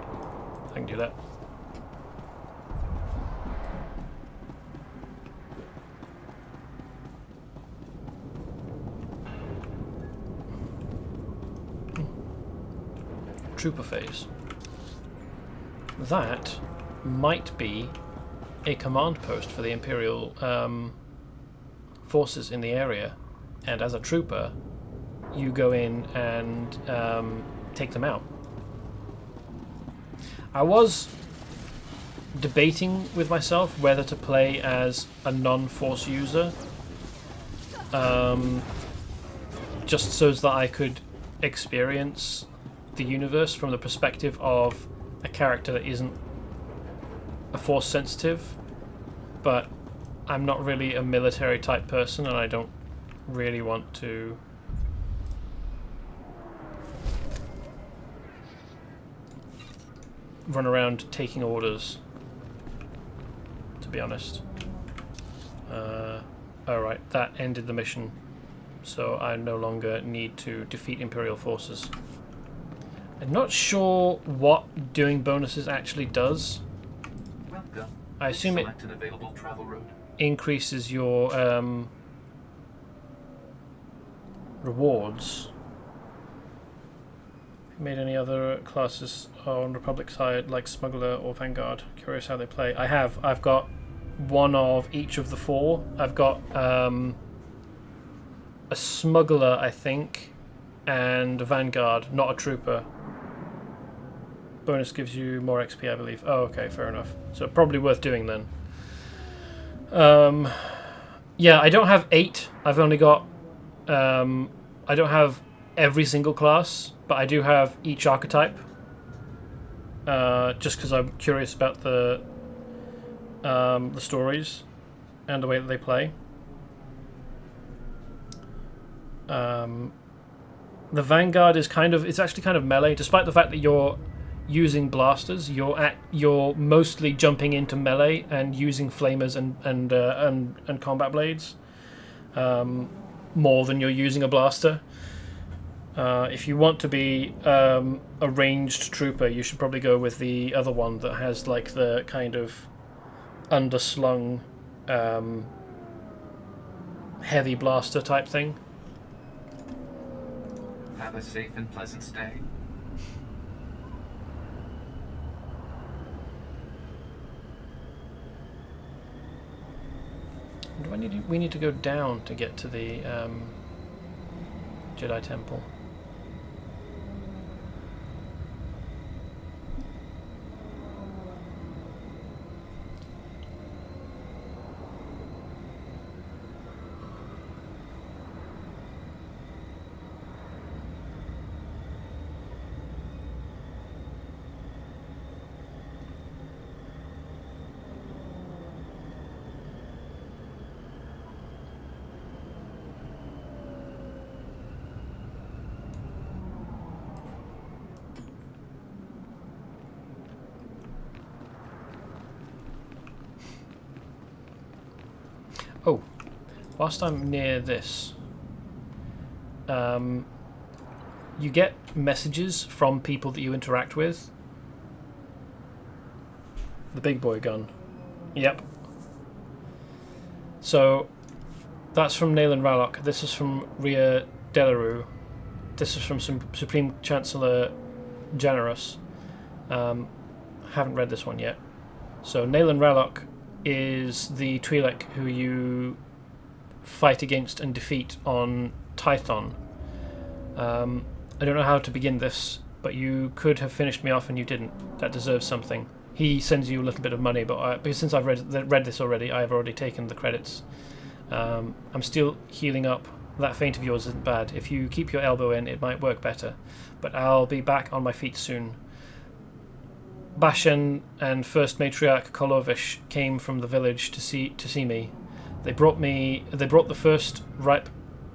I can do that. Trooper phase. That might be a command post for the Imperial forces in the area, and as a trooper you go in and take them out. I was debating with myself whether to play as a non-force user, just so that I could experience the universe from the perspective of a character that isn't a force sensitive, but I'm not really a military type person, and I don't really want to run around taking orders, to be honest. Alright, that ended the mission, so I no longer need to defeat Imperial forces. I'm not sure what doing bonuses actually does. Welcome. I assume it Select an available travel route. increases your rewards. Made any other classes on Republic side like Smuggler or Vanguard? Curious how they play. I have. I've got one of each of the 4. I've got a smuggler, I think, and a vanguard, not a trooper. Bonus gives you more XP, I believe. Oh, okay, fair enough. So probably worth doing then. Yeah, I don't have 8. I've only got... I don't have every single class, but I do have each archetype. Just because I'm curious about the stories and the way that they play. The Vanguard is it's actually kind of melee, despite the fact that you're using blasters. You're mostly jumping into melee and using flamers and combat blades more than you're using a blaster. If you want to be a ranged trooper, you should probably go with the other one that has like the kind of underslung heavy blaster type thing. Have a safe and pleasant stay. We need to go down to get to the Jedi Temple. Oh, whilst I'm near this, you get messages from people that you interact with. The big boy gun. Yep. So, that's from Nayland Rallock. This is from Rhea Delarue. This is from Supreme Chancellor Generous. Haven't read this one yet. So, Nayland Rallock is the Twi'lek who you fight against and defeat on Tython. I don't know how to begin this, but you could have finished me off and you didn't. That deserves something. He sends you a little bit of money, but because since I've read this already, I have already taken the credits. I'm still healing up. That feint of yours isn't bad. If you keep your elbow in, it might work better. But I'll be back on my feet soon. Bashan and First Matriarch Kolovish came from the village to see me. They brought the first ripe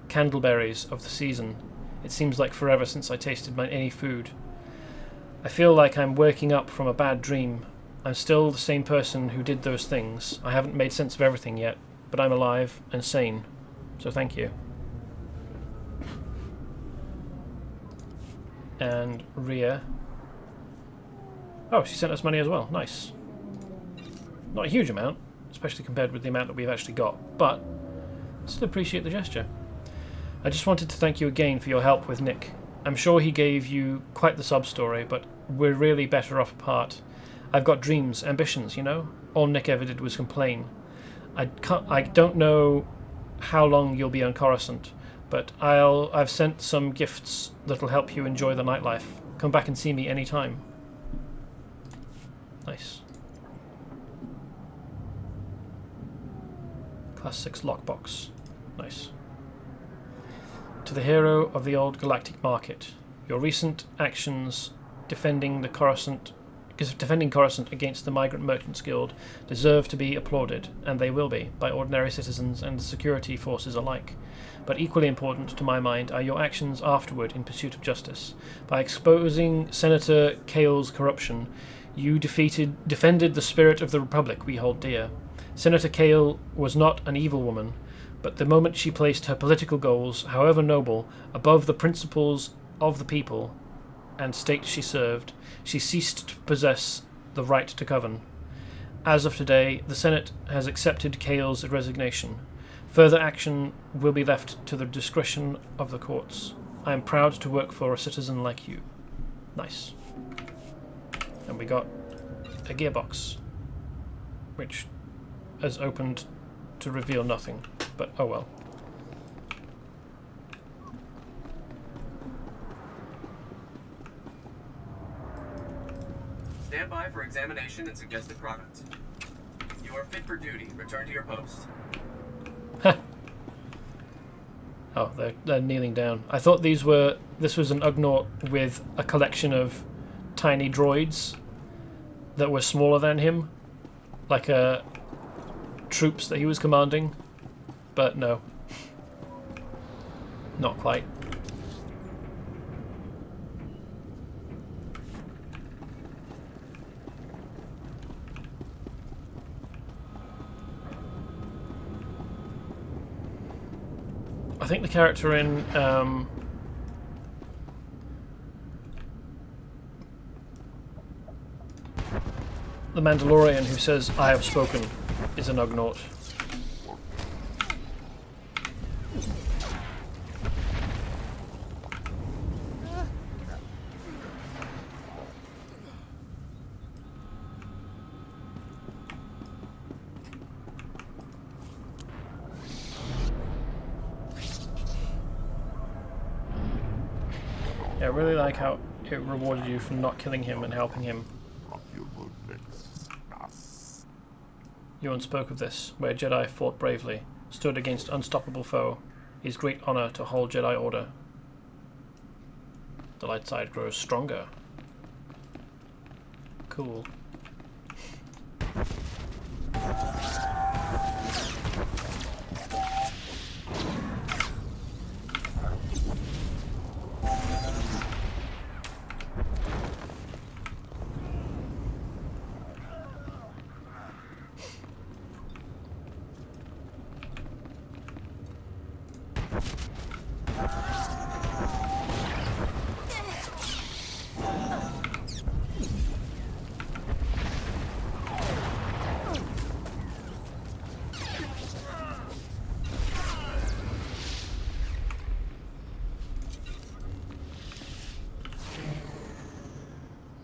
candleberries of the season. It seems like forever since I tasted any food. I feel like I'm waking up from a bad dream. I'm still the same person who did those things. I haven't made sense of everything yet, but I'm alive and sane. So thank you. And Rhea. Oh, she sent us money as well. Nice. Not a huge amount, especially compared with the amount that we've actually got, but still appreciate the gesture. I just wanted to thank you again for your help with Nick. I'm sure he gave you quite the sub-story, but we're really better off apart. I've got dreams, ambitions, you know? All Nick ever did was complain. I don't know how long you'll be on Coruscant, but I've sent some gifts that'll help you enjoy the nightlife. Come back and see me anytime. Nice. Class 6 lockbox. Nice. To the hero of the old galactic market. Your recent actions defending Coruscant against the Migrant Merchants Guild deserve to be applauded, and they will be, by ordinary citizens and security forces alike. But equally important, to my mind, are your actions afterward in pursuit of justice. By exposing Senator Cale's corruption, you defended the spirit of the Republic we hold dear. Senator Cale was not an evil woman, but the moment she placed her political goals, however noble, above the principles of the people and state she served, she ceased to possess the right to govern. As of today, the Senate has accepted Cale's resignation. Further action will be left to the discretion of the courts. I am proud to work for a citizen like you. Nice. And we got a gearbox, which as opened to reveal nothing, but oh well. Stand by for examination and suggested products. You are fit for duty. Return to your post. Oh, they're kneeling down. I thought this was an Ugnaught with a collection of tiny droids that were smaller than him, like troops that he was commanding, but no, not quite. I think the character in The Mandalorian who says, "I have spoken," is an Ugnaught. Yeah, I really like how it rewarded you for not killing him and helping him. Ewan spoke of this, where Jedi fought bravely, stood against unstoppable foe. His great honor to hold Jedi order. The light side grows stronger. Cool.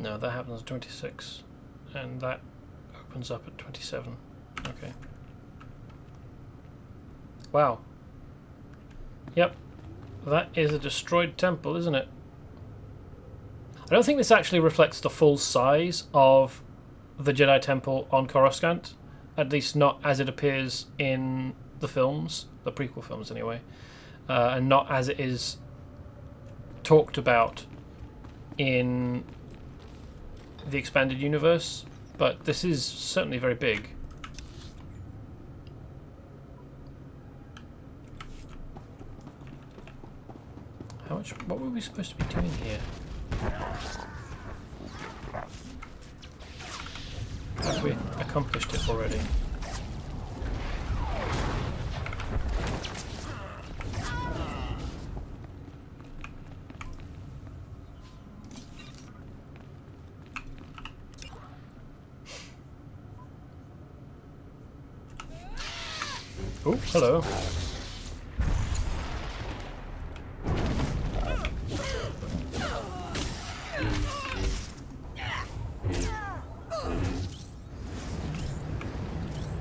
No, that happens at 26, and that opens up at 27. Okay. Wow. Yep, that is a destroyed temple, isn't it? I don't think this actually reflects the full size of the Jedi Temple on Coruscant, at least not as it appears in the films, the prequel films anyway, and not as it is talked about in the expanded universe, but this is certainly very big. What were we supposed to be doing here? Have we accomplished it already? Oh, hello.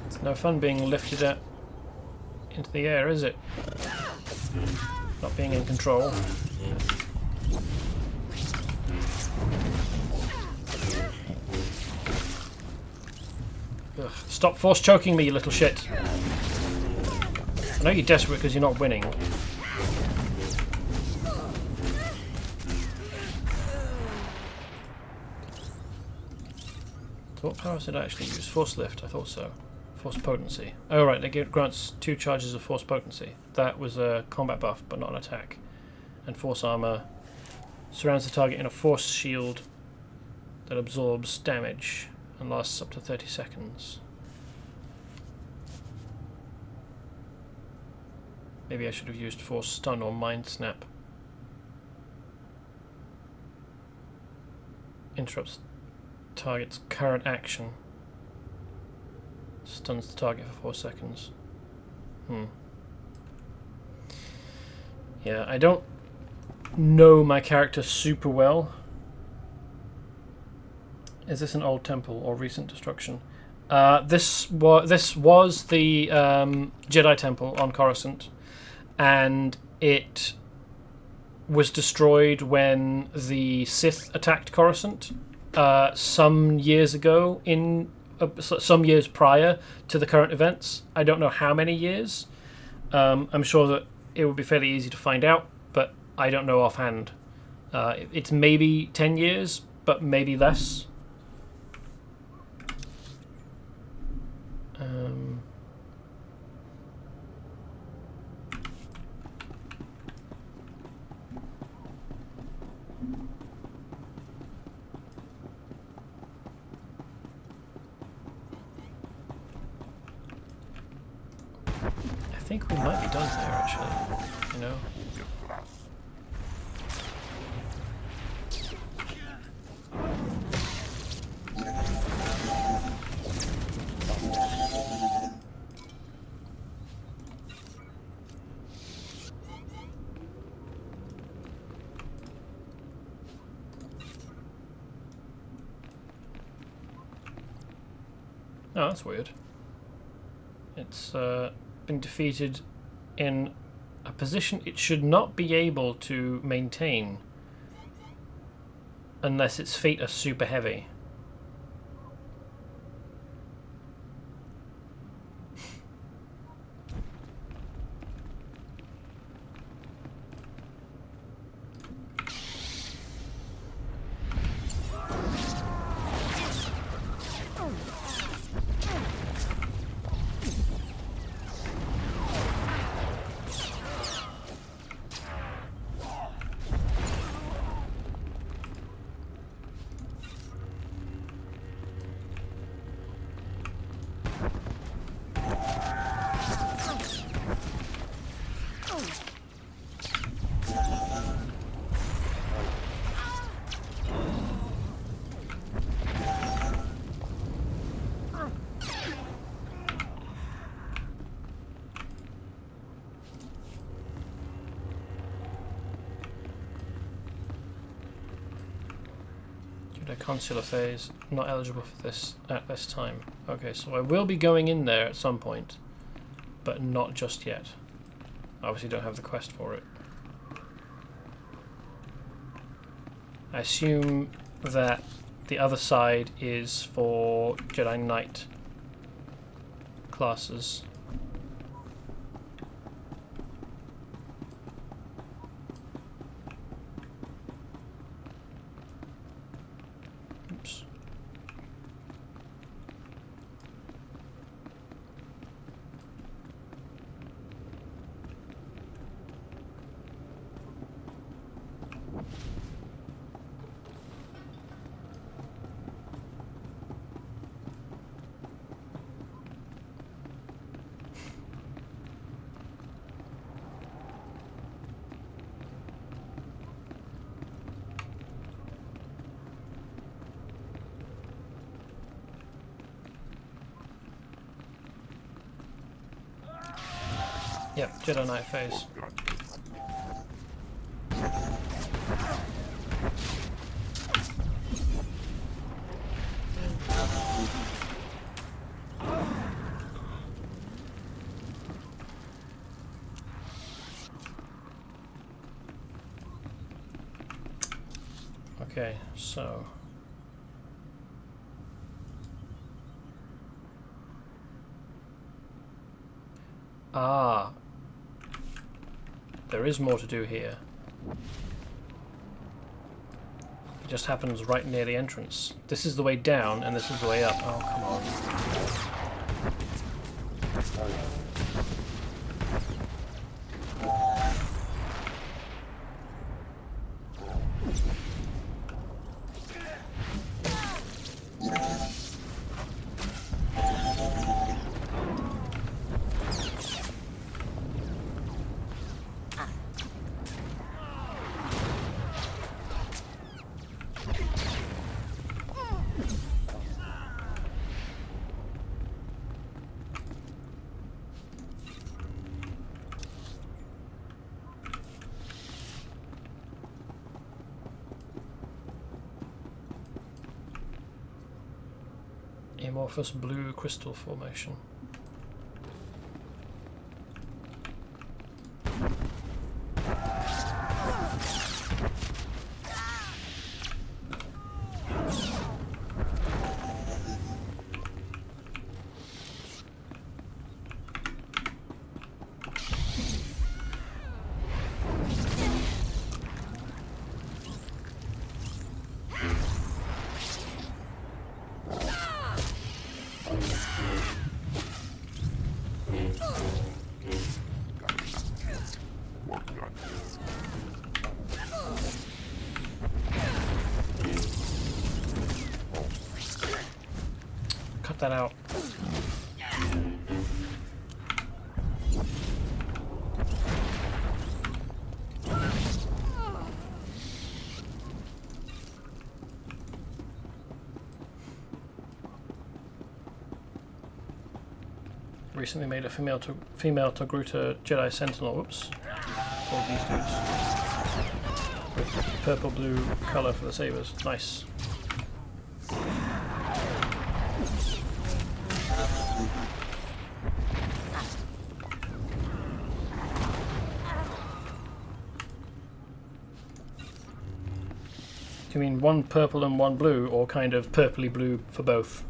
It's no fun being lifted into the air, is it? Not being in control. Ugh, stop force choking me, you little shit. I know you're desperate because you're not winning. So what powers did I actually use? Force lift, I thought so. Force potency. Oh right, it grants 2 charges of force potency. That was a combat buff, but not an attack. And force armor surrounds the target in a force shield that absorbs damage and lasts up to 30 seconds. Maybe I should have used Force Stun or Mind Snap. Interrupts target's current action. Stuns the target for 4 seconds. Yeah, I don't know my character super well. Is this an old temple or recent destruction? This was the Jedi Temple on Coruscant, and it was destroyed when the Sith attacked Coruscant some years ago, some years prior to the current events. I don't know how many years. I'm sure that it would be fairly easy to find out, but I don't know offhand. It's maybe 10 years, but maybe less. I think we might be done there, actually. You know? Oh, that's weird. It's been defeated in a position it should not be able to maintain unless its feet are super heavy. Consular phase, not eligible for this at this time. Okay, so I will be going in there at some point, but not just yet. Obviously don't have the quest for it. I assume that the other side is for Jedi Knight classes. Yep, Jedi Knight phase. Okay, so there is more to do here. It just happens right near the entrance. This is the way down, and this is the way up. Oh, come on. amorphous blue crystal formation. Cut that out. Recently made a female Togruta Jedi Sentinel. Whoops. All these dudes. With purple blue colour for the sabers. Nice. Do you mean one purple and one blue, or kind of purpley blue for both?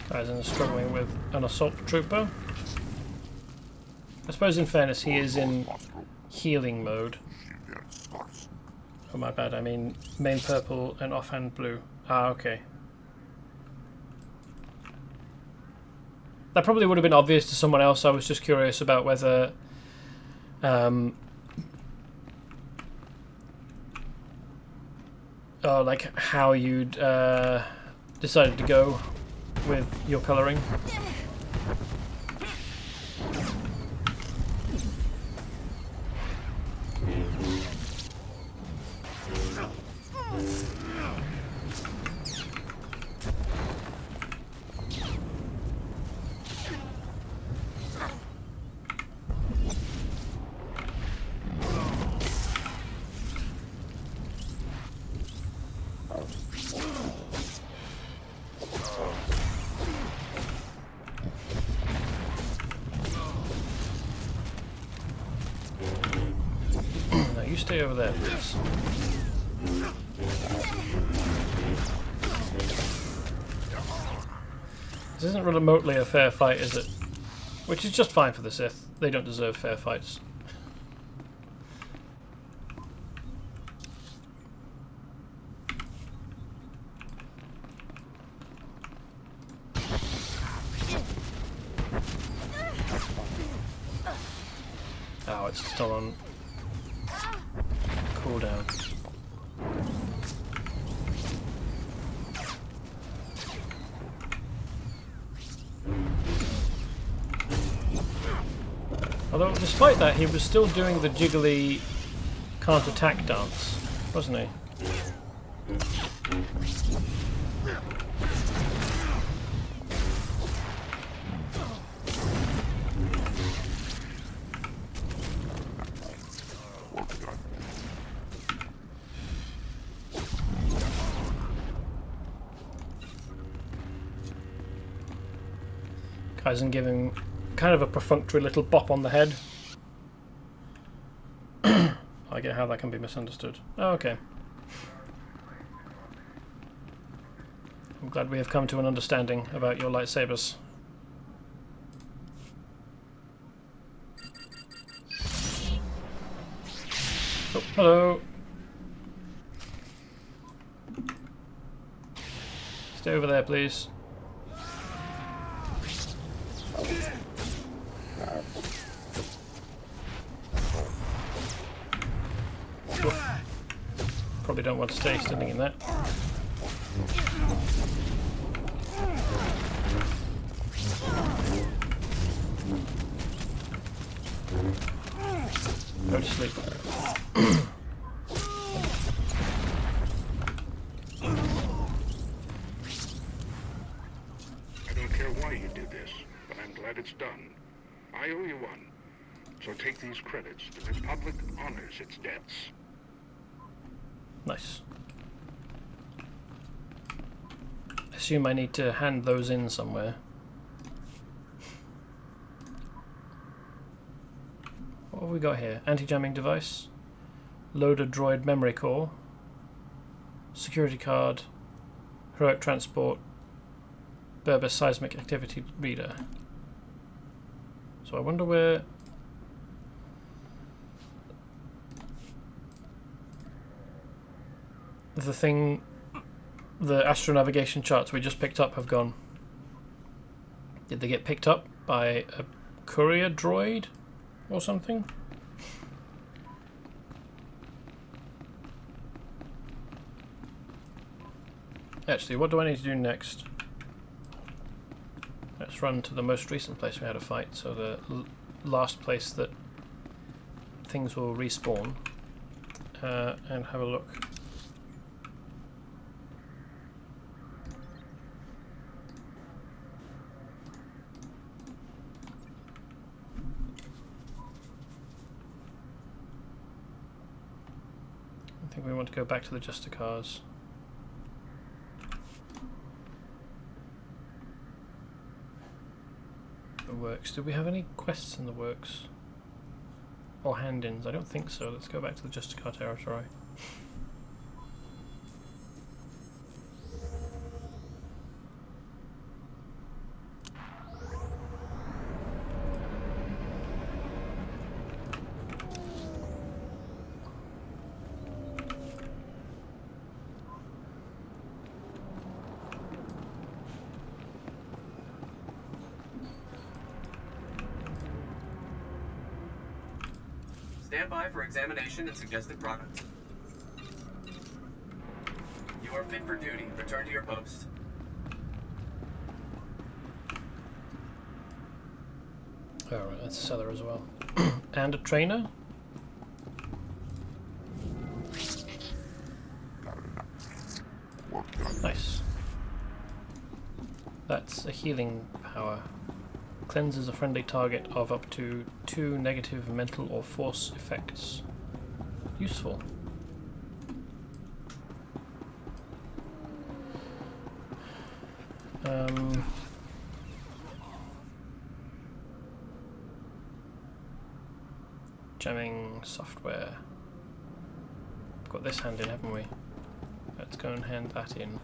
Guys, and struggling with an assault trooper. I suppose in fairness he is in healing mode. Oh my bad, I mean main purple and offhand blue. Ah, okay. That probably would have been obvious to someone else. I was just curious about whether like how you'd decided to go with your colouring. Stay over there, please. This isn't remotely a fair fight, is it? Which is just fine for the Sith. They don't deserve fair fights. Oh, it's still on cooldown. Although, despite that, he was still doing the jiggly can't attack dance, wasn't he? Kaizen giving kind of a perfunctory little bop on the head. I get how that can be misunderstood. Oh, okay. glad we have come to an understanding about your lightsabers. Oh, hello. Stay over there, please. Oof. Probably don't want to stay standing in that. Go to sleep. I don't care why you did this, but I'm glad it's done. I owe you one. So take these credits. The Republic honors its debts. Nice. Assume I need to hand those in somewhere. What have we got here? Anti-jamming device, loader droid memory core, security card, heroic transport, Berber seismic activity reader. So I wonder where the astronavigation charts we just picked up have gone. Did they get picked up by a courier droid or something? Actually, what do I need to do next? Let's run to the most recent place we had a fight, so the last place that things will respawn, and have a look. I think we want to go back to the Jester cars. The works. Did we have any quests in the works? Or hand-ins? I don't think so. Let's go back to the Jester car territory. Stand by for examination and suggested product. You are fit for duty. Return to your post. Alright, that's a seller as well. And a trainer? Nice. That's a healing power. Cleanses a friendly target of up to 2 negative mental or force effects. Useful. Jamming software. We've got this hand in, haven't we? Let's go and hand that in.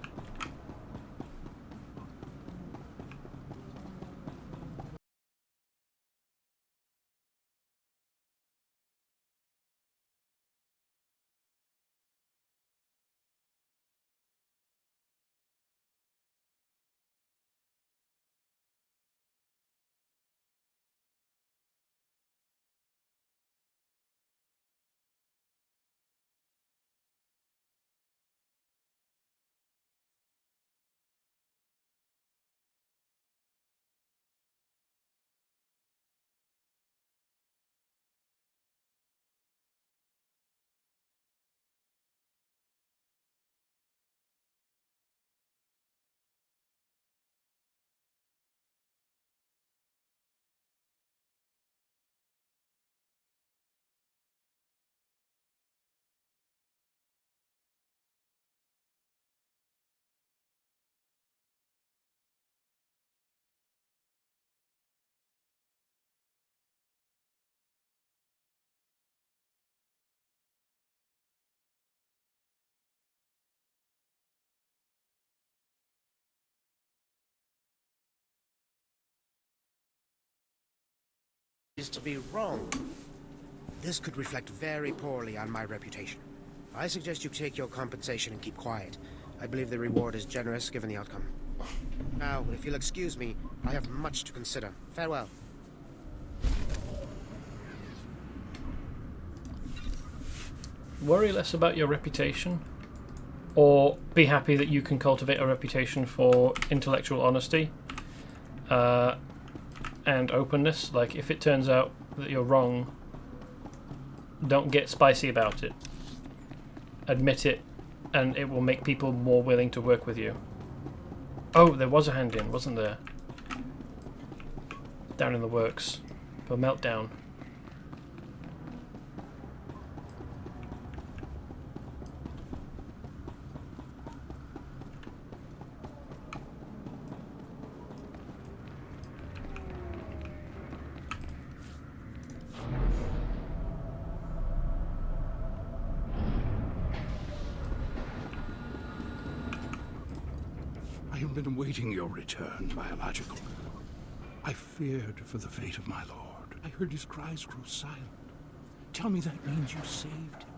is to be wrong. This could reflect very poorly on my reputation. I suggest you take your compensation and keep quiet. I believe the reward is generous given the outcome. Now, if you'll excuse me, I have much to consider. Farewell. Worry less about your reputation, or be happy that you can cultivate a reputation for intellectual honesty and openness. Like, if it turns out that you're wrong, don't get spicy about it. Admit it, and it will make people more willing to work with you. Oh, there was a hand-in, wasn't there? Down in the works. For Meltdown. I have been awaiting your return, Biological. I feared for the fate of my lord. I heard his cries grow silent. Tell me that means you saved him.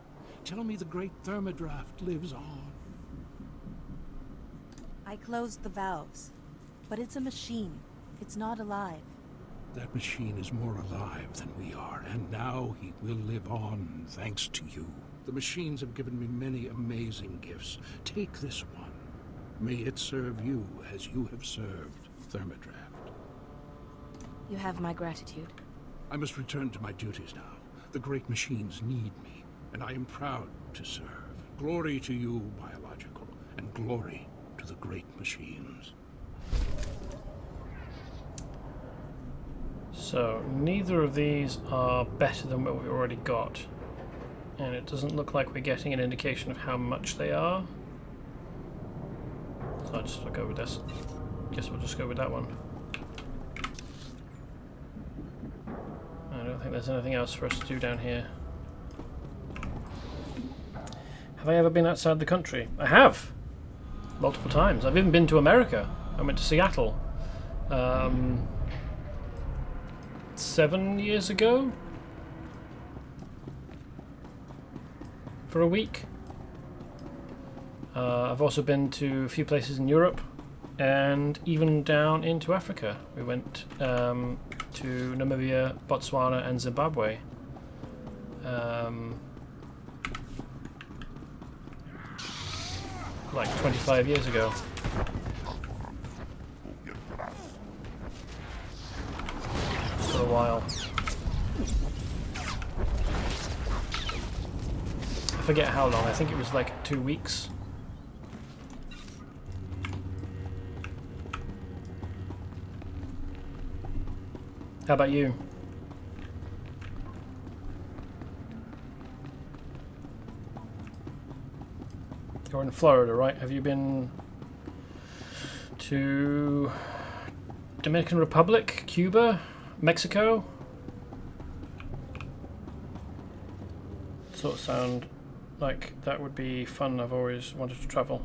Tell me the great thermodraft lives on. I closed the valves, but it's a machine. It's not alive. That machine is more alive than we are, and now he will live on thanks to you. The machines have given me many amazing gifts. Take this one. May it serve you as you have served Thermodraft. You have my gratitude. I must return to my duties now. The great machines need me, and I am proud to serve. Glory to you, Biological, and glory to the great machines. So, neither of these are better than what we've already got. And it doesn't look like we're getting an indication of how much they are. So I'll just go with this. Guess we'll just go with that one. I don't think there's anything else for us to do down here. Have I ever been outside the country? I have! Multiple times. I've even been to America. I went to Seattle. 7 years ago? For a week. I've also been to a few places in Europe and even down into Africa. We went to Namibia, Botswana and Zimbabwe. Like 25 years ago. For a while. I forget how long, I think it was like 2 weeks. How about you? You're in Florida, right? Have you been to Dominican Republic, Cuba, Mexico? Sort of sound like that would be fun. I've always wanted to travel.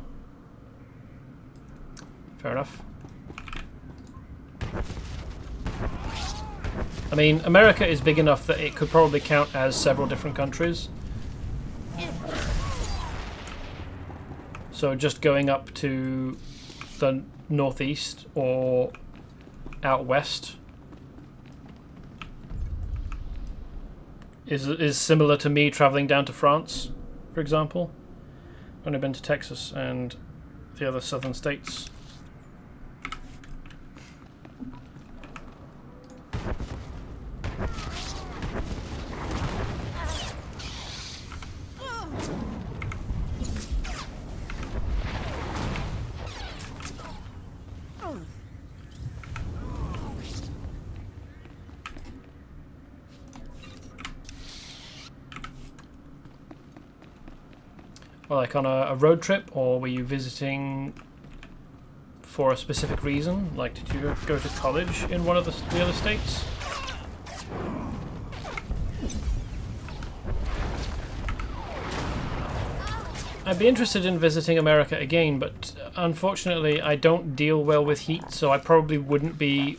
Fair enough. I mean, America is big enough that it could probably count as several different countries. So just going up to the northeast or out west is similar to me traveling down to France, for example. I've only been to Texas and the other southern states. Like on a road trip, or were you visiting for a specific reason? Like, did you go to college in one of the other states? I'd be interested in visiting America again, but unfortunately I don't deal well with heat, so I probably wouldn't be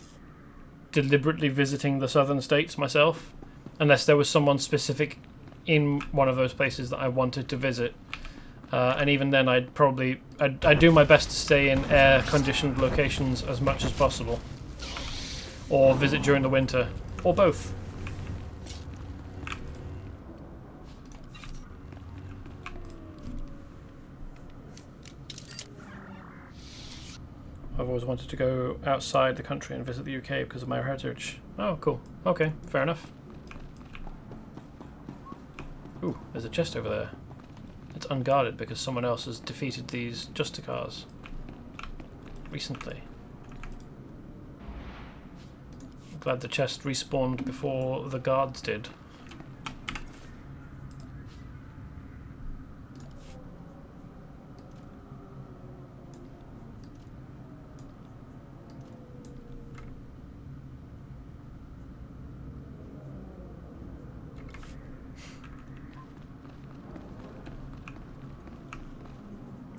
deliberately visiting the southern states myself, unless there was someone specific in one of those places that I wanted to visit. And even then, I'd do my best to stay in air-conditioned locations as much as possible, or visit during the winter, or both. I've always wanted to go outside the country and visit the UK because of my heritage. Oh, cool. Okay, fair enough. Ooh, there's a chest over there. It's unguarded because someone else has defeated these Justicars recently. I'm glad the chest respawned before the guards did.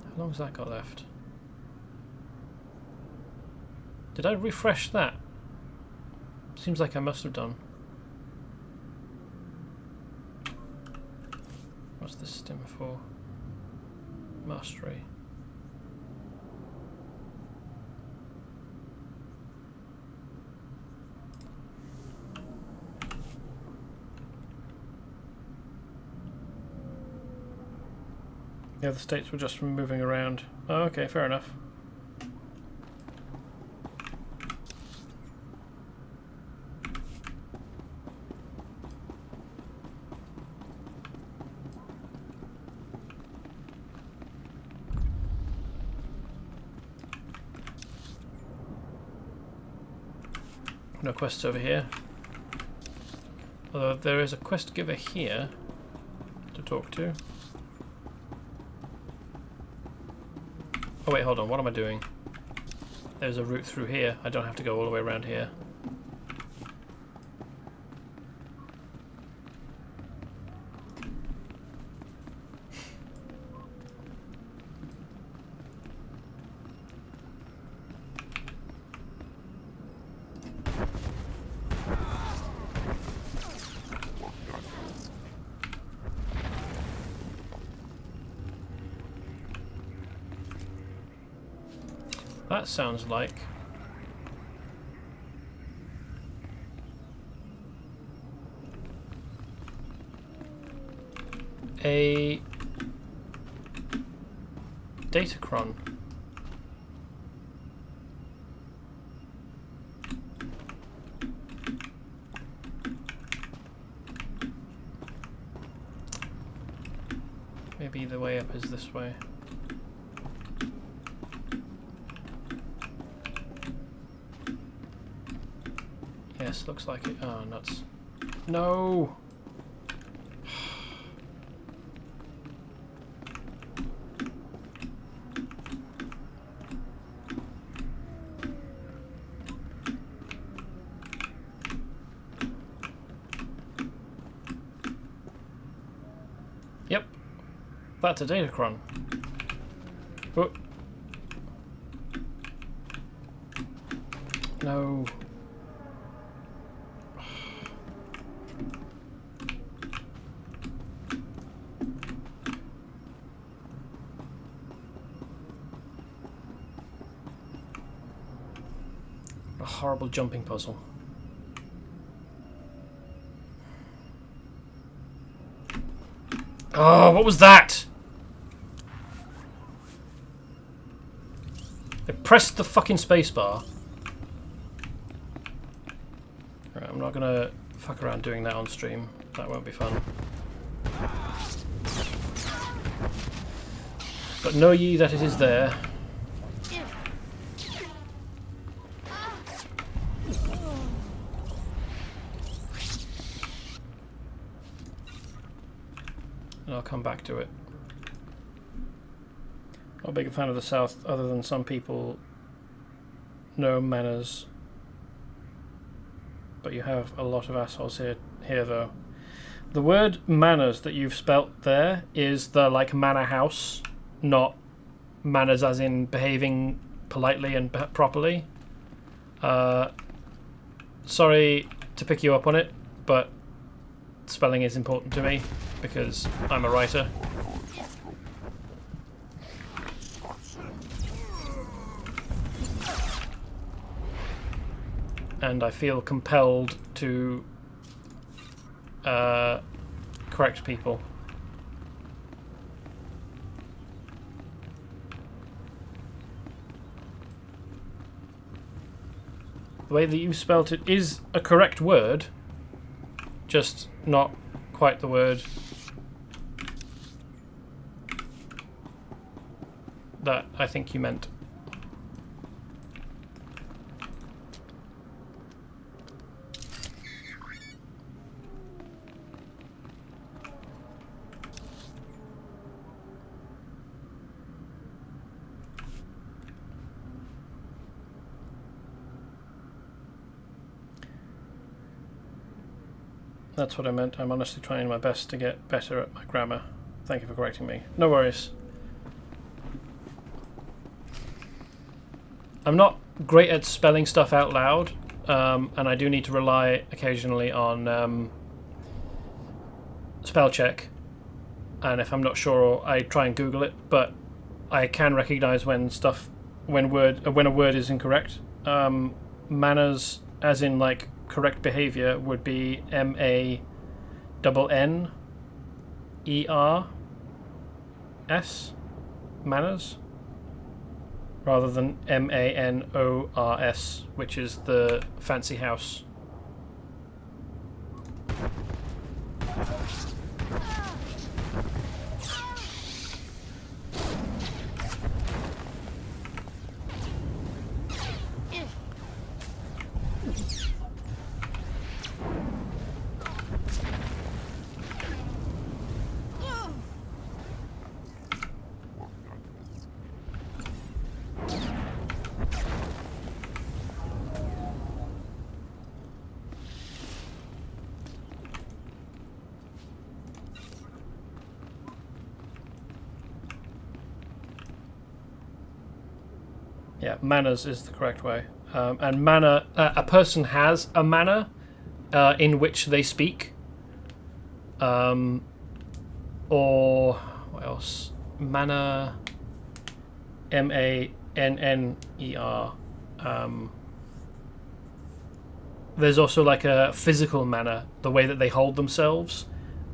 How long has that got left? Did I refresh that? Seems like I must have done. What's this stim for? Mastery. The other states were just from moving around. Oh, okay, fair enough. No quests over here. Although there is a quest giver here to talk to. Oh wait, hold on, what am I doing? There's a route through here. I don't have to go all the way around here. That sounds like a Datacron. Maybe the way up is this way. Yes, looks like it. Oh, nuts. No! Yep. That's a Datacron. Oh. No. Horrible jumping puzzle. Oh, what was that? I pressed the fucking spacebar. Right, I'm not gonna fuck around doing that on stream. That won't be fun. But know ye that it is there. And I'll come back to it. Not a big fan of the South, other than some people know manners. But you have a lot of assholes here though. The word manners that you've spelt there is the like manor house, not manners as in behaving politely and properly. sorry to pick you up on it, but spelling is important to me because I'm a writer. And I feel compelled to correct people. The way that you spelt it is a correct word, just not quite the word that I think you meant. That's what I meant. I'm honestly trying my best to get better at my grammar. Thank you for correcting me. No worries. I'm not great at spelling stuff out loud, and I do need to rely occasionally on spell check. And if I'm not sure, I try and Google it. But I can recognize when a word is incorrect. Manners, as in like correct behavior, would be MANNERS manners, rather than MANORS, which is the fancy house. Yeah, manners is the correct way. And manner, a person has a manner in which they speak. Or what else? Manner, MANNER. There's also like a physical manner, the way that they hold themselves,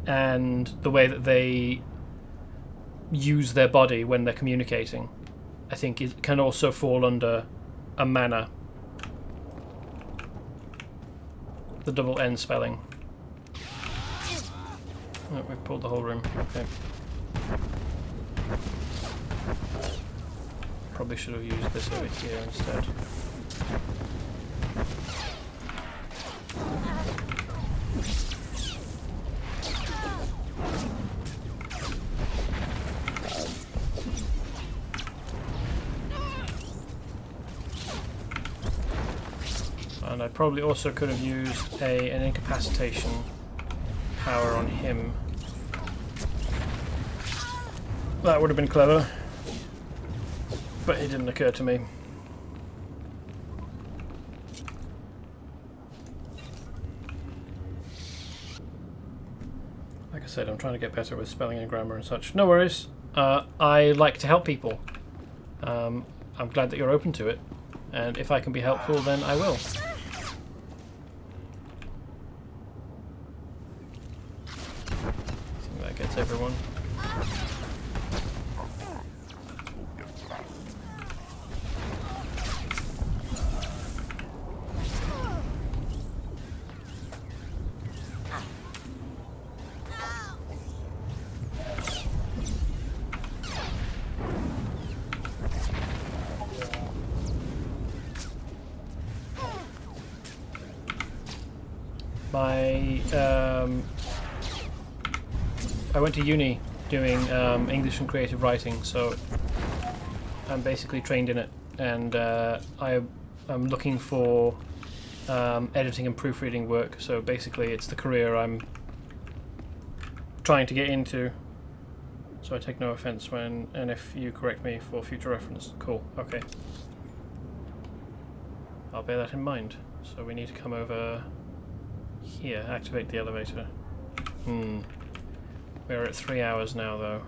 and the way that they use their body when they're communicating. I think it can also fall under a manner. The double N spelling. Oh, we've pulled the whole room. Okay. Probably should have used this over here instead. And I probably also could have used an incapacitation power on him. That would have been clever, but it didn't occur to me. Like I said, I'm trying to get better with spelling and grammar and such. No worries. I like to help people. I'm glad that you're open to it, and if I can be helpful, then I will. That gets everyone. I went to uni doing English and creative writing, so I'm basically trained in it, and I'm looking for editing and proofreading work, so basically it's the career I'm trying to get into, so I take no offense when, and if you correct me for future reference. Cool, okay. I'll bear that in mind. So we need to come over here, activate the elevator. We're at 3 hours now, though.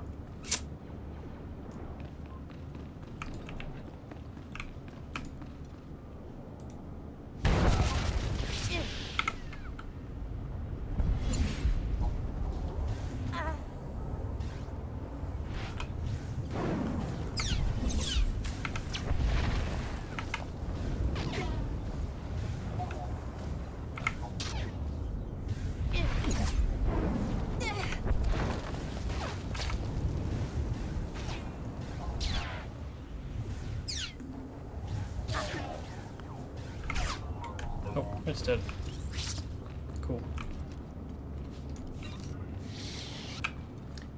Oh, it's dead. Cool.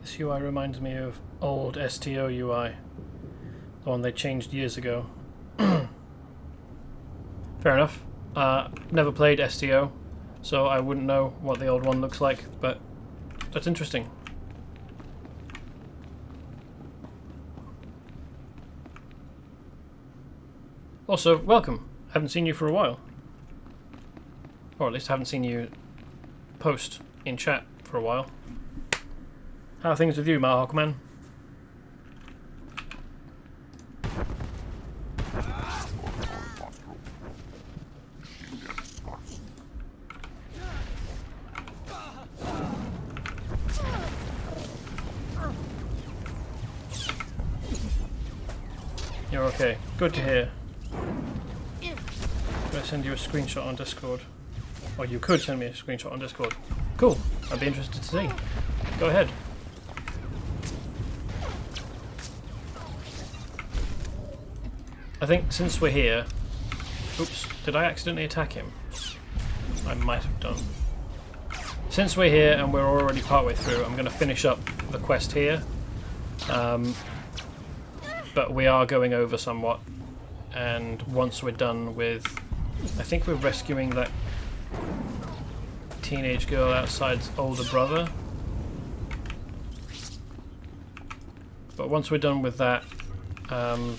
This UI reminds me of old STO UI. The one they changed years ago. Fair enough. Never played STO, so I wouldn't know what the old one looks like, but that's interesting. Also, welcome. Haven't seen you for a while. Or at least I haven't seen you post in chat for a while. How are things with you, Mahawkman? You're okay. Good to hear. I'm going to send you a screenshot on Discord. Or you could send me a screenshot on Discord. Cool. I'd be interested to see. Go ahead. I think since we're here... Oops, did I accidentally attack him? I might have done. Since we're here and we're already partway through, I'm going to finish up the quest here. But we are going over somewhat. And once we're done with... I think we're rescuing that teenage girl outside's older brother. But once we're done with that, oh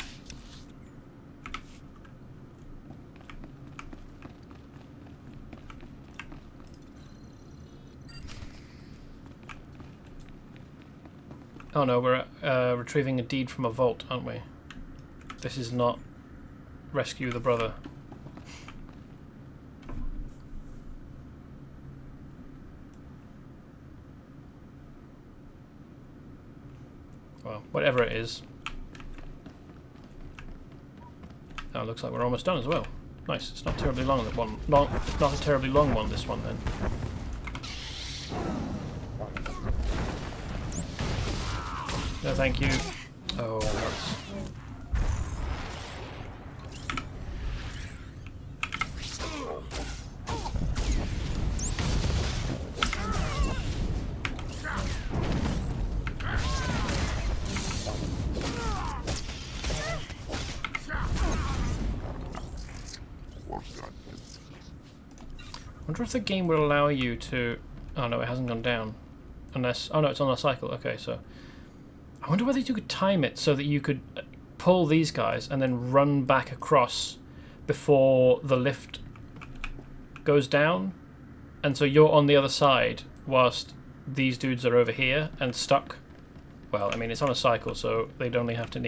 no, we're retrieving a deed from a vault, aren't we? This is not rescue the brother. Well, whatever it is. Oh, it looks like we're almost done as well. Nice. It's not terribly long. That one, not a terribly long one. This one then. No, thank you. Oh, nuts. I wonder if the game will allow you to... Oh no, it hasn't gone down. Unless... Oh no, it's on a cycle. Okay, so... I wonder whether you could time it so that you could pull these guys and then run back across before the lift goes down. And so you're on the other side whilst these dudes are over here and stuck. Well, I mean, it's on a cycle, so they'd only have to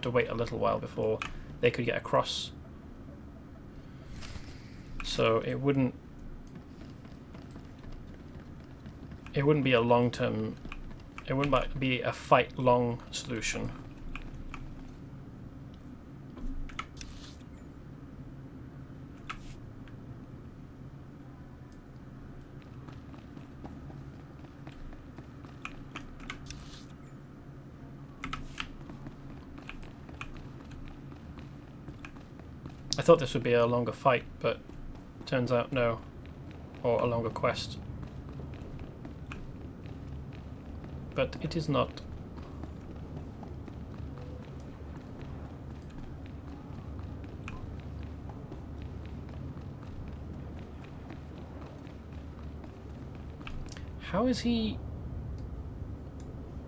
wait a little while before they could get across. So it wouldn't be a long-term... It wouldn't be a fight-long solution. I thought this would be a longer fight, but turns out no. Or a longer quest. But it is not. How is he...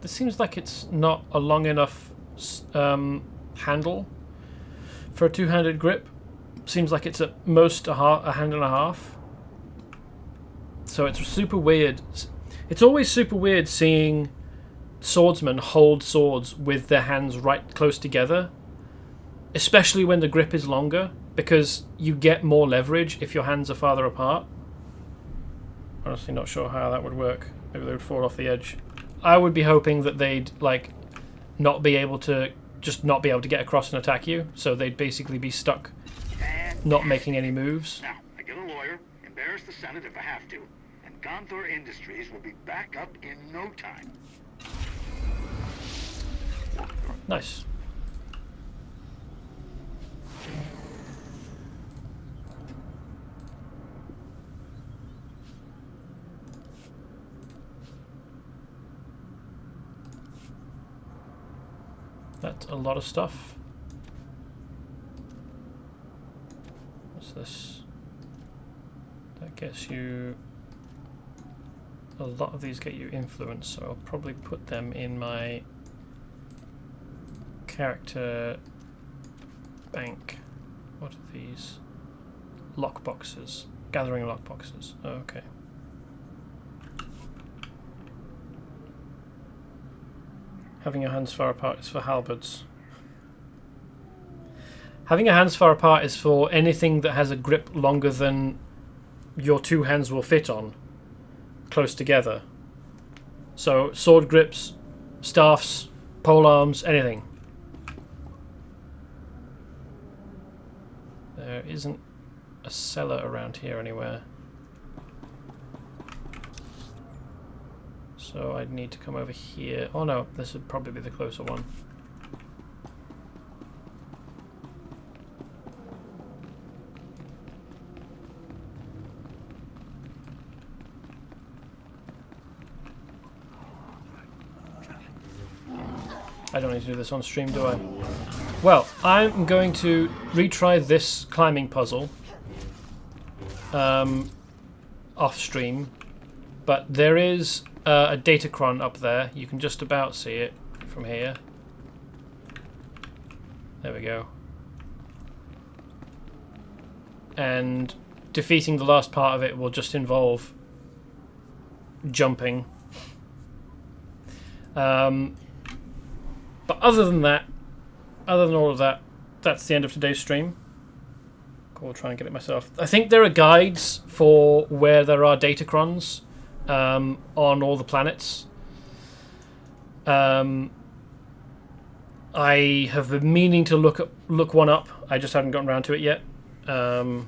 This seems like it's not a long enough handle for a two-handed grip. seems like it's at most a hand and a half. So it's super weird. It's always super weird seeing swordsmen hold swords with their hands right close together, especially when the grip is longer, because you get more leverage if your hands are farther apart. Honestly, not sure how that would work. Maybe they would fall off the edge. I would be hoping that they'd like not be able to get across and attack you, so they'd basically be stuck not making any moves. Now, I get a lawyer, embarrass the Senate if I have to, and Gonthor Industries will be back up in no time. Nice. That's a lot of stuff. What's this? That gets you... A lot of these get you influence, so I'll probably put them in my character bank. What are these? Lockboxes. Gathering lockboxes. Oh, okay. Having your hands far apart is for halberds. Having your hands far apart is for anything that has a grip longer than your two hands will fit on, close together. So sword grips, staffs, polearms, anything. There isn't a cellar around here anywhere. So I'd need to come over here. Oh no, this would probably be the closer one. I don't need to do this on stream, do I? Well, I'm going to retry this climbing puzzle off stream, but there is a datacron up there. You can just about see it from here. There we go. And defeating the last part of it will just involve jumping. But other than all of that, that's the end of today's stream. I'll try and get it myself. I think there are guides for where there are datacrons on all the planets. I have been meaning to look one up. I just haven't gotten around to it yet. And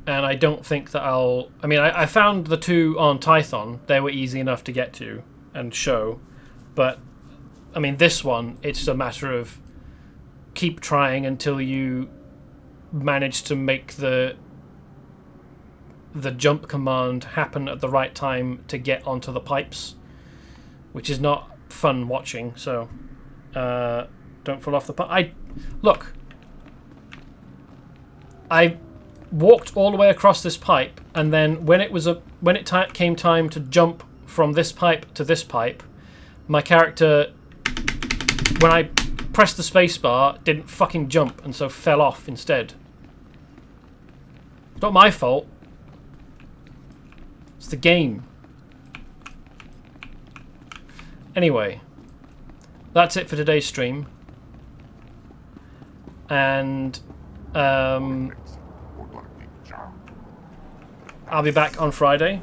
I don't think that I'll... I mean, I found the two on Tython. They were easy enough to get to and show. But, I mean, this one, it's a matter of keep trying until you manage to make the jump command happen at the right time to get onto the pipes, which is not fun watching. So don't fall off the pipe. I walked all the way across this pipe, and then when it came time to jump from this pipe to this pipe, my character, when I pressed the spacebar, didn't fucking jump, and so fell off instead. It's not my fault. It's the game. Anyway, that's it for today's stream. And I'll be back on Friday.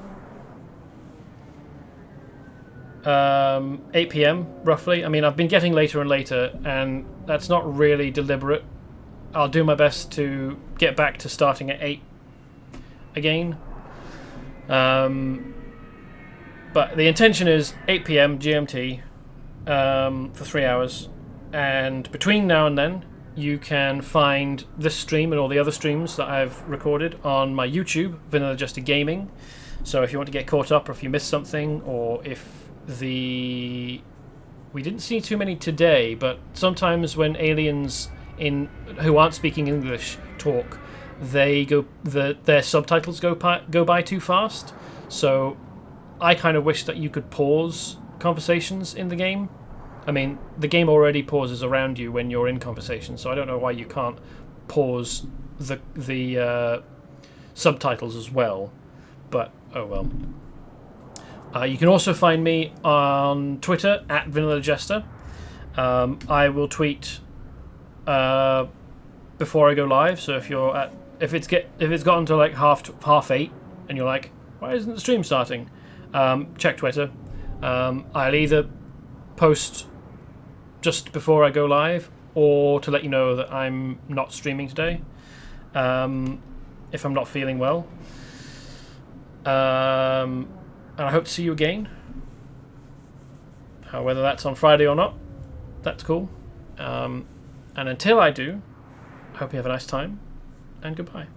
8 PM roughly. I mean, I've been getting later and later, and that's not really deliberate. I'll do my best to get back to starting at 8 again. But the intention is 8 PM GMT for 3 hours, and between now and then you can find this stream and all the other streams that I've recorded on my YouTube, Vanilla Jester Gaming. So if you want to get caught up, or if you missed something, or if we didn't see too many today, but sometimes when aliens who aren't speaking English talk, their subtitles go by too fast. So I kind of wish that you could pause conversations in the game. I mean, the game already pauses around you when you're in conversation, so I don't know why you can't pause the subtitles as well. But oh well. You can also find me on Twitter at Vanilla Jester. I will tweet before I go live. So if it's gotten to like half 8 and you're like, why isn't the stream starting? Check Twitter. I'll either post just before I go live, or to let you know that I'm not streaming today, if I'm not feeling well. And I hope to see you again. Whether that's on Friday or not, that's cool. And until I do, I hope you have a nice time, and goodbye.